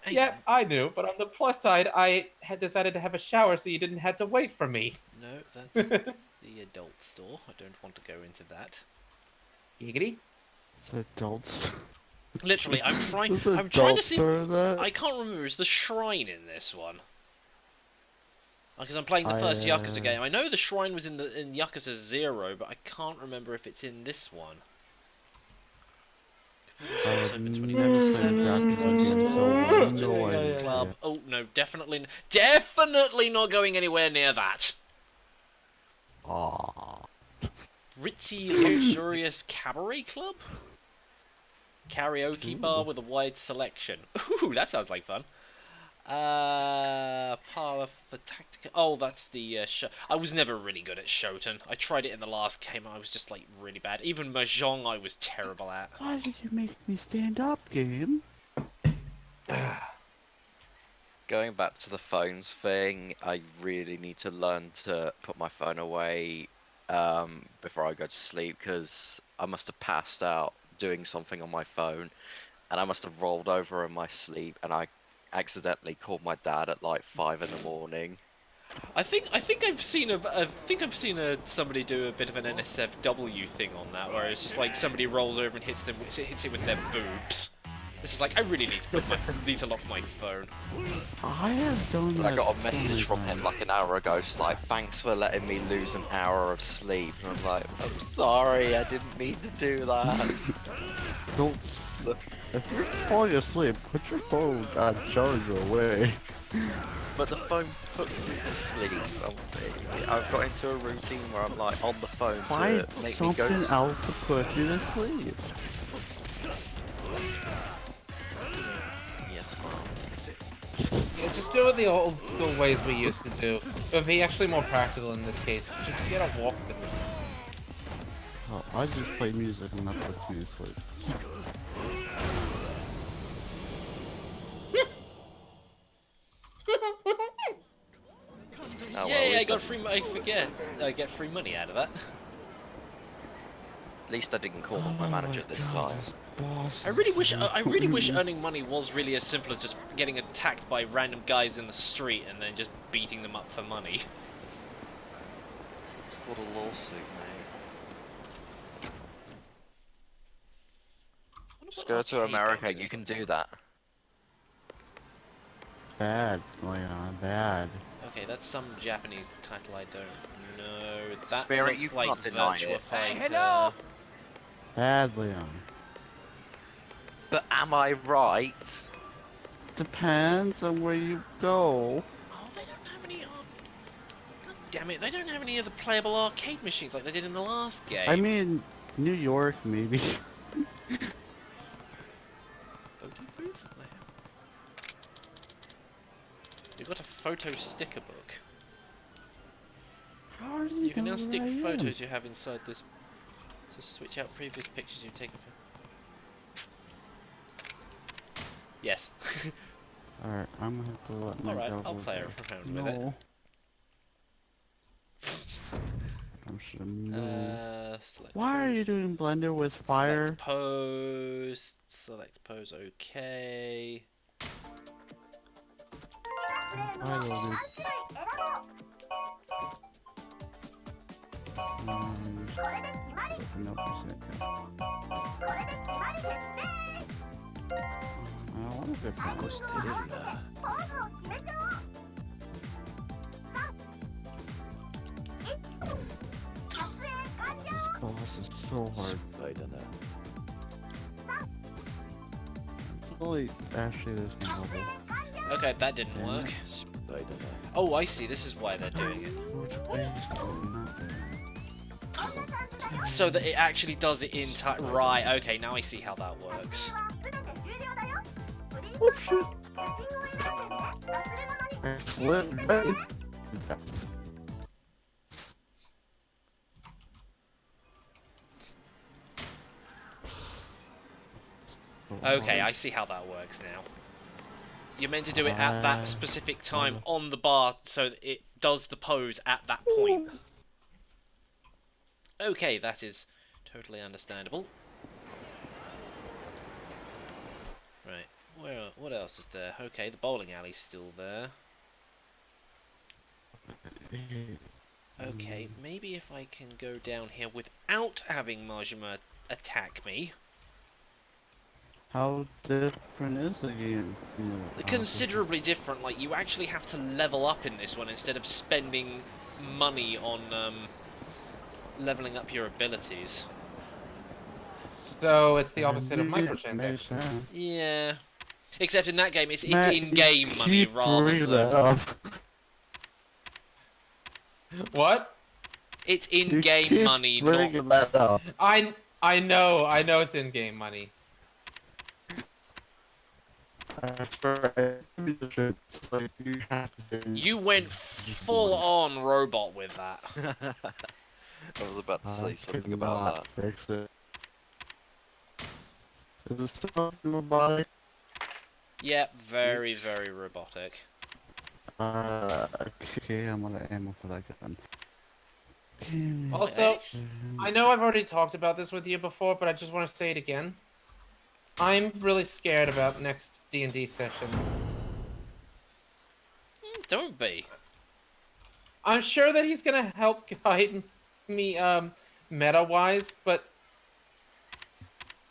Speaker 4: yeah, I knew, but on the plus side, I had decided to have a shower so you didn't have to wait for me.
Speaker 1: No, that's the adult store. I don't want to go into that.
Speaker 4: Giggity?
Speaker 2: The adult store.
Speaker 1: Literally, I'm trying to see. I can't remember. Is the shrine in this one? Because I'm playing the first Yakuza game. I know the shrine was in Yakuza 0, but I can't remember if it's in this one.
Speaker 2: I've never played Yakuza, so no idea.
Speaker 1: Club. Oh no, definitely not going anywhere near that.
Speaker 2: Aww.
Speaker 1: Ritzy luxurious cabaret club. Karaoke bar with a wide selection. Ooh, that sounds like fun. Parlor for tactical. Oh, that's the show. I was never really good at Shoten. I tried it in the last game. I was just like really bad. Even Mahjong, I was terrible at.
Speaker 2: Why did you make me stand up, game?
Speaker 5: Going back to the phones thing, I really need to learn to put my phone away before I go to sleep, because I must have passed out doing something on my phone, and I must have rolled over in my sleep, and I accidentally called my dad at like 5 in the morning.
Speaker 1: I think I've seen somebody do a bit of an NSFW thing on that, where it's just like somebody rolls over and hits it with their boobs. This is like, I really need to lock my phone.
Speaker 2: I have done that.
Speaker 5: I got a
Speaker 2: so
Speaker 5: message
Speaker 2: many
Speaker 5: from him
Speaker 2: times.
Speaker 5: like an hour ago, just like, thanks for letting me lose an hour of sleep. And I'm like, I'm sorry, I didn't mean to do that.
Speaker 2: Don't. If you're falling asleep, put your phone on charger away.
Speaker 5: But the phone puts me to sleep. I've got into a routine where I'm like on the phone
Speaker 2: Find
Speaker 5: to make me go
Speaker 2: something
Speaker 5: to
Speaker 2: else to put you to sleep.
Speaker 5: Yes, Mom.
Speaker 4: Yeah, just do it the old school ways we used to do. It would be actually more practical in this case. Just get a walk.
Speaker 2: Oh, I just play music and that puts me to sleep.
Speaker 5: Oh, well,
Speaker 1: Yay! I got free. I get free money out of that.
Speaker 5: at least I didn't call
Speaker 2: Oh
Speaker 5: my manager
Speaker 2: my
Speaker 5: this
Speaker 2: God,
Speaker 5: time.
Speaker 2: this boss
Speaker 1: I really
Speaker 2: is
Speaker 1: wish
Speaker 2: so
Speaker 1: earning money was really as simple as just getting attacked by random guys in the street and then just beating them up for money.
Speaker 5: It's called a lawsuit, mate. Just go to America, you can do that.
Speaker 2: bad, Leon, bad.
Speaker 1: Okay, that's some Japanese title I don't know. That
Speaker 5: Spirit,
Speaker 1: looks
Speaker 5: you
Speaker 1: like
Speaker 5: can't deny
Speaker 1: Virtua
Speaker 5: it.
Speaker 1: Fighter.
Speaker 2: Bad, Leon.
Speaker 5: But am I right?
Speaker 2: Depends on where you go.
Speaker 1: Oh, they don't have any. God damn it! They don't have any of the playable arcade machines like they did in the last game.
Speaker 2: I mean, New York, maybe.
Speaker 1: Photo booth? We've got a photo sticker book.
Speaker 2: How are
Speaker 1: You can
Speaker 2: know
Speaker 1: now stick
Speaker 2: where I am?
Speaker 1: photos you have inside this to switch out previous pictures you've taken for. Yes.
Speaker 2: Alright, I'm gonna have to let my
Speaker 1: Alright,
Speaker 2: dog
Speaker 1: I'll
Speaker 2: over
Speaker 1: play
Speaker 2: there.
Speaker 1: around with it.
Speaker 2: No. I should move.
Speaker 1: Select
Speaker 2: Why are
Speaker 1: pose.
Speaker 2: you doing Blender with fire?
Speaker 1: Select pose. Select pose. Okay.
Speaker 2: I will do. Open up a second. I want to get This boss is so hard. It's really actually this level.
Speaker 1: Okay, that didn't work. Oh, I see. This is why they're doing it.
Speaker 2: Which way is going up?
Speaker 1: So that it actually does it in time. Right, okay, now I see how that works.
Speaker 2: Oh shit! I slipped right into death.
Speaker 1: Okay, I see how that works now. You're meant to do it at that specific time on the bar so that it does the pose at that point. Okay, that is totally understandable. Right, what else is there? Okay, the bowling alley's still there. Okay, maybe if I can go down here without having Majima attack me.
Speaker 2: How different is the game?
Speaker 1: Considerably different. Like, you actually have to level up in this one instead of spending money on leveling up your abilities.
Speaker 4: So it's the opposite of microtransactions.
Speaker 1: Yeah. Except in that game, it's in-game money rather than...
Speaker 2: that up.
Speaker 4: What?
Speaker 1: It's in-game money, not...
Speaker 2: Bringing that up.
Speaker 4: I know it's in-game money.
Speaker 1: You went full-on robot with that.
Speaker 5: I was about to say something about that.
Speaker 2: Fix it. Is it still robotic?
Speaker 1: Yep, very, very robotic.
Speaker 2: Okay, I'm gonna ammo for that gun. Okay.
Speaker 4: Also, I know I've already talked about this with you before, but I just want to say it again. I'm really scared about next D&D session.
Speaker 1: Don't be.
Speaker 4: I'm sure that he's gonna help guide me, meta-wise, but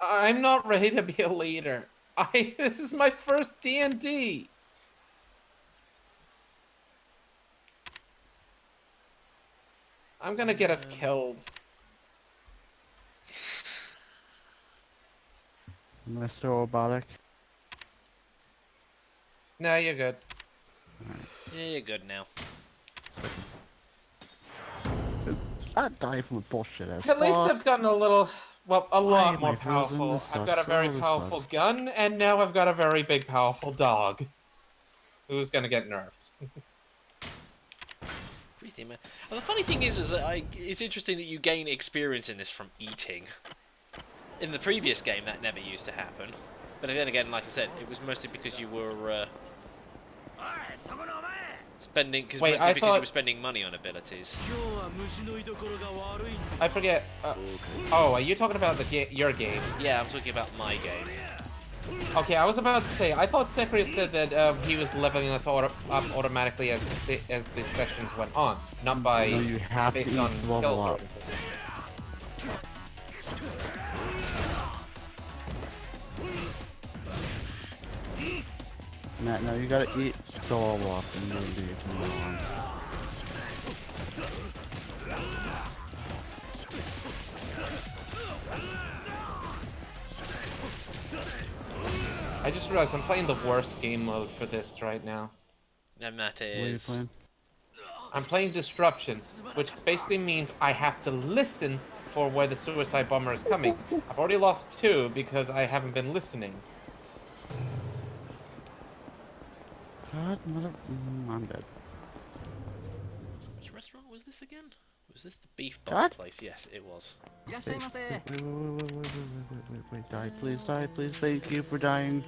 Speaker 4: I'm not ready to be a leader. This is my first D&D. I'm gonna get us killed.
Speaker 2: Mr. Robotic.
Speaker 4: No, you're good.
Speaker 1: Yeah, you're good now.
Speaker 2: Not die from a bullshit ass.
Speaker 4: At least I've gotten a little, well, a
Speaker 2: Why
Speaker 4: lot
Speaker 2: am
Speaker 4: more
Speaker 2: I frozen?
Speaker 4: powerful.
Speaker 2: This
Speaker 4: I've got a
Speaker 2: sucks.
Speaker 4: very
Speaker 2: Oh, this
Speaker 4: powerful
Speaker 2: sucks.
Speaker 4: gun, and now I've got a very big, powerful dog. Who's gonna get nerfed?
Speaker 1: Everything, man. And the funny thing is that it's interesting that you gain experience in this from eating. In the previous game, that never used to happen. But then again, like I said, it was mostly because you were spending. Because
Speaker 4: Wait,
Speaker 1: mostly
Speaker 4: I
Speaker 1: because you
Speaker 4: thought-
Speaker 1: were spending money on abilities.
Speaker 4: I forget. Oh, are you talking about your game?
Speaker 1: Yeah, I'm talking about my game.
Speaker 4: Okay, I was about to say, I thought Sekri said that he was leveling us up automatically as the sessions went on, not by
Speaker 2: No, you have to
Speaker 4: based
Speaker 2: eat
Speaker 4: on
Speaker 2: to level
Speaker 4: kills or
Speaker 2: up.
Speaker 4: anything.
Speaker 2: Matt, no, you gotta eat to level up and you'll be from now on.
Speaker 4: I just realized I'm playing the worst game mode for this right now.
Speaker 1: And that
Speaker 2: What are you
Speaker 1: is.
Speaker 2: playing?
Speaker 4: I'm playing Disruption, which basically means I have to listen for where the suicide bomber is coming. I've already lost 2 because I haven't been listening.
Speaker 2: God, mother... I'm dead.
Speaker 1: Which restaurant was this again? Was this the beef box
Speaker 2: God.
Speaker 1: place? Yes, it was.
Speaker 2: Wait, die, please, thank you for dying.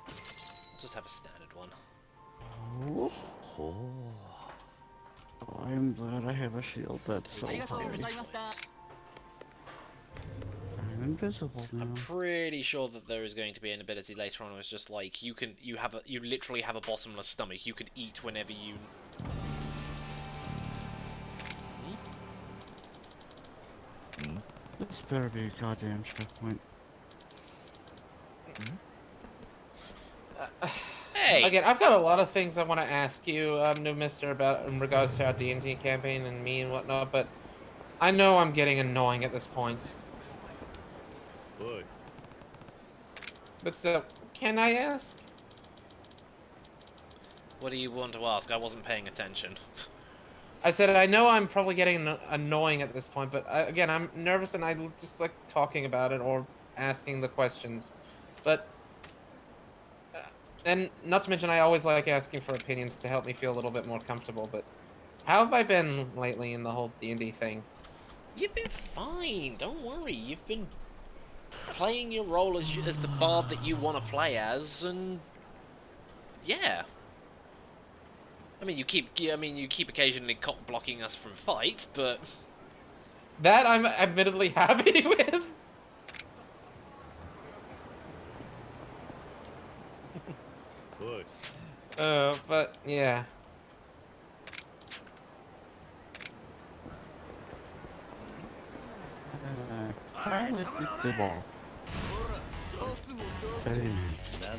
Speaker 1: Let's just have a standard one.
Speaker 2: Oh. I'm glad I have a shield that's so high. I'm invisible now.
Speaker 1: I'm pretty sure that there is going to be an ability later on where it's just like you literally have a bottomless stomach. You can eat whenever you.
Speaker 2: This better be a goddamn checkpoint.
Speaker 1: Hey.
Speaker 4: Again, I've got a lot of things I want to ask you, NoobMister, about in regards to our D&D campaign and me and whatnot, but I know I'm getting annoying at this point. But still, can I ask?
Speaker 1: What do you want to ask? I wasn't paying attention.
Speaker 4: I said I know I'm probably getting annoying at this point, but again, I'm nervous and I just like talking about it or asking the questions. But and not to mention, I always like asking for opinions to help me feel a little bit more comfortable. But how have I been lately in the whole D&D thing?
Speaker 1: You've been fine. Don't worry. You've been playing your role as the bard that you want to play as, and yeah. I mean, you keep occasionally cock blocking us from fights, but
Speaker 4: That I'm admittedly happy with. But yeah.
Speaker 2: I with the ball. Very nice.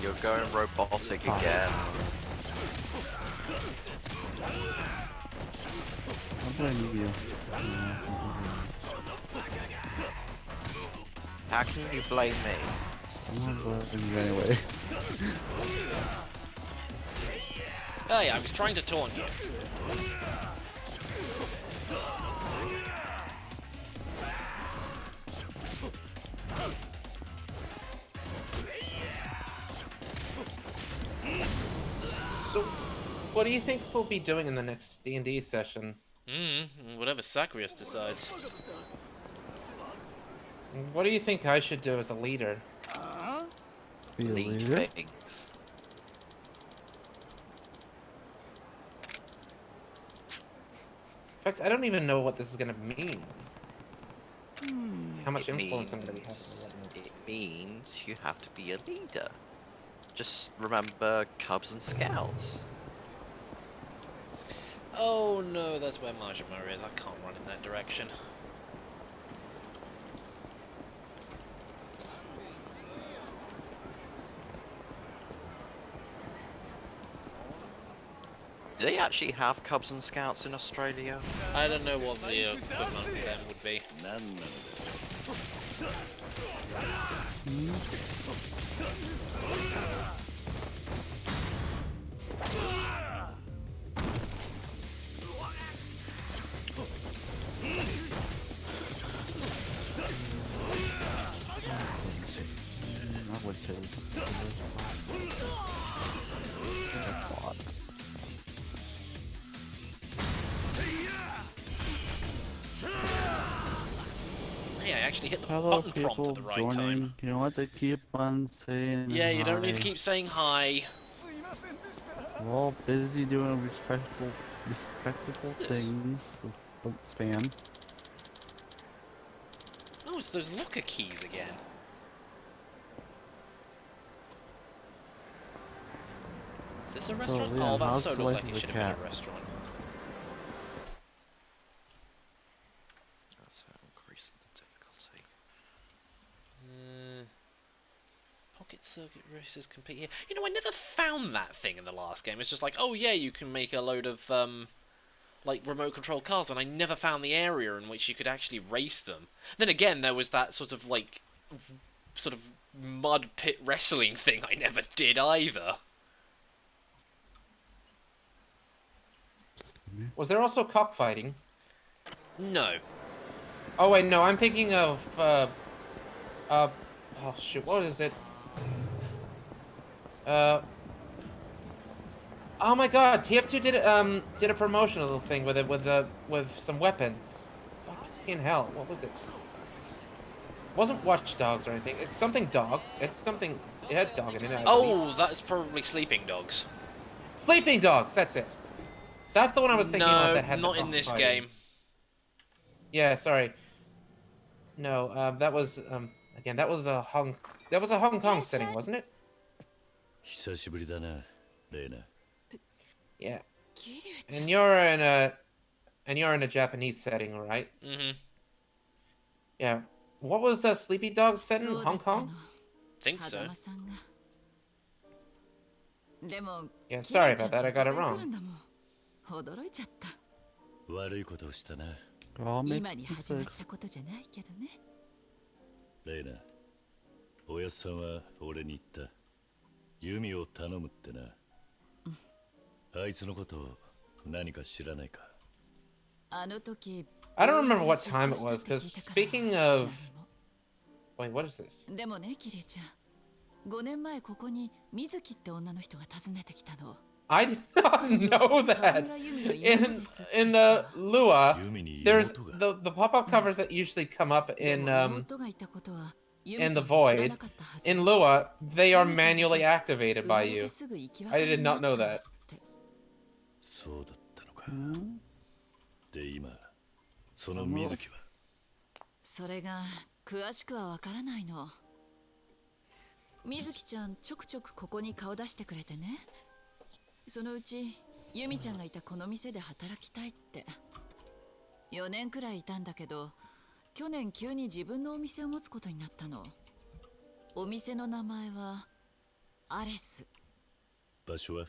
Speaker 5: You're going robotic again.
Speaker 2: I'm blaming you.
Speaker 5: How can you blame me?
Speaker 2: I'm not blaming you anyway.
Speaker 1: oh yeah, I was trying to taunt you.
Speaker 4: So, what do you think we'll be doing in the next D&D session?
Speaker 1: Whatever Sacrius decides.
Speaker 4: What do you think I should do as a leader?
Speaker 2: Be a
Speaker 5: Lead
Speaker 2: leader?
Speaker 5: things.
Speaker 4: In fact, I don't even know what this is gonna mean. How much
Speaker 5: It
Speaker 4: influence I'm gonna be having.
Speaker 5: means, it means you have to be a leader. Just remember Cubs and Scouts.
Speaker 1: Oh no, that's where Majima is. I can't run in that direction.
Speaker 5: Do they actually have Cubs and Scouts in Australia?
Speaker 1: I don't know what the equivalent of them would be.
Speaker 2: I would say
Speaker 1: Hey, I actually hit the
Speaker 2: hello,
Speaker 1: button prompt
Speaker 2: people
Speaker 1: at the right
Speaker 2: joining.
Speaker 1: time.
Speaker 2: You don't have to keep on saying
Speaker 1: Yeah, you don't need to
Speaker 2: hi.
Speaker 1: keep saying hi.
Speaker 2: We're all busy doing respectable
Speaker 1: What's this?
Speaker 2: things. So don't spam.
Speaker 1: Oh, it's those locker keys again. Is this a restaurant?
Speaker 2: Leon,
Speaker 1: Oh, that
Speaker 2: how's
Speaker 1: so
Speaker 2: the
Speaker 1: looked
Speaker 2: life
Speaker 1: like
Speaker 2: of
Speaker 1: it
Speaker 2: a
Speaker 1: should have been
Speaker 2: cat?
Speaker 1: a restaurant.
Speaker 5: That's how increase the difficulty.
Speaker 1: Pocket circuit races compete here. You know, I never found that thing in the last game. It's just like, oh yeah, you can make a load of like remote control cars, and I never found the area in which you could actually race them. Then again, there was that sort of like mud pit wrestling thing I never did either.
Speaker 4: Was there also cockfighting?
Speaker 1: No.
Speaker 4: Oh wait, no, I'm thinking of oh shoot, what is it? Oh my God, TF2 did a promotional thing with it with some weapons. Fucking hell, what was it? It wasn't Watch Dogs or anything. It's something dogs. It's something. It had dog in it. I believe.
Speaker 1: Oh, that's probably Sleeping Dogs.
Speaker 4: Sleeping Dogs. That's it. That's the one I was thinking of that had
Speaker 1: not
Speaker 4: the
Speaker 1: in this
Speaker 4: cockfighting.
Speaker 1: game.
Speaker 4: Yeah, sorry. No, that was again that was a Hong Kong setting, wasn't it?
Speaker 6: 久しぶりだな、レイナ。
Speaker 4: Yeah. And you're in a Japanese setting, right?
Speaker 1: Mm-hmm.
Speaker 4: Yeah. What was Sleepy Dogs set in Hong Kong?
Speaker 1: Think so.
Speaker 4: Yeah, sorry about that. I got it wrong.
Speaker 6: 悪いことをしたな。
Speaker 2: I'll make
Speaker 7: 今に始まっ
Speaker 2: mistakes.
Speaker 7: たことじゃないけどね。
Speaker 6: レイナ、おやっさんは俺に言った。ユミを頼むってな。あいつのこと何か知らないか。
Speaker 7: あの時
Speaker 4: I don't remember what time it was, because speaking of... Wait, what is this?
Speaker 7: でもね、キリちゃん。5年前ここに水木って女の人が訪ねてきたの。
Speaker 4: I did not know that. In Lua, there's the pop-up covers that usually come up in the Void. In Lua, they are manually activated by you. I did not know that.
Speaker 6: そうだったのか。で、今、その水木は。
Speaker 7: それが詳しくはわからないの。水木ちゃんちょくちょくここに顔出してくれてね。そのうちユミちゃんがいたこの店で働きたいって。4年くらいいたんだけど、去年急に自分のお店を持つことになったの。お店の名前はアレス。
Speaker 6: 場所は？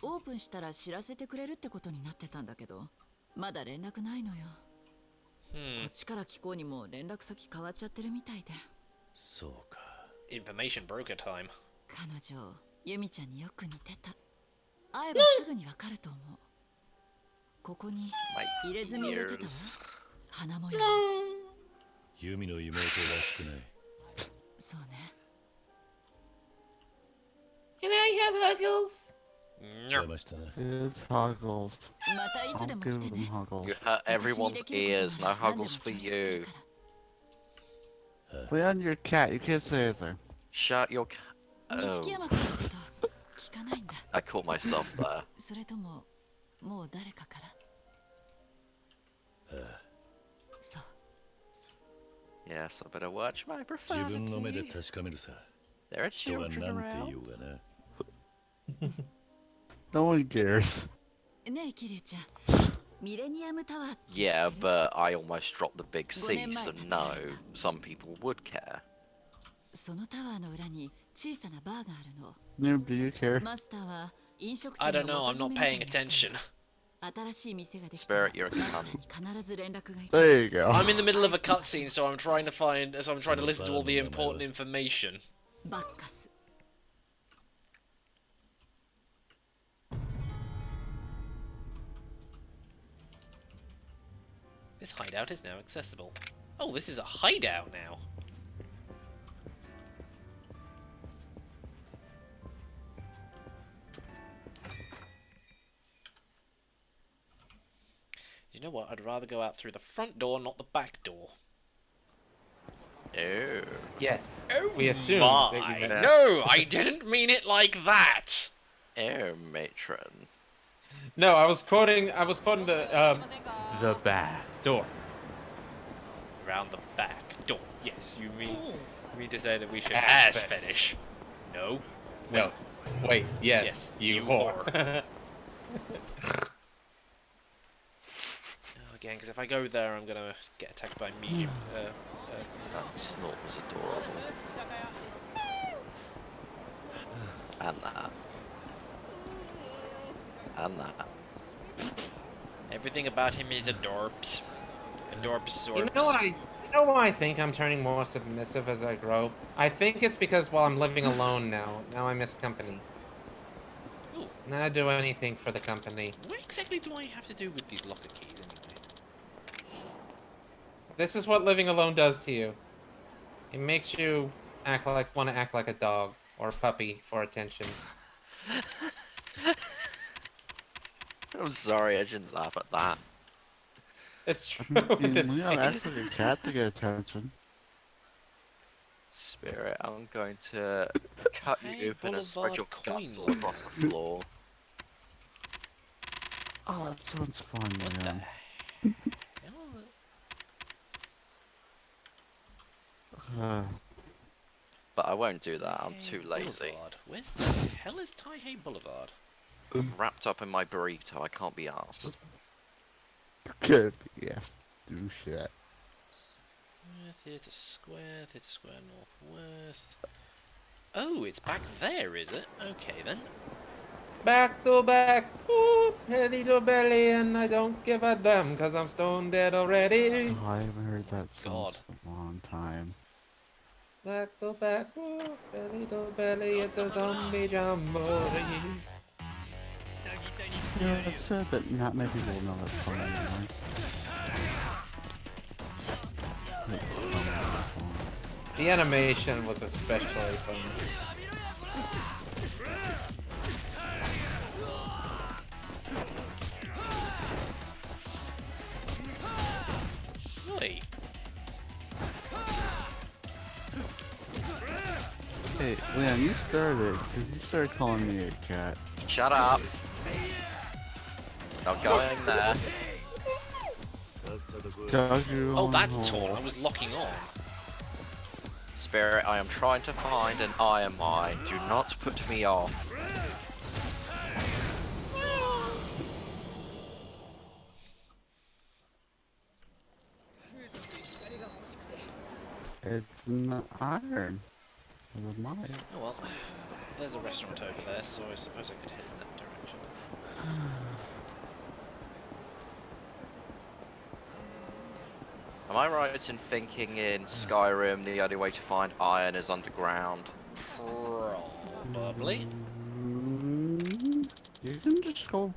Speaker 7: オープンしたら知らせてくれるってことになってたんだけど、まだ連絡ないのよ。こっちから聞こうにも連絡先変わっちゃってるみたいで。
Speaker 6: そうか。
Speaker 1: Information broker time.
Speaker 7: 彼女、ユミちゃんによく似てた。会えばすぐにわかると思う。ここに入れ墨入れてたわ。花模様。
Speaker 6: ユミの妹らしくない。
Speaker 7: そうね。
Speaker 4: Can I have Huggles?
Speaker 6: 邪魔したな。
Speaker 2: It's Huggles.
Speaker 7: またいつで
Speaker 2: I'll
Speaker 7: も
Speaker 2: give
Speaker 7: 来て
Speaker 2: them
Speaker 7: ね。
Speaker 2: Huggles.
Speaker 5: You hurt everyone's ears. No Huggles for you.
Speaker 2: Play on your cat. You can't say anything.
Speaker 5: Shut your cat.
Speaker 7: 錦
Speaker 5: Oh,
Speaker 7: 山君のこと聞かないんだ。
Speaker 5: I caught myself there.
Speaker 7: それとももう誰かから。
Speaker 5: Yes, I better watch my
Speaker 6: 自分の目で
Speaker 5: profanity.
Speaker 6: 確かめるさ
Speaker 5: There are
Speaker 6: 人が
Speaker 5: children
Speaker 6: なんて言
Speaker 5: around.
Speaker 6: おうがな
Speaker 2: No one cares.
Speaker 7: ねえ桐生ちゃんミレニアムタワーって知ってる
Speaker 5: Yeah, but I almost dropped the big
Speaker 7: 5
Speaker 5: C,
Speaker 7: 年前
Speaker 5: so
Speaker 7: 建てら
Speaker 5: no,
Speaker 7: れた
Speaker 5: some people would care.
Speaker 7: そのタワーの裏に小さなバーがあるの
Speaker 2: Noob, do you care?
Speaker 7: マスターは飲食
Speaker 1: I
Speaker 7: 店
Speaker 1: don't
Speaker 7: の
Speaker 1: know, I'm
Speaker 7: 元締
Speaker 1: not
Speaker 7: めみたい
Speaker 1: paying
Speaker 7: な人
Speaker 1: attention.
Speaker 7: 新しい店ができたら
Speaker 5: Spirit, you're a
Speaker 7: マスタ
Speaker 5: cunt.
Speaker 7: ーに必ず連絡がいく
Speaker 2: There you go.
Speaker 1: I'm in the middle of a cutscene, so I'm trying to listen to all the important information.
Speaker 7: バッカス
Speaker 1: This hideout is now accessible. Oh, this is a hideout now. You know what? I'd rather go out through the front door, not the back door.
Speaker 5: Oh.
Speaker 4: Yes.
Speaker 1: Oh
Speaker 4: We assume
Speaker 1: my.
Speaker 4: that you meant-
Speaker 1: No, I didn't mean it like that.
Speaker 5: Oh, matron.
Speaker 4: No, I was quoting the back door.
Speaker 1: Round the back door. Yes, you mean to say that we should
Speaker 4: Ass
Speaker 1: ass fetish? No.
Speaker 4: No. Wait, yes,
Speaker 1: Yes,
Speaker 4: you
Speaker 1: you
Speaker 4: whore.
Speaker 1: No, again, because if I go there, I'm gonna get attacked by medium.
Speaker 5: That snort was adorable. And that. And that.
Speaker 1: Everything about him is adorbs. Adorbs.
Speaker 4: You know why I think I'm turning more submissive as I grow? I think it's because while I'm living alone now I miss company.
Speaker 1: Ooh.
Speaker 4: Now I do anything for the company.
Speaker 1: What exactly do I have to do with these locker keys anyway?
Speaker 4: This is what living alone does to you. It makes you want to act like a dog or a puppy for attention.
Speaker 5: I'm sorry, I shouldn't laugh at that.
Speaker 4: It's true.
Speaker 2: Leon acts like a cat to get attention.
Speaker 5: Spirit, I'm going to cut
Speaker 1: Hey,
Speaker 5: you open and spread your
Speaker 1: Boulevard
Speaker 5: guts
Speaker 1: coin
Speaker 5: all across the floor.
Speaker 2: Oh, that sounds fun,
Speaker 1: What the
Speaker 2: man.
Speaker 1: hell?
Speaker 5: But I won't do that, I'm too lazy.
Speaker 1: Boulevard. Where's the hell is Taihei Boulevard?
Speaker 5: Wrapped up in my burrito, I can't be arsed.
Speaker 2: Good. Yes. Do shit.
Speaker 1: Theatre Square, Northwest. Oh, it's back there, is it? Okay then.
Speaker 4: Back to back, ooh, belly to belly, and I don't give a damn, cause I'm stone dead already.
Speaker 2: Oh, I haven't heard that song
Speaker 1: God.
Speaker 2: in a long time.
Speaker 4: Back to back, ooh, belly to belly, it's a zombie jamboree.
Speaker 2: You know, it's sad that not many people know that song anymore. It's so much fun.
Speaker 4: The animation was especially fun.
Speaker 1: Wait.
Speaker 2: Hey, Leon, you started, because you started calling me a cat.
Speaker 5: Shut up! Not going there.
Speaker 2: Dug you
Speaker 1: Oh,
Speaker 2: on
Speaker 1: that's
Speaker 2: the
Speaker 1: torn.
Speaker 2: hole.
Speaker 1: I was locking on.
Speaker 5: Spirit, I am trying to find an iron mine. Do not put me off.
Speaker 2: It's an iron. With a mine.
Speaker 1: Oh well. There's a restaurant over there, so I suppose I could head in that direction.
Speaker 5: Am I right in thinking in Skyrim the only way to find iron is underground?
Speaker 1: Probably.
Speaker 2: You can just go.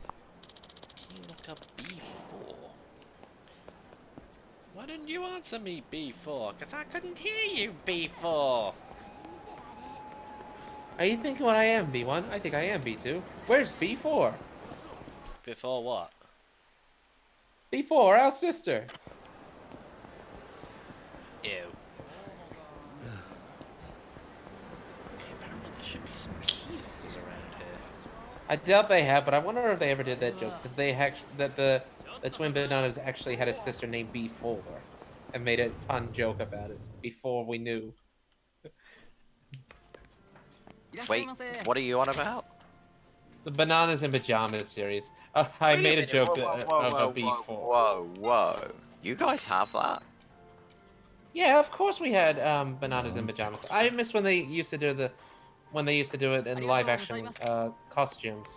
Speaker 1: Can you look up B4? Why didn't you answer me B4? Because I couldn't hear you B4.
Speaker 4: Are you thinking what I am, B1? I think I am B2. Where's B4?
Speaker 1: Before what?
Speaker 4: B4, our sister.
Speaker 1: Ew. Okay, apparently there should be some keys around here.
Speaker 4: I doubt they have, but I wonder if they ever did that joke. That the twin bananas actually had a sister named B4. and made a fun joke about it before we knew.
Speaker 5: Wait, what are you on about?
Speaker 4: The Bananas in Pajamas series. I
Speaker 5: Wait
Speaker 4: made a
Speaker 5: minute,
Speaker 4: joke of a
Speaker 5: whoa,
Speaker 4: before.
Speaker 5: whoa. You guys have that?
Speaker 4: Yeah, of course we had Bananas in Pajamas. I miss when they used to do it in live action costumes.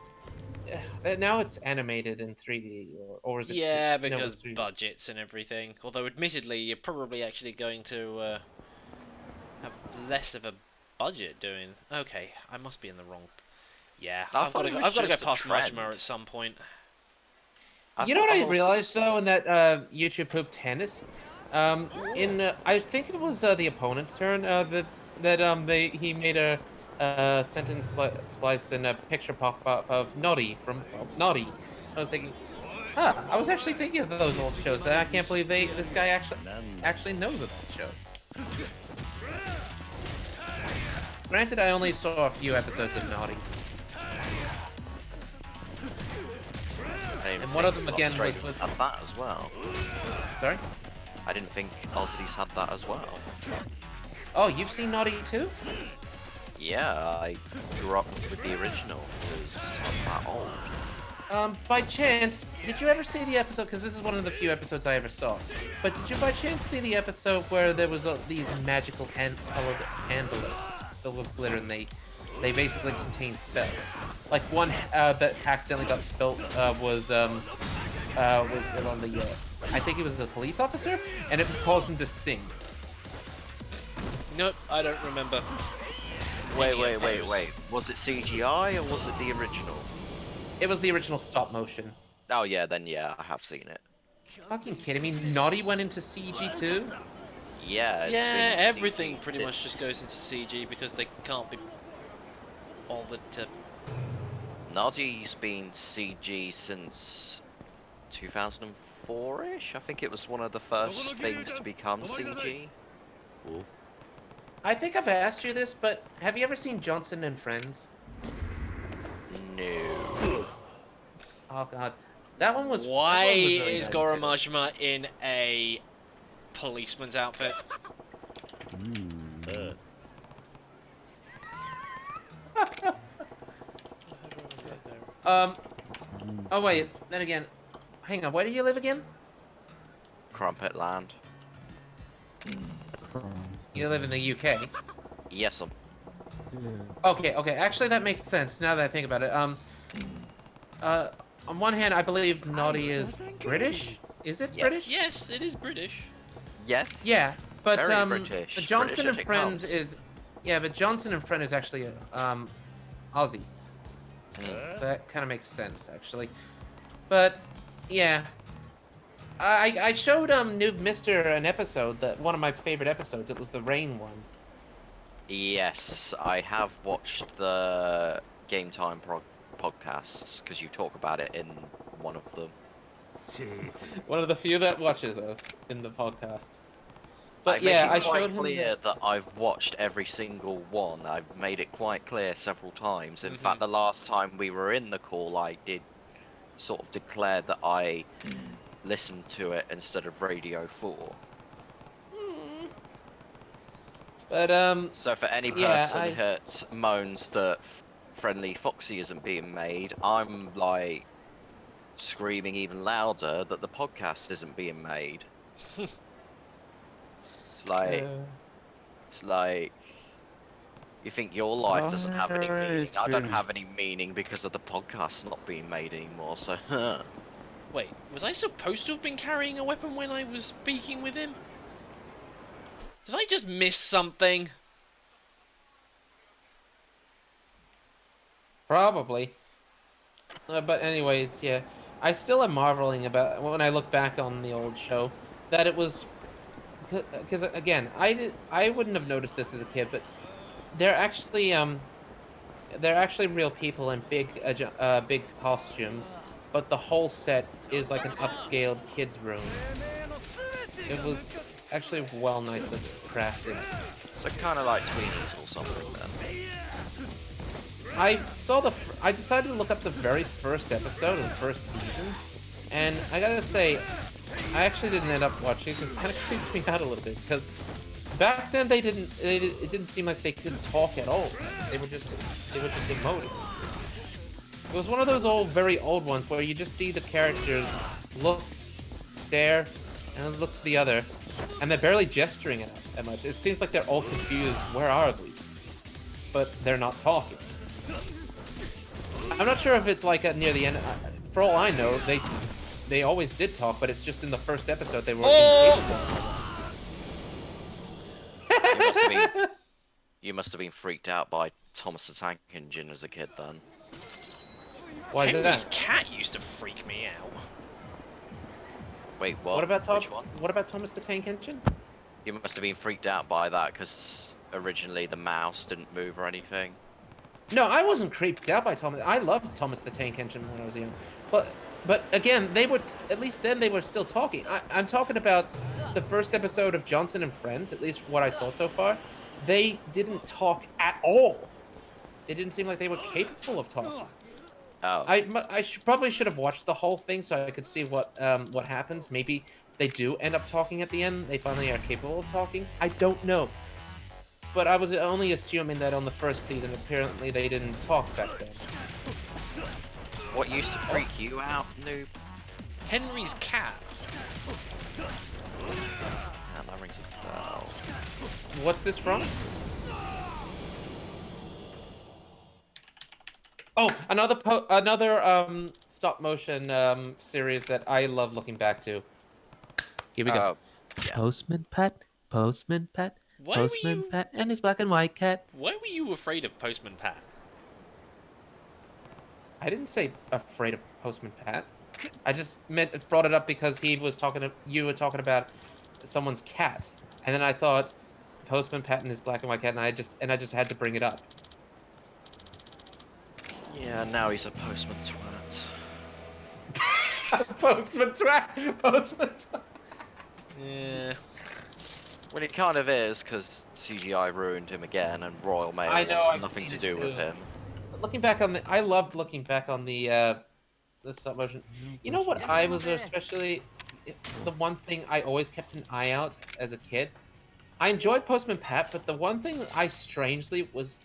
Speaker 4: Now it's animated in 3D, or is it?
Speaker 1: Yeah,
Speaker 4: No,
Speaker 1: because
Speaker 4: it's 3D.
Speaker 1: budgets and everything. Although, admittedly, you're probably actually going to have less of a budget doing. Okay, I must be in the wrong. Yeah, I've got to go. I've got to go past Majima at some point.
Speaker 4: You know what I realized though in that YouTube poop tennis, I think it was the opponent's turn he made a sentence splice in a picture pop up of Noddy from Noddy. I was thinking, I was actually thinking of those old shows. I can't believe this guy actually knows of that show. Granted, I only saw a few episodes of Noddy. And one of them again was
Speaker 5: had that as well.
Speaker 4: Sorry?
Speaker 5: I didn't think Aussies had that as well.
Speaker 4: Oh, you've seen Noddy too?
Speaker 5: Yeah, I grew up with the original. Because I'm that old.
Speaker 4: By chance, did you ever see the episode? Because this is one of the few episodes I ever saw. But did you by chance see the episode where there was these magical colored envelopes filled with glitter, and they basically contain spells? Like one that accidentally got spilt was on the I think it was the police officer, and it caused him to sing.
Speaker 1: Nope, I don't remember.
Speaker 5: Wait. Was it CGI or was it the original?
Speaker 4: It was the original stop motion.
Speaker 5: Oh yeah, then yeah, I have seen it.
Speaker 4: Fucking kidding me? Noddy went into CG too?
Speaker 5: Yeah. It's
Speaker 1: Yeah,
Speaker 5: been
Speaker 1: everything
Speaker 5: CG
Speaker 1: pretty much just
Speaker 5: since-
Speaker 1: goes into CG because they can't be bothered to.
Speaker 5: Noddy's been CG since 2004-ish. I think it was one of the first things to become CG.
Speaker 4: I think I've asked you this, but have you ever seen Johnson and Friends?
Speaker 5: No.
Speaker 4: Oh god, that one was.
Speaker 1: Why
Speaker 4: that one was really
Speaker 1: is
Speaker 4: nice,
Speaker 1: Goro
Speaker 4: too.
Speaker 1: Majima in a policeman's outfit?
Speaker 4: Oh wait. Then again, hang on. Where do you live again?
Speaker 5: Crumpet Land.
Speaker 4: You live in the UK.
Speaker 5: Yes,
Speaker 4: Okay. Actually, that makes sense now that I think about it. On one hand, I believe Noddy is British. Is it
Speaker 5: Yes.
Speaker 4: British?
Speaker 1: Yes, it is British.
Speaker 5: Yes.
Speaker 4: Yeah, but
Speaker 5: Very British.
Speaker 4: but Johnson
Speaker 5: British
Speaker 4: and
Speaker 5: as it
Speaker 4: Friends
Speaker 5: comes.
Speaker 4: is, yeah, but Johnson and Friend is actually Aussie. So that kind of makes sense, actually. But yeah, I showed NoobMister an episode, that one of my favorite episodes. It was the rain one.
Speaker 5: Yes, I have watched the Game Time podcasts because you talk about it in one of them.
Speaker 4: One of the few that watches us in the podcast. But
Speaker 5: I make
Speaker 4: yeah,
Speaker 5: it
Speaker 4: I
Speaker 5: quite
Speaker 4: showed him
Speaker 5: clear that I've watched every single one. I've made it quite clear several times. In fact, the last time we were in the call, I did sort of declare that I listened to it instead of Radio 4.
Speaker 4: But
Speaker 5: So for any person
Speaker 4: yeah,
Speaker 5: that moans that Friendly Foxy isn't being made, I'm like screaming even louder that the podcast isn't being made. It's like you think your life doesn't have any meaning. I don't have any meaning because of the podcast not being made anymore. So
Speaker 1: Wait, was I supposed to have been carrying a weapon when I was speaking with him? Did I just miss something?
Speaker 4: probably. But anyways, yeah, I still am marveling about when I look back on the old show that it was, because again, I wouldn't have noticed this as a kid, but they're actually real people in big costumes, but the whole set is like an upscaled kids room. It was actually well nicely crafted.
Speaker 5: so kind of like tweenies or something then.
Speaker 4: I decided to look up the very first episode of the first season, and I gotta say, I actually didn't end up watching because it kind of creeped me out a little bit. Because back then it didn't seem like they could talk at all. They were just emoting. It was one of those very old ones where you just see the characters look, stare, and look to the other, and they're barely gesturing at that much. It seems like they're all confused. Where are we? But they're not talking. I'm not sure if it's like near the end. For all I know, they always did talk, but it's just in the first episode they were incapable.
Speaker 5: You must have been freaked out by Thomas the Tank Engine as a kid then.
Speaker 4: Why is
Speaker 1: Henry's
Speaker 4: that?
Speaker 1: cat used to freak me out.
Speaker 5: Wait, what?
Speaker 4: What about
Speaker 5: Which one?
Speaker 4: What about Thomas the Tank Engine?
Speaker 5: You must have been freaked out by that because originally the mouse didn't move or anything.
Speaker 4: No, I wasn't creeped out by Thomas. I loved Thomas the Tank Engine when I was young. But again, they were, at least then they were still talking. I'm talking about the first episode of Johnson and Friends, at least what I saw so far. They didn't talk at all. They didn't seem like they were capable of talking.
Speaker 5: Oh.
Speaker 4: I probably should have watched the whole thing so I could see what happens. Maybe they do end up talking at the end. They finally are capable of talking. I don't know. But I was only assuming that on the first season, apparently they didn't talk back then.
Speaker 5: What used to freak you out, noob?
Speaker 1: Henry's cat.
Speaker 5: That rings a bell.
Speaker 4: What's this from? Oh, another stop motion series that I love looking back to. Here we go.
Speaker 5: Yeah.
Speaker 4: Postman Pat, Postman Pat, Postman Pat, and his black and white cat.
Speaker 1: Why were you afraid of Postman Pat?
Speaker 4: I didn't say afraid of Postman Pat. I just brought it up because you were talking about someone's cat, and then I thought Postman Pat and his black and white cat, and I just had to bring it up.
Speaker 5: Yeah, now he's a postman twat.
Speaker 4: Postman twat. Postman twat.
Speaker 1: Yeah.
Speaker 5: Well, he kind of is, because CGI ruined him again, and Royal Mail has nothing to do with him.
Speaker 4: Looking back on I loved looking back on the stop motion. You know what I was especially, the one thing I always kept an eye out as a kid? I enjoyed Postman Pat, but the one thing I strangely was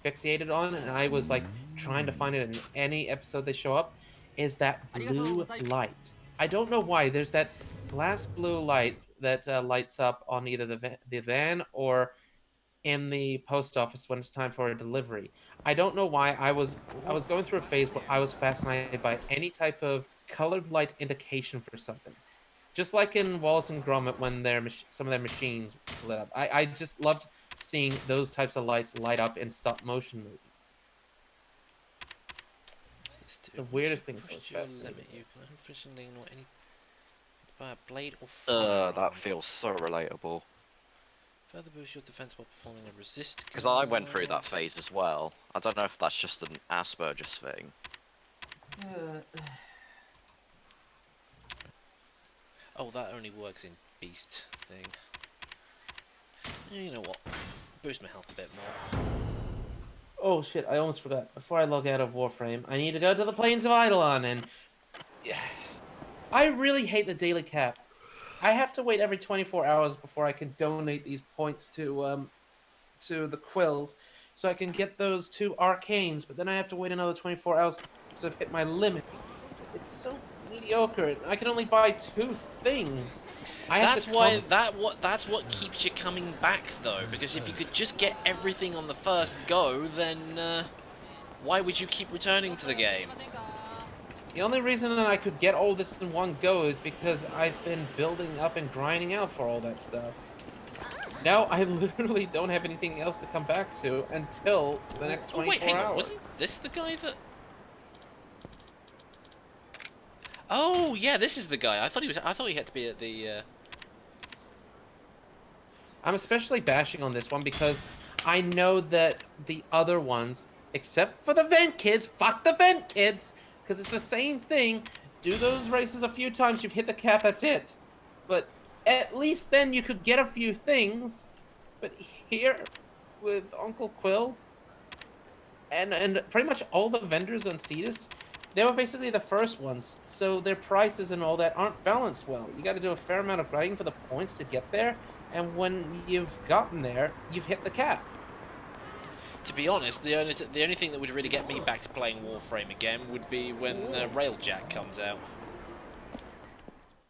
Speaker 4: fixated on, and I was like trying to find it in any episode they show up, is that blue light. I don't know why. There's that glass blue light that lights up on either the van or in the post office when it's time for a delivery. I don't know why. I was going through a phase where I was fascinated by any type of colored light indication for something. Just like in Wallace and Gromit when some of their machines lit up. I just loved seeing those types of lights light up in stop motion movies. The weirdest thing is fascinating.
Speaker 1: You can unofficially ignore any by a blade or fire.
Speaker 5: That feels so relatable.
Speaker 1: Further boost your defense while performing a resist.
Speaker 5: Because I went through that phase as well. I don't know if that's just an Asperger's thing.
Speaker 1: Oh, that only works in Beast thing. You know what? Boost my health a bit more.
Speaker 4: Oh shit, I almost forgot. Before I log out of Warframe, I need to go to the Plains of Eidolon, and I really hate the daily cap. I have to wait every 24 hours before I can donate these points to the quills, so I can get those 2 arcanes, but then I have to wait another 24 hours to hit my limit. It's so mediocre. I can only buy 2 things.
Speaker 1: That's what keeps you coming back though, because if you could just get everything on the first go, then why would you keep returning to the game?
Speaker 4: The only reason that I could get all this in one go is because I've been building up and grinding out for all that stuff. Now I literally don't have anything else to come back to until the next 24
Speaker 1: wait, hang
Speaker 4: hours.
Speaker 1: on, wasn't this the guy that... Oh, yeah, this is the guy. I thought he had to be at the...
Speaker 4: I'm especially bashing on this one because I know that the other ones, except for the vent kids, fuck the vent kids, because it's the same thing. Do those races a few times, you've hit the cap, that's it. But at least then you could get a few things. But here, with Uncle Quill, and pretty much all the vendors on Cetus, They were basically the first ones, so their prices and all that aren't balanced well. You got to do a fair amount of grinding for the points to get there, and when you've gotten there, you've hit the cap.
Speaker 1: To be honest, the only thing that would really get me back to playing Warframe again would be when Railjack comes out.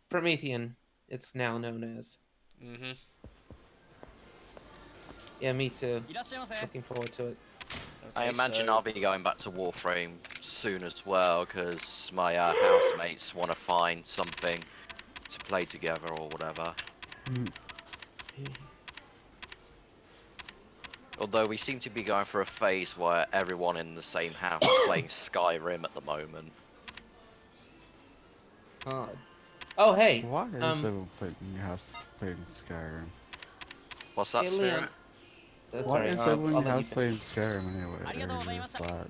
Speaker 4: Promethean, it's now known as.
Speaker 1: Mm-hmm.
Speaker 4: Yeah, me too. Looking forward to it.
Speaker 1: Okay,
Speaker 5: I imagine
Speaker 1: so...
Speaker 5: I'll be going back to Warframe soon as well, because my housemates want to find something to play together or whatever. Although we seem to be going through a phase where everyone in the same house is playing Skyrim at the moment.
Speaker 4: Oh, hey.
Speaker 2: Why is everyone playing Skyrim?
Speaker 5: What's that,
Speaker 4: Hey,
Speaker 5: Spirit?
Speaker 4: Leon.
Speaker 2: Why
Speaker 4: Sorry,
Speaker 2: is
Speaker 4: I'll
Speaker 2: everyone in
Speaker 4: let
Speaker 2: your
Speaker 4: you
Speaker 2: house playing Skyrim anyway? Or just that?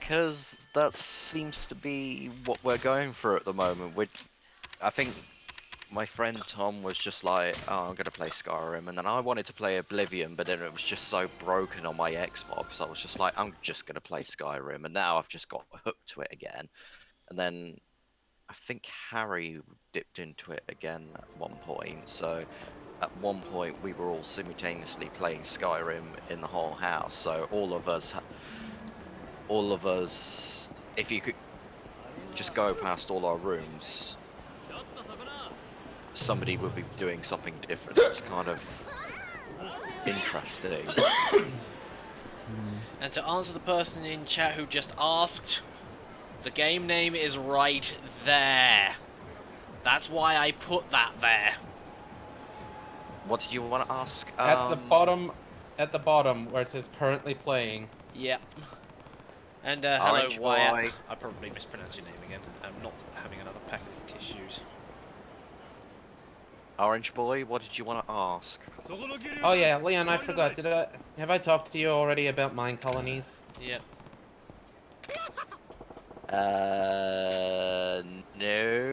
Speaker 5: Because that seems to be what we're going through at the moment. I think my friend Tom was just like, oh, I'm gonna play Skyrim, and then I wanted to play Oblivion, but then it was just so broken on my Xbox. I was just like, I'm just gonna play Skyrim, and now I've just got hooked to it again. And then I think Harry dipped into it again at one point. So at one point we were all simultaneously playing Skyrim in the whole house. So all of us, if you could just go past all our rooms, somebody would be doing something different. It's kind of interesting.
Speaker 1: And to answer the person in chat who just asked, the game name is right there. That's why I put that there.
Speaker 5: What did you want to ask?
Speaker 4: At the bottom where it says currently playing.
Speaker 1: Yep. And hello,
Speaker 5: Orange
Speaker 1: Wyatt.
Speaker 5: boy.
Speaker 1: I probably mispronounced your name again. I'm not having another packet of tissues.
Speaker 5: Orange boy, what did you want to ask?
Speaker 4: Oh yeah, Leon, I forgot. Have I talked to you already about mine colonies?
Speaker 1: Yep.
Speaker 5: No.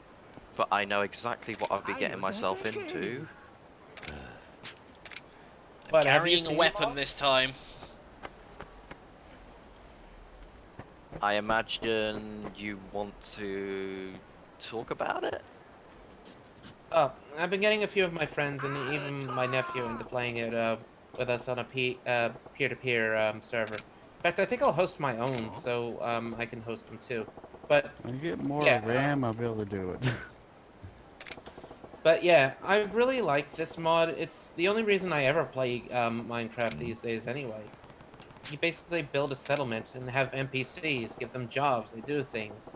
Speaker 5: But I know exactly what I'll be getting myself into.
Speaker 4: But have you
Speaker 1: Carrying a
Speaker 4: seen
Speaker 1: weapon
Speaker 4: them?
Speaker 1: this time.
Speaker 5: I imagine you want to talk about it?
Speaker 4: Oh, I've been getting a few of my friends and even my nephew into playing it with us on a peer-to-peer server. In fact, I think I'll host my own, so I can host them too. But
Speaker 2: When you get more
Speaker 4: yeah,
Speaker 2: RAM, I'll be able to do it.
Speaker 4: But yeah, I really like this mod. It's the only reason I ever play Minecraft these days anyway. You basically build a settlement and have NPCs, give them jobs, they do things.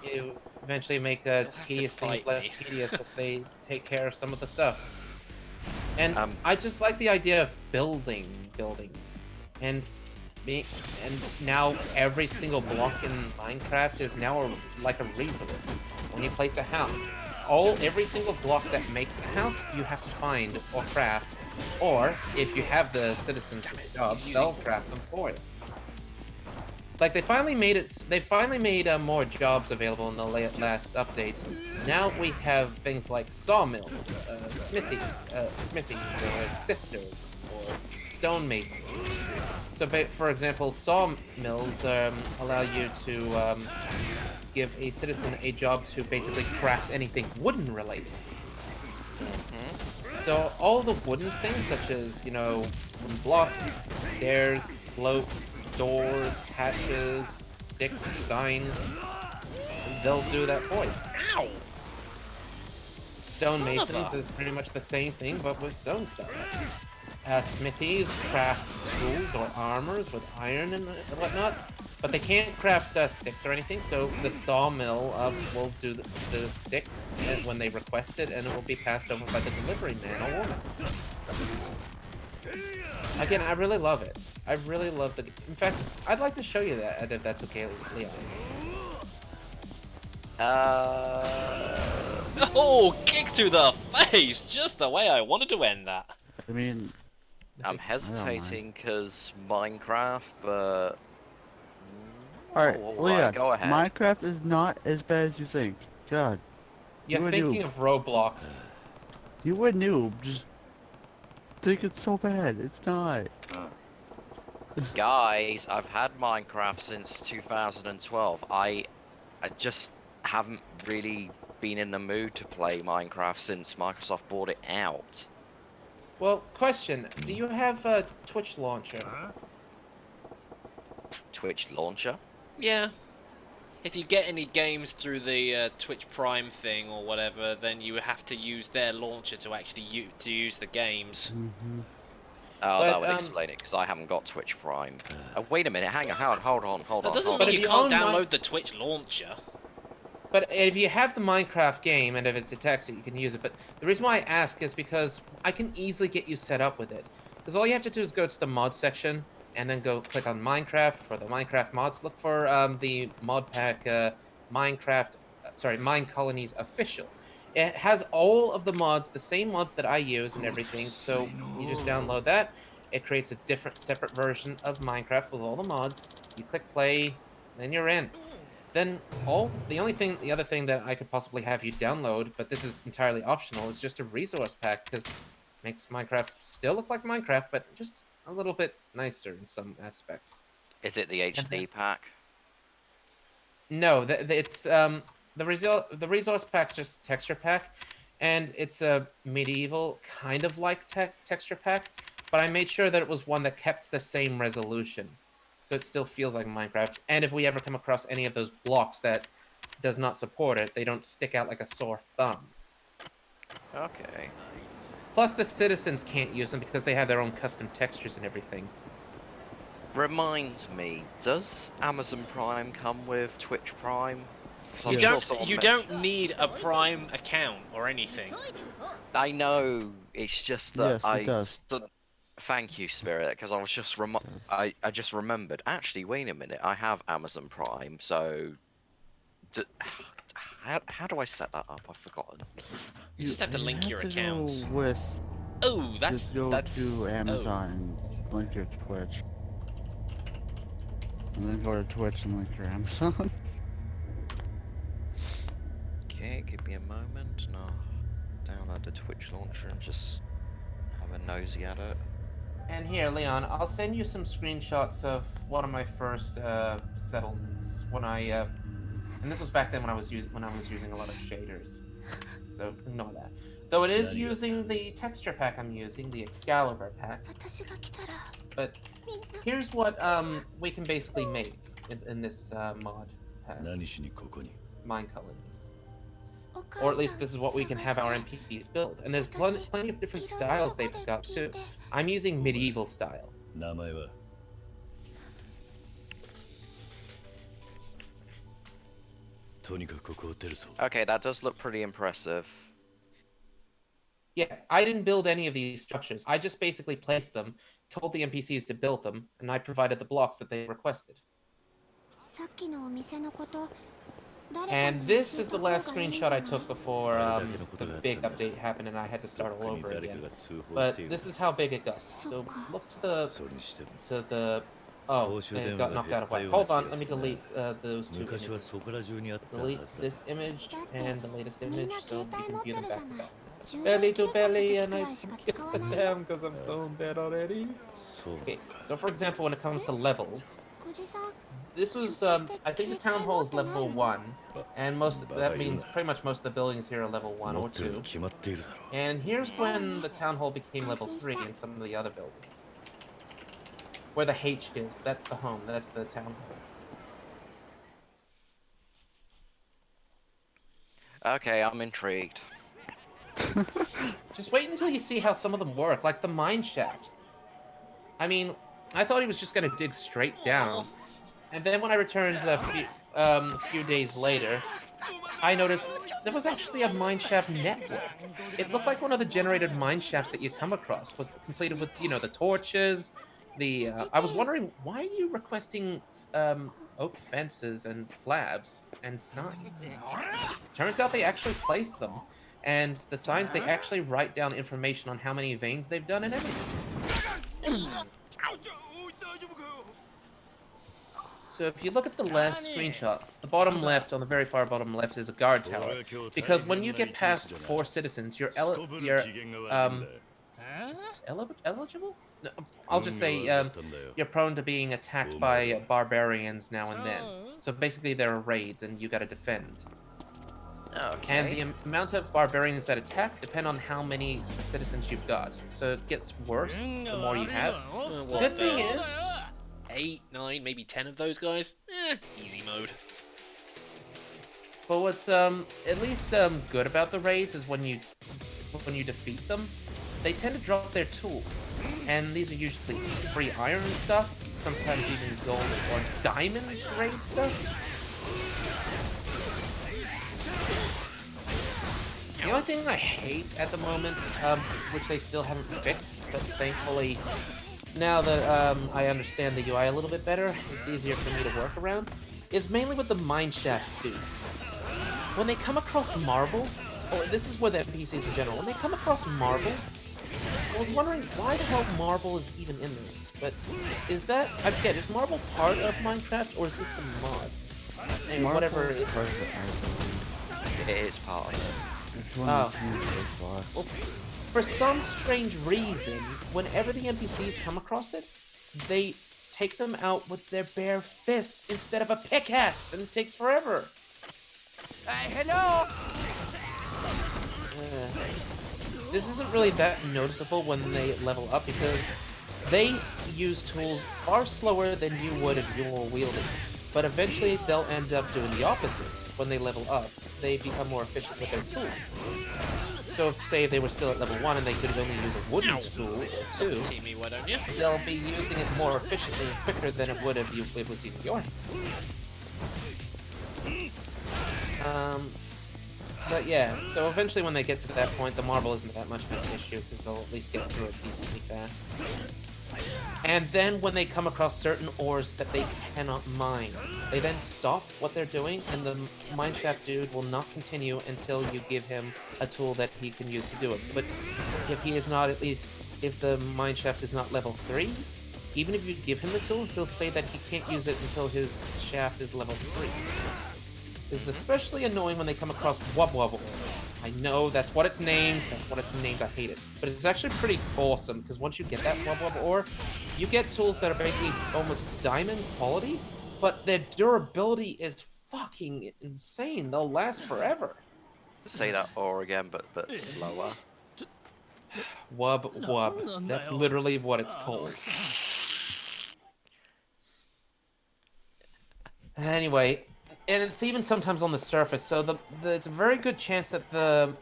Speaker 4: You eventually make tedious things less tedious as they take care of some of the stuff. And I just like the idea of building buildings. And now every single block in Minecraft is now like a resource. When you place a house, every single block that makes the house, you have to find or craft, or if you have the citizens with jobs, they'll craft them for you. Like they finally made it. They finally made more jobs available in the last update. Now we have things like sawmills, smithies, or sifters, or stonemasons. So, for example, sawmills allow you to give a citizen a job to basically craft anything wooden related. So all the wooden things, such as, you know, wooden blocks, stairs, slopes, doors, hatches, sticks, signs, they'll do that for you.
Speaker 1: Ow!
Speaker 4: Stonemasons is pretty much the same thing, but with stone stuff. Smithies craft tools or armors with iron and whatnot, but they can't craft sticks or anything, so the sawmill will do the sticks when they request it, and it will be passed over by the delivery man or woman. Again, I really love it. I really love the... In fact, I'd like to show you that, if that's okay, Leon.
Speaker 1: Oh, kick to the face! Just the way I wanted to end that.
Speaker 2: I mean...
Speaker 5: I'm hesitating because Minecraft, but...
Speaker 2: Alright, Leon,
Speaker 5: go ahead.
Speaker 2: Minecraft is not as bad as you think. God.
Speaker 4: You're thinking of Roblox.
Speaker 2: You a noob, just think it's so bad. It's not.
Speaker 5: Guys, I've had Minecraft since 2012. I just haven't really been in the mood to play Minecraft since Microsoft bought it out.
Speaker 4: Well, question: do you have a Twitch launcher?
Speaker 5: Twitch launcher?
Speaker 1: Yeah. If you get any games through the Twitch Prime thing or whatever, then you have to use their launcher to actually use the games.
Speaker 2: Mm-hmm.
Speaker 5: Oh,
Speaker 4: But,
Speaker 5: that would explain it, because I haven't got Twitch Prime. Wait a minute, hang on, hold on.
Speaker 1: That doesn't
Speaker 4: But
Speaker 1: mean
Speaker 4: if
Speaker 1: you
Speaker 4: you
Speaker 1: can't
Speaker 4: own
Speaker 1: download the Twitch launcher.
Speaker 4: But if you have the Minecraft game and if it detects it, you can use it. But the reason why I ask is because I can easily get you set up with it. Because all you have to do is go to the mod section and then go click on Minecraft for the Minecraft mods. Look for the mod pack Mine Colonies Official. It has all of the mods, the same mods that I use and everything. So you just download that. It creates a different, separate version of Minecraft with all the mods. You click play, then you're in. Then the other thing that I could possibly have you download, but this is entirely optional, is just a resource pack because it makes Minecraft still look like Minecraft, but just a little bit nicer in some aspects.
Speaker 5: Is it the HD pack?
Speaker 4: No, it's the resource pack's just a texture pack, and it's a medieval kind of like texture pack, but I made sure that it was one that kept the same resolution. So it still feels like Minecraft. And if we ever come across any of those blocks that does not support it, they don't stick out like a sore thumb.
Speaker 5: Okay.
Speaker 4: Plus, the citizens can't use them because they have their own custom textures and everything.
Speaker 5: Remind me, does Amazon Prime come with Twitch Prime?
Speaker 1: You don't need a Prime account or anything.
Speaker 5: I know, it's just that
Speaker 2: Yes, it does.
Speaker 5: Thank you, Spirit, because I was just I just remembered. Actually, wait a minute, I have Amazon Prime, so how do I set that up? I've forgotten.
Speaker 1: You just have to link your accounts.
Speaker 2: Just go to Amazon and link your Twitch. And then go to Twitch and link your Amazon.
Speaker 5: Okay, give me a moment, and I'll download the Twitch launcher and just have a nosy at it.
Speaker 4: And here, Leon, I'll send you some screenshots of one of my first settlements when I and this was back then when I was using a lot of shaders. So ignore that. Though it is using the texture pack I'm using, the Excalibur pack. But here's what we can basically make in this mod pack. Mine Colonies. Or at least this is what we can have our NPCs build. And there's plenty of different styles they've got too. I'm using medieval style.
Speaker 5: Okay, that does look pretty impressive.
Speaker 4: Yeah, I didn't build any of these structures. I just basically placed them, told the NPCs to build them, and I provided the blocks that they requested. And this is the last screenshot I took before the big update happened and I had to start all over again. But this is how big it got. So look to the oh, it got knocked out of whack. Hold on, let me delete those two images. Delete this image and the latest image so you can view them back to back. Belly to belly, and I kill them because I'm stone dead already. Okay, so for example, when it comes to levels, this was, I think the town hall is level 1, and that means pretty much most of the buildings here are level 1 or 2. And here's when the town hall became level 3 in some of the other buildings. Where the H is, that's the home, that's the town
Speaker 5: hall. Okay, I'm intrigued.
Speaker 4: Just wait until you see how some of them work, like the mine shaft. I mean, I thought he was just gonna dig straight down. And then when I returned a few days later, I noticed there was actually a mineshaft network. It looked like one of the generated mineshafts that you come across, completed with, you know, the torches. I was wondering, why are you requesting oak fences and slabs and signs? Turns out they actually placed them. And the signs, they actually write down information on how many veins they've done and everything. So if you look at the last screenshot, the bottom left, on the very far bottom left, is a guard tower. Because when you get past 4 citizens, your eligible? No, I'll just say you're prone to being attacked by barbarians now and then. So basically there are raids and you gotta defend.
Speaker 5: Okay.
Speaker 4: And the amount of barbarians that attack depend on how many citizens you've got. So it gets worse the more you have. The good thing is...
Speaker 1: 8, 9, maybe 10 of those guys? Easy mode.
Speaker 4: But what's at least good about the raids is when you defeat them, they tend to drop their tools. And these are usually free iron stuff, sometimes even gold or diamond raid stuff. The only thing I hate at the moment, which they still haven't fixed, but thankfully, now that I understand the UI a little bit better, it's easier for me to work around, is mainly with the mineshaft dude. When they come across marble, or this is with NPCs in general, when they come across marble, I was wondering why the hell marble is even in this. But is that, I forget, is marble part of Minecraft, or is this a mod? And whatever it is.
Speaker 5: It is part of it.
Speaker 4: Oh. Well, for some strange reason, whenever the NPCs come across it, they take them out with their bare fists instead of a pickaxe, and it takes forever.
Speaker 8: Hello!
Speaker 4: This isn't really that noticeable when they level up because they use tools far slower than you would if you were wielding. But eventually they'll end up doing the opposite. When they level up, they become more efficient with their tools. So if, say, they were still at level 1 and they could only use a wooden tool or 2,
Speaker 1: Why don't you?
Speaker 4: they'll be using it more efficiently and quicker than it would if it was using your hand. But yeah, so eventually when they get to that point, the marble isn't that much of an issue, because they'll at least get through it decently fast. And then when they come across certain ores that they cannot mine, they then stop what they're doing, and the mineshaft dude will not continue until you give him a tool that he can use to do it. But if he is not at least, if the mineshaft is not level 3, even if you give him the tool, he'll say that he can't use it until his shaft is level 3. This is especially annoying when they come across wub ore. I know that's what it's named, I hate it. But it's actually pretty awesome, because once you get that wub ore, you get tools that are basically almost diamond quality, but their durability is fucking insane. They'll last forever.
Speaker 5: Say that ore again, but slower.
Speaker 4: Wub. That's literally what it's called. Anyway, and it's even sometimes on the surface, so it's a very good chance that the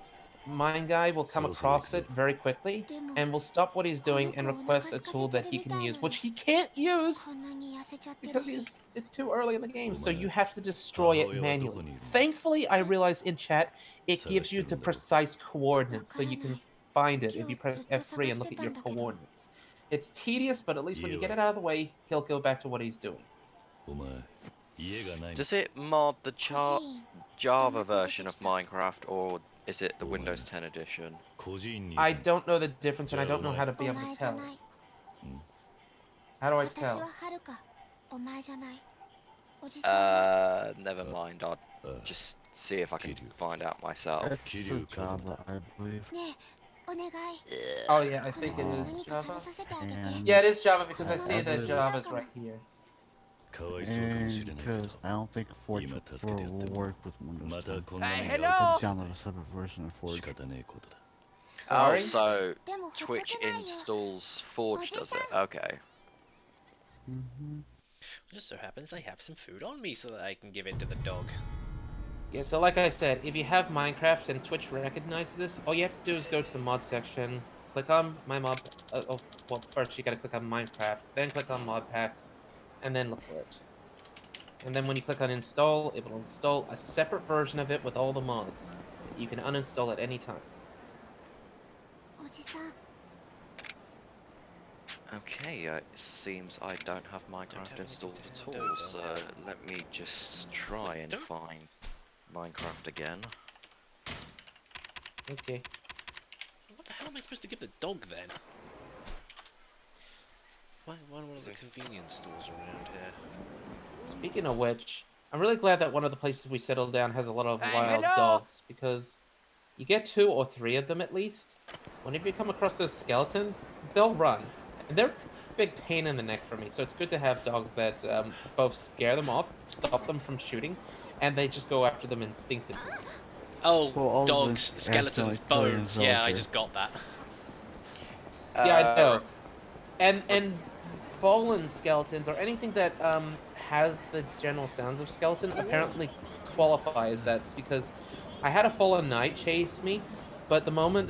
Speaker 4: mine guy will come across it very quickly, and will stop what he's doing and request a tool that he can use, which he can't use because it's too early in the game, so you have to destroy it manually. Thankfully, I realized in chat, it gives you the precise coordinates, so you can find it if you press F3 and look at your coordinates. It's tedious, but at least when you get it out of the way, he'll go back to what he's doing.
Speaker 5: Does it mod the Java version of Minecraft, or is it the Windows 10 edition?
Speaker 4: I don't know the difference, and I don't know how to be able to tell. How do I tell?
Speaker 5: Never mind. I'll just see if I can find out myself.
Speaker 2: It's Java, I believe.
Speaker 4: Oh yeah, I think it is Java.
Speaker 2: And
Speaker 4: Yeah, it is Java because I see that Java's right here.
Speaker 2: And because I don't think Forge will work with Windows 10.
Speaker 8: Hello!
Speaker 2: It's download a separate version of Forge.
Speaker 4: Sorry?
Speaker 5: Oh, so Twitch installs Forge, does it? Okay.
Speaker 1: Just so happens I have some food on me so that I can give it to the dog.
Speaker 4: Yeah, so like I said, if you have Minecraft and Twitch recognizes this, all you have to do is go to the mod section, click on my mod. Well, first you gotta click on Minecraft, then click on mod packs, and then look for it. And then when you click on install, it will install a separate version of it with all the mods. You can uninstall at any time.
Speaker 5: Okay, it seems I don't have Minecraft installed at all, so let me just try and find Minecraft again.
Speaker 4: Okay.
Speaker 1: What the hell am I supposed to give the dog then? Why one of the convenience stores around here?
Speaker 4: Speaking of which, I'm really glad that one of the places we settled down has a lot of wild
Speaker 8: hello?
Speaker 4: dogs, because you get 2 or 3 of them at least. whenever you come across those skeletons, they'll run, and they're a big pain in the neck for me. So it's good to have dogs that both scare them off, stop them from shooting, and they just go after them instinctively.
Speaker 1: Oh,
Speaker 2: Well, all of them
Speaker 1: dogs, skeletons,
Speaker 2: accidentally kill your
Speaker 1: bones. Yeah, I
Speaker 2: villager.
Speaker 1: just got that.
Speaker 4: Yeah, I know. And fallen skeletons or anything that has the general sounds of skeleton apparently qualifies that, because I had a fallen knight chase me, but the moment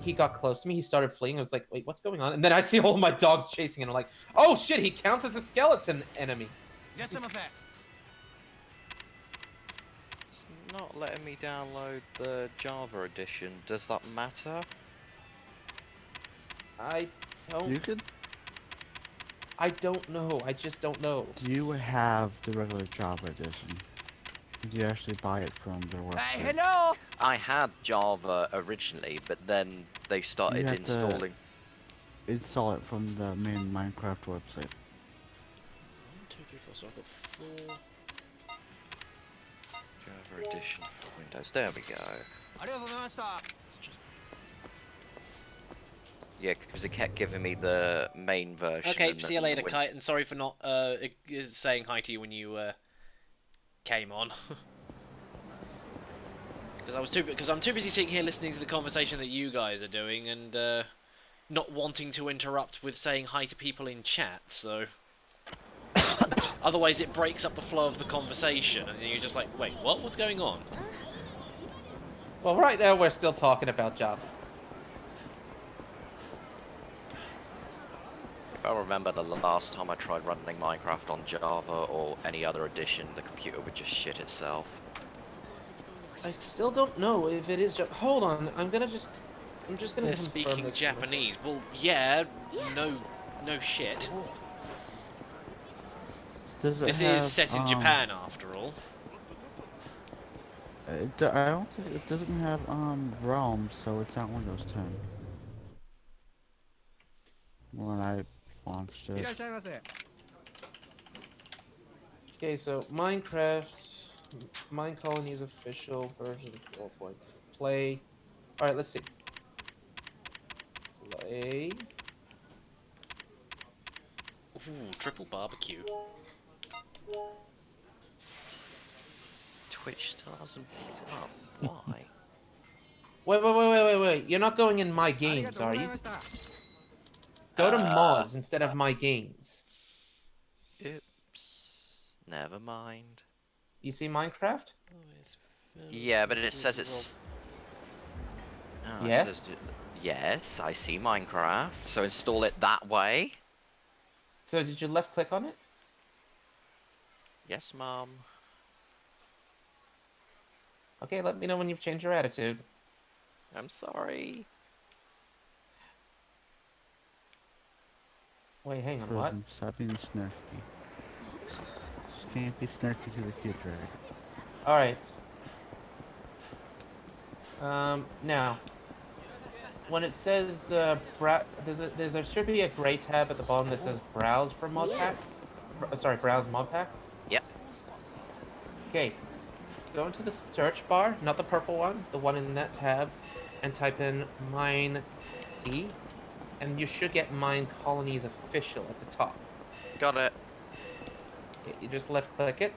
Speaker 4: he got close to me, he started fleeing. I was like, wait, what's going on? And then I see all my dogs chasing, and I'm like, oh shit, he counts as a skeleton enemy.
Speaker 5: It's not letting me download the Java edition. Does that matter?
Speaker 4: I
Speaker 2: You could.
Speaker 4: don't know. I just don't know.
Speaker 2: Do you have the regular Java edition? Did you actually buy it from their website?
Speaker 8: Hey, hello!
Speaker 5: I had Java originally, but then they started
Speaker 2: have to-
Speaker 5: installing.
Speaker 2: Install it from the main Minecraft website.
Speaker 1: 1, 2, 3, 4. So I've got 4.
Speaker 5: Java edition for Windows. There we go. Yeah, because it kept giving me the main version.
Speaker 1: Okay,
Speaker 5: and
Speaker 1: see you
Speaker 5: then
Speaker 1: later,
Speaker 5: Win-
Speaker 1: Kite, and sorry for not saying hi to you when you came on. Because I'm too busy sitting here listening to the conversation that you guys are doing and not wanting to interrupt with saying hi to people in chat. So otherwise, it breaks up the flow of the conversation, and you're just like, wait, what? What's going on?
Speaker 4: Well, right now we're still talking about Java.
Speaker 5: If I remember the last time I tried running Minecraft on Java or any other edition, the computer would just shit itself.
Speaker 4: I still don't know if it is Java. Hold on, I'm just gonna
Speaker 1: They're
Speaker 4: confirm
Speaker 1: speaking
Speaker 4: this.
Speaker 1: Japanese. Well, yeah, no shit.
Speaker 2: Does it
Speaker 1: This
Speaker 2: have,
Speaker 1: is set in Japan, after all.
Speaker 2: I don't think it doesn't have realms, so it's not Windows 10. When I launched it.
Speaker 4: Okay, so Minecraft, Mine Colony's official version 4. Play. All right, let's see. Play.
Speaker 1: Ooh, triple barbecue.
Speaker 5: Twitch still hasn't picked it up. Why?
Speaker 4: Wait. You're not going in My Games, are you? Go to mods instead of My Games.
Speaker 5: Oops. Never mind.
Speaker 4: You see Minecraft?
Speaker 5: Yeah, but it says it's... Oh, it
Speaker 4: Yes?
Speaker 5: says yes, I see Minecraft. So install it that way?
Speaker 4: So did you left click on it?
Speaker 5: Yes, Mom.
Speaker 4: Okay, let me know when you've changed your attitude.
Speaker 5: I'm sorry.
Speaker 4: Wait, hang on, what?
Speaker 2: Frozen, stop being snarky. Just can't be snarky to the kid, right?
Speaker 4: Alright. Now, when it says, there should be a gray tab at the bottom that says Browse for mod packs. Sorry, Browse mod packs.
Speaker 5: Yep.
Speaker 4: Okay. Go into the search bar, not the purple one, the one in that tab, and type in Mine C, and you should get Mine Colonies Official at the top.
Speaker 5: Got it.
Speaker 4: Okay, you just left click it.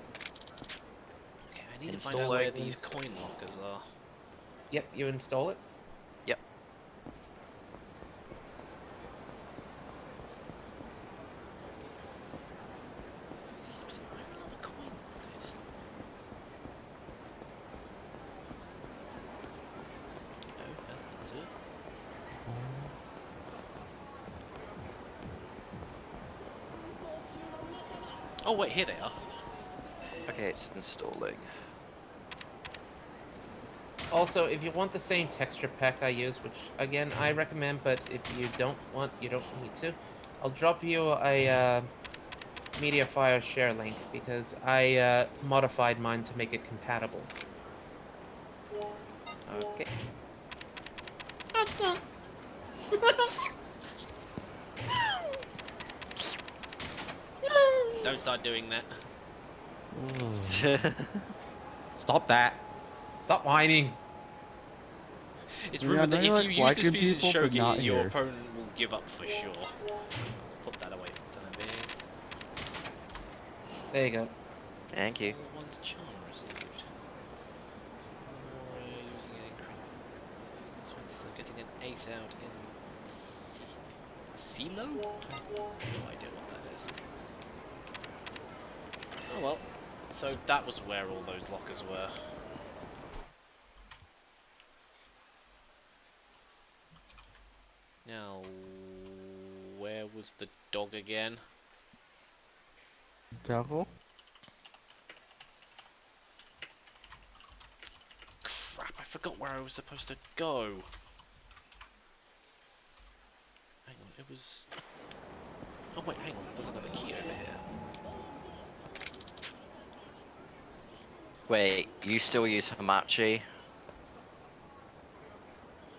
Speaker 1: Okay, I need to find out where
Speaker 5: Installing.
Speaker 1: these coin lockers are.
Speaker 4: Yep, you install it.
Speaker 5: Yep.
Speaker 1: Seems like I have another coin lockers. No, that's not it. Oh wait, here they are.
Speaker 5: Okay, it's installing.
Speaker 4: Also, if you want the same texture pack I use, which again I recommend, but if you don't want, you don't need to, I'll drop you a Mediafire share link because I modified mine to make it compatible.
Speaker 5: Okay.
Speaker 1: Don't start doing that.
Speaker 4: Stop that! Stop whining!
Speaker 1: It's
Speaker 2: Yeah,
Speaker 1: rumored
Speaker 2: I know
Speaker 1: that
Speaker 2: you
Speaker 1: if
Speaker 2: like
Speaker 1: you use this
Speaker 2: liking
Speaker 1: piece of
Speaker 2: people, but not
Speaker 1: shogi, your
Speaker 2: here.
Speaker 1: opponent will give up for sure. Put that away for the time being.
Speaker 4: There you go.
Speaker 5: Thank you.
Speaker 1: One's charm received. More using a chances of getting an ace out in CeeLo? No idea what that is. Oh well. So that was where all those lockers were. Now, where was the dog again?
Speaker 2: Tackle?
Speaker 1: Crap, I forgot where I was supposed to go. Hang on, it was... Oh wait, hang on, there's another key over here.
Speaker 5: Wait, you still use Hamachi?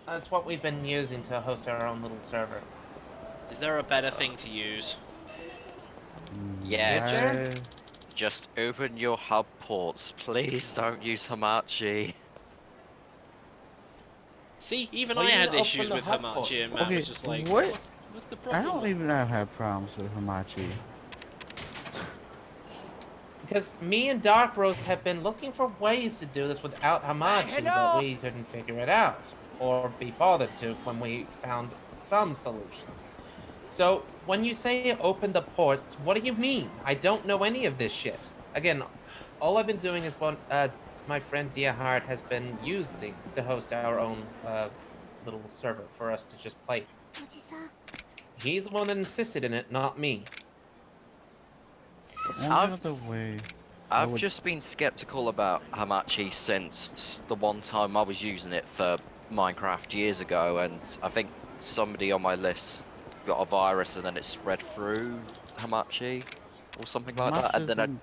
Speaker 4: That's what we've been using to host our own little server.
Speaker 1: Is there a better thing to use?
Speaker 5: Yeah.
Speaker 4: Sure.
Speaker 5: Just open your hub ports. Please don't use Hamachi.
Speaker 1: See, even
Speaker 4: Well,
Speaker 1: I
Speaker 4: you
Speaker 1: had
Speaker 4: open
Speaker 1: issues
Speaker 4: the
Speaker 1: with
Speaker 4: hub
Speaker 1: Hamachi, and
Speaker 4: ports.
Speaker 1: Matt
Speaker 2: Okay,
Speaker 1: was just like,
Speaker 2: what?
Speaker 1: what's the
Speaker 2: I
Speaker 1: problem?
Speaker 2: don't even have problems with Hamachi.
Speaker 4: Because me and Dark Rose have been looking for ways to do this without Hamachi, but
Speaker 8: hello.
Speaker 4: we couldn't figure it out, or be bothered to when we found some solutions. So, when you say open the ports, what do you mean? I don't know any of this shit. Again, all I've been doing is what my friend Diahard has been using to host our own little server for us to just play. He's the one that insisted in it, not me.
Speaker 2: The only
Speaker 5: I've-
Speaker 2: other way
Speaker 5: I've
Speaker 2: would-
Speaker 5: just been skeptical about Hamachi since the one time I was using it for Minecraft years ago, and I think somebody on my list got a virus and then it spread through Hamachi or something like that, and then I
Speaker 2: doesn't-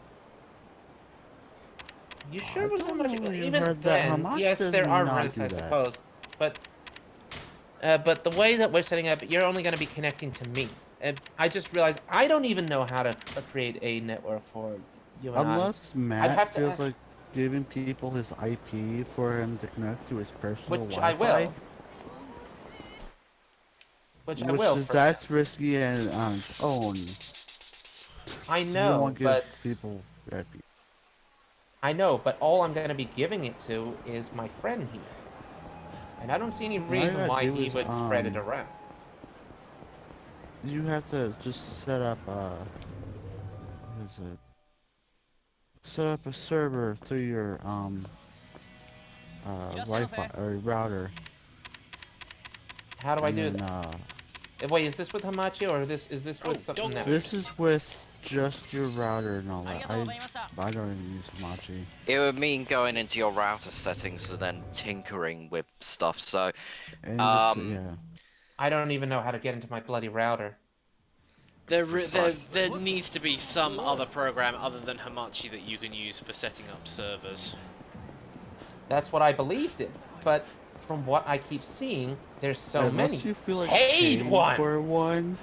Speaker 4: You sure
Speaker 2: I
Speaker 4: it was
Speaker 2: don't
Speaker 4: Hamachi?
Speaker 2: know, you
Speaker 4: Even
Speaker 2: heard that
Speaker 4: then,
Speaker 2: Hamachi
Speaker 4: yes,
Speaker 2: does
Speaker 4: there are
Speaker 2: not
Speaker 4: risks,
Speaker 2: do
Speaker 4: I
Speaker 2: that.
Speaker 4: suppose. But the way that we're setting up, you're only going to be connecting to me. And I just realized I don't even know how to create a network for you and
Speaker 2: Unless
Speaker 4: I.
Speaker 2: Matt
Speaker 4: have to
Speaker 2: feels
Speaker 4: ask-
Speaker 2: like giving people his IP for him to connect to his personal
Speaker 4: Which I
Speaker 2: Wi-Fi,
Speaker 4: will. Which I will. For
Speaker 2: that's risky and on its own.
Speaker 4: I
Speaker 2: So you don't
Speaker 4: know,
Speaker 2: want to give
Speaker 4: but
Speaker 2: people IP.
Speaker 4: I know, but all I'm going to be giving it to is my friend here, and I don't see any
Speaker 2: you
Speaker 4: reason
Speaker 2: gotta
Speaker 4: why
Speaker 2: do
Speaker 4: he
Speaker 2: is,
Speaker 4: would spread it around.
Speaker 2: You have to just set up what is it? Set up a server through your Wi-Fi or router,
Speaker 4: How do I
Speaker 2: and
Speaker 4: do
Speaker 2: then
Speaker 4: that? Wait, is this with Hamachi or is this with something
Speaker 1: dog
Speaker 4: else?
Speaker 2: this is with just your router and all that. I don't even use Hamachi.
Speaker 5: it would mean going into your router settings and then tinkering with stuff. So,
Speaker 2: And just yeah.
Speaker 4: I don't even know how to get into my bloody router.
Speaker 1: There
Speaker 5: Precisely.
Speaker 1: needs to be some other program other than Hamachi that you can use for setting up servers.
Speaker 4: That's what I believed in, but from what I keep seeing, there's so
Speaker 2: Unless
Speaker 4: many.
Speaker 2: you feel like
Speaker 4: Paid
Speaker 2: paying
Speaker 4: ones!
Speaker 2: for one.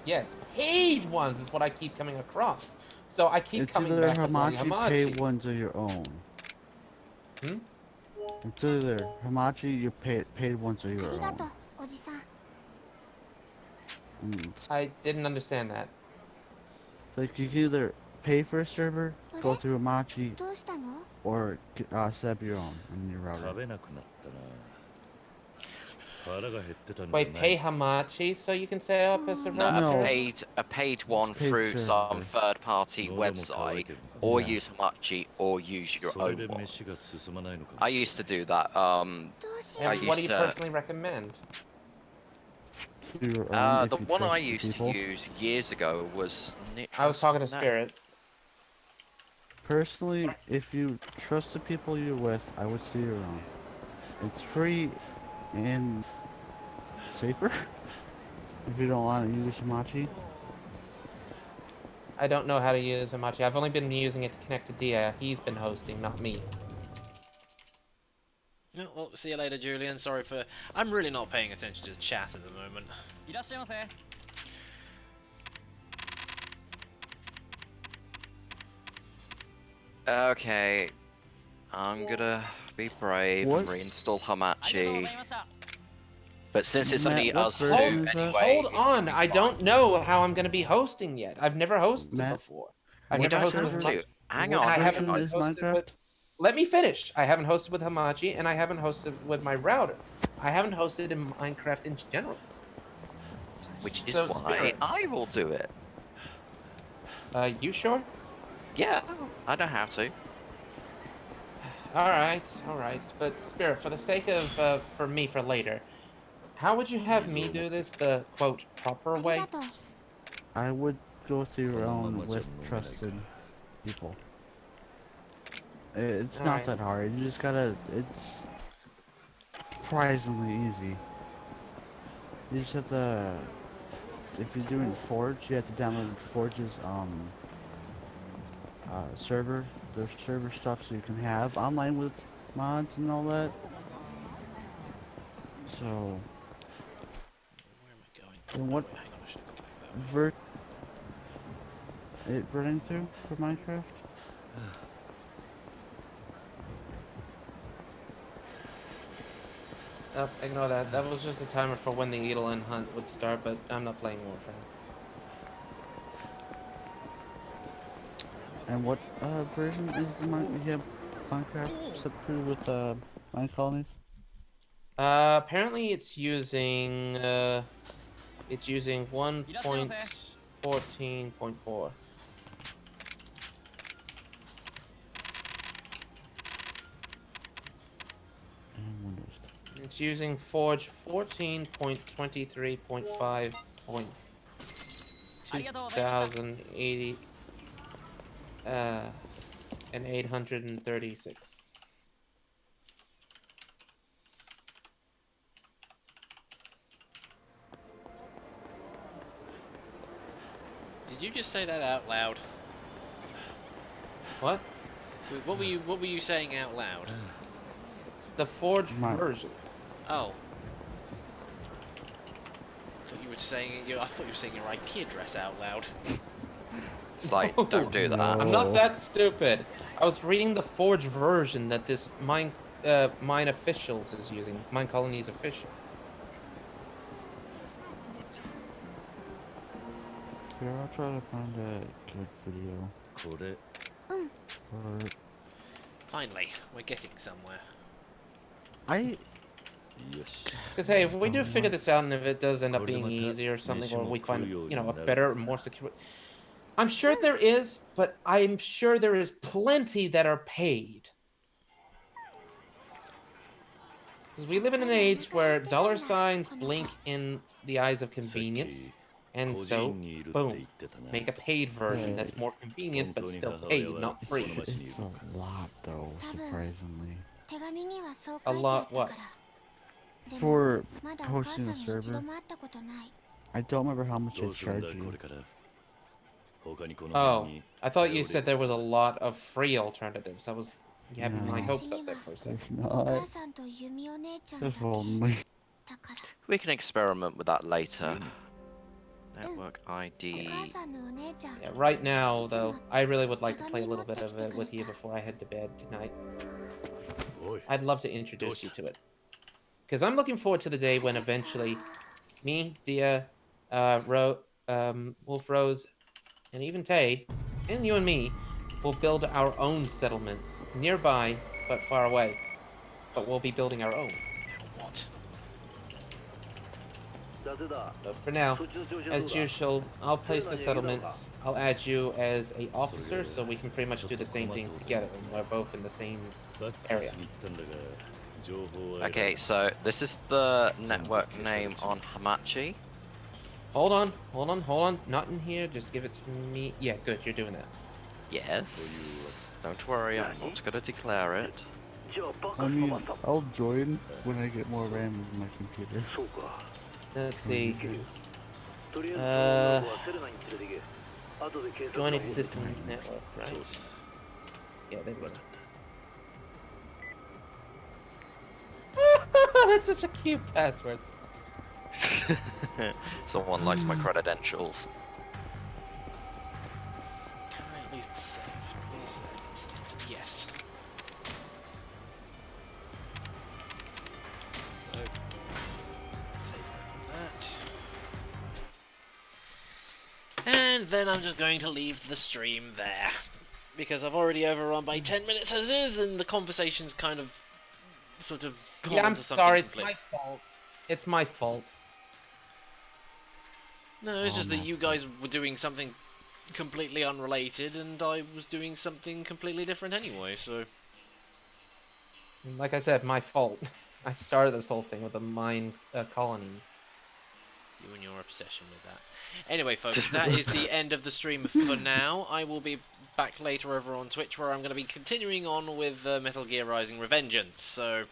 Speaker 4: Yes, paid ones is what I keep coming across. So I keep
Speaker 2: It's
Speaker 4: coming
Speaker 2: either
Speaker 4: back to bloody
Speaker 2: Hamachi, pay
Speaker 4: Hamachi.
Speaker 2: ones of your own.
Speaker 4: Hmm?
Speaker 2: It's either Hamachi, you paid ones of your own.
Speaker 4: I didn't understand that.
Speaker 2: Like you can either pay for a server, go through Hamachi, or set up your own in your router.
Speaker 6: 食べなくなったな。腹が減ってたんじゃ
Speaker 4: Wait,
Speaker 6: な
Speaker 4: pay
Speaker 6: い。
Speaker 4: Hamachi so you can set up a server?
Speaker 5: no,
Speaker 2: No.
Speaker 5: a paid one
Speaker 2: paid
Speaker 5: through some
Speaker 2: server.
Speaker 5: third-party
Speaker 6: 喉も渇い
Speaker 5: website,
Speaker 6: てるのか
Speaker 5: or
Speaker 2: Yeah.
Speaker 5: use Hamachi, or use your
Speaker 6: それ
Speaker 5: own
Speaker 6: で
Speaker 5: one.
Speaker 6: 飯が進まないのかも
Speaker 5: I
Speaker 6: しれない
Speaker 5: used to do that.
Speaker 4: And
Speaker 5: I
Speaker 4: what do
Speaker 5: used
Speaker 4: you
Speaker 5: to.
Speaker 4: personally recommend?
Speaker 2: To your own,
Speaker 5: The
Speaker 2: if you
Speaker 5: one I
Speaker 2: trust the
Speaker 5: used to
Speaker 2: people.
Speaker 5: use years ago was
Speaker 4: I was talking to
Speaker 5: Nitrous Net.
Speaker 4: Spirit.
Speaker 2: Personally, if you trust the people you're with, I would steer your own. It's free and safer if you don't want to use Hamachi.
Speaker 4: I don't know how to use Hamachi. I've only been using it to connect to Dia. He's been hosting, not me.
Speaker 1: No, well, see you later, Julian. Sorry for... I'm really not paying attention to the chat at the moment.
Speaker 5: Okay, I'm gonna be brave
Speaker 2: What?
Speaker 5: and reinstall Hamachi. But since it's
Speaker 2: Matt,
Speaker 5: only
Speaker 2: what
Speaker 5: us two
Speaker 2: version is that?
Speaker 5: anyway,
Speaker 4: Hold on, I don't know how I'm gonna be hosting yet. I've never hosted
Speaker 2: Matt,
Speaker 4: before. I've
Speaker 2: what
Speaker 4: never
Speaker 5: don't
Speaker 4: hosted with
Speaker 5: have
Speaker 2: server-
Speaker 5: to. Hang
Speaker 2: what
Speaker 4: and I
Speaker 5: on.
Speaker 4: haven't
Speaker 2: version is
Speaker 4: hosted
Speaker 2: Minecraft?
Speaker 4: with. Let me finish. I haven't hosted with Hamachi, and I haven't hosted with my router. I haven't hosted in Minecraft in general.
Speaker 5: Which is
Speaker 4: So,
Speaker 5: why
Speaker 4: spirits.
Speaker 5: I will do it.
Speaker 4: You sure?
Speaker 5: Yeah, I don't have to.
Speaker 4: All right. But Spirit, for the sake of for me for later, how would you have me do this the quote proper way?
Speaker 2: I would go through your own with trusted people. It's not
Speaker 4: Alright.
Speaker 2: that hard. You just gotta. It's surprisingly easy. You just have to. If you're doing Forge, you have to download Forge's server, their server stuff, so you can have online with mods and all that. So,
Speaker 1: Where am I going?
Speaker 2: and what
Speaker 1: Oh, hang on, I should have gone back that way.
Speaker 2: ver it running through for Minecraft?
Speaker 4: Oh, ignore that. That was just a timer for when the Eidolon hunt would start, but I'm not playing Warframe.
Speaker 2: And what version is the you have Minecraft set through with mine colonies?
Speaker 4: Apparently it's using 1.14.4.
Speaker 2: And Windows.
Speaker 4: It's using Forge 14.23.5.2080 and 836.
Speaker 1: Did you just say that out loud?
Speaker 4: What?
Speaker 1: Wait, what were you saying out loud?
Speaker 4: The Forge
Speaker 2: My-
Speaker 4: version.
Speaker 1: Oh. I thought you were saying I thought you were saying your IP address out loud.
Speaker 5: It's like, don't do that.
Speaker 2: No.
Speaker 4: I'm not that stupid. I was reading the Forge version that this Mine Officials is using. Mine Colonies Official.
Speaker 2: Here, I'll try to find a good video.
Speaker 6: これ
Speaker 2: Or
Speaker 1: Finally, we're getting somewhere.
Speaker 2: I
Speaker 6: よし
Speaker 4: Because hey, if we do figure this out and if it does end up being easy or something, or we find, you know, a better, more secure... I'm sure there is, but I'm sure there is plenty that are paid. Because we live in an age where dollar signs blink in the eyes of convenience, and so, boom, make a paid version that's more convenient but still paid, not free.
Speaker 2: it's a lot though, surprisingly.
Speaker 4: A lot what?
Speaker 2: For hosting a server, I don't remember how much
Speaker 6: ど
Speaker 2: they
Speaker 6: うするん
Speaker 2: charge
Speaker 6: だこ
Speaker 2: you.
Speaker 6: れから他にこの
Speaker 4: Oh,
Speaker 6: 辺に
Speaker 4: I thought you said there was a lot of free alternatives. I was having my
Speaker 2: No.
Speaker 4: hopes up there for a second.
Speaker 2: There's not. If only.
Speaker 5: We can experiment with that later. Network ID.
Speaker 4: Yeah, right now, though, I really would like to play a little bit of it with you before I head to bed tonight.
Speaker 6: おい
Speaker 4: I'd love to introduce you to it. Because I'm looking forward to the day when eventually me, Dia, Wolf Rose, and even Tay, and you and me, will build our own settlements nearby but far away. But we'll be building our own.
Speaker 1: What?
Speaker 4: But for now, as usual, I'll place the settlements. I'll add you as a officer so we can pretty much do the same things together and we're both in the same
Speaker 6: バック
Speaker 4: area.
Speaker 6: スに行ったんだが情報は
Speaker 5: Okay, so this is the network name on Hamachi.
Speaker 4: Hold on. Not in here. Just give it to me. Yeah, good. You're doing that.
Speaker 5: Yes. Don't worry, I'm not gonna declare it.
Speaker 2: I mean, I'll join when I get more RAM in my computer.
Speaker 4: Let's see. Join existing network, right? Yeah, there we go. That's such a cute password.
Speaker 5: Someone likes my credentials.
Speaker 1: Can I at least save? Please save. Yes. And then I'm just going to leave the stream there. Because I've already overrun by 10 minutes as is, and the conversation's kind of sort of gone
Speaker 4: Yeah, I'm
Speaker 1: into something
Speaker 4: sorry. It's
Speaker 1: complete.
Speaker 4: my fault. It's my fault.
Speaker 1: No, it's just that you guys were doing something completely unrelated, and I was doing something completely different anyway, so...
Speaker 4: Like I said, my fault. I started this whole thing with the mine colonies.
Speaker 1: You and your obsession with that. Anyway, folks, that is the end of the stream for now. I will be back later over on Twitch, where I'm going to be continuing on with Metal Gear Rising Revengeance, so...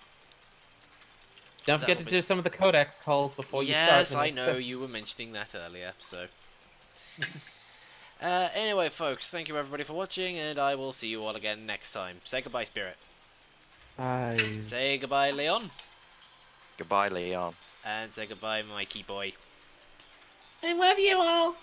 Speaker 4: Don't forget to do some of the codex calls before you start.
Speaker 1: Yes, I know, you were mentioning that earlier, so... anyway, folks, thank you everybody for watching, and I will see you all again next time. Say goodbye, Spirit.
Speaker 2: Bye.
Speaker 1: Say goodbye, Leon.
Speaker 5: Goodbye, Leon.
Speaker 1: And say goodbye, Mikey boy.
Speaker 4: I love you all.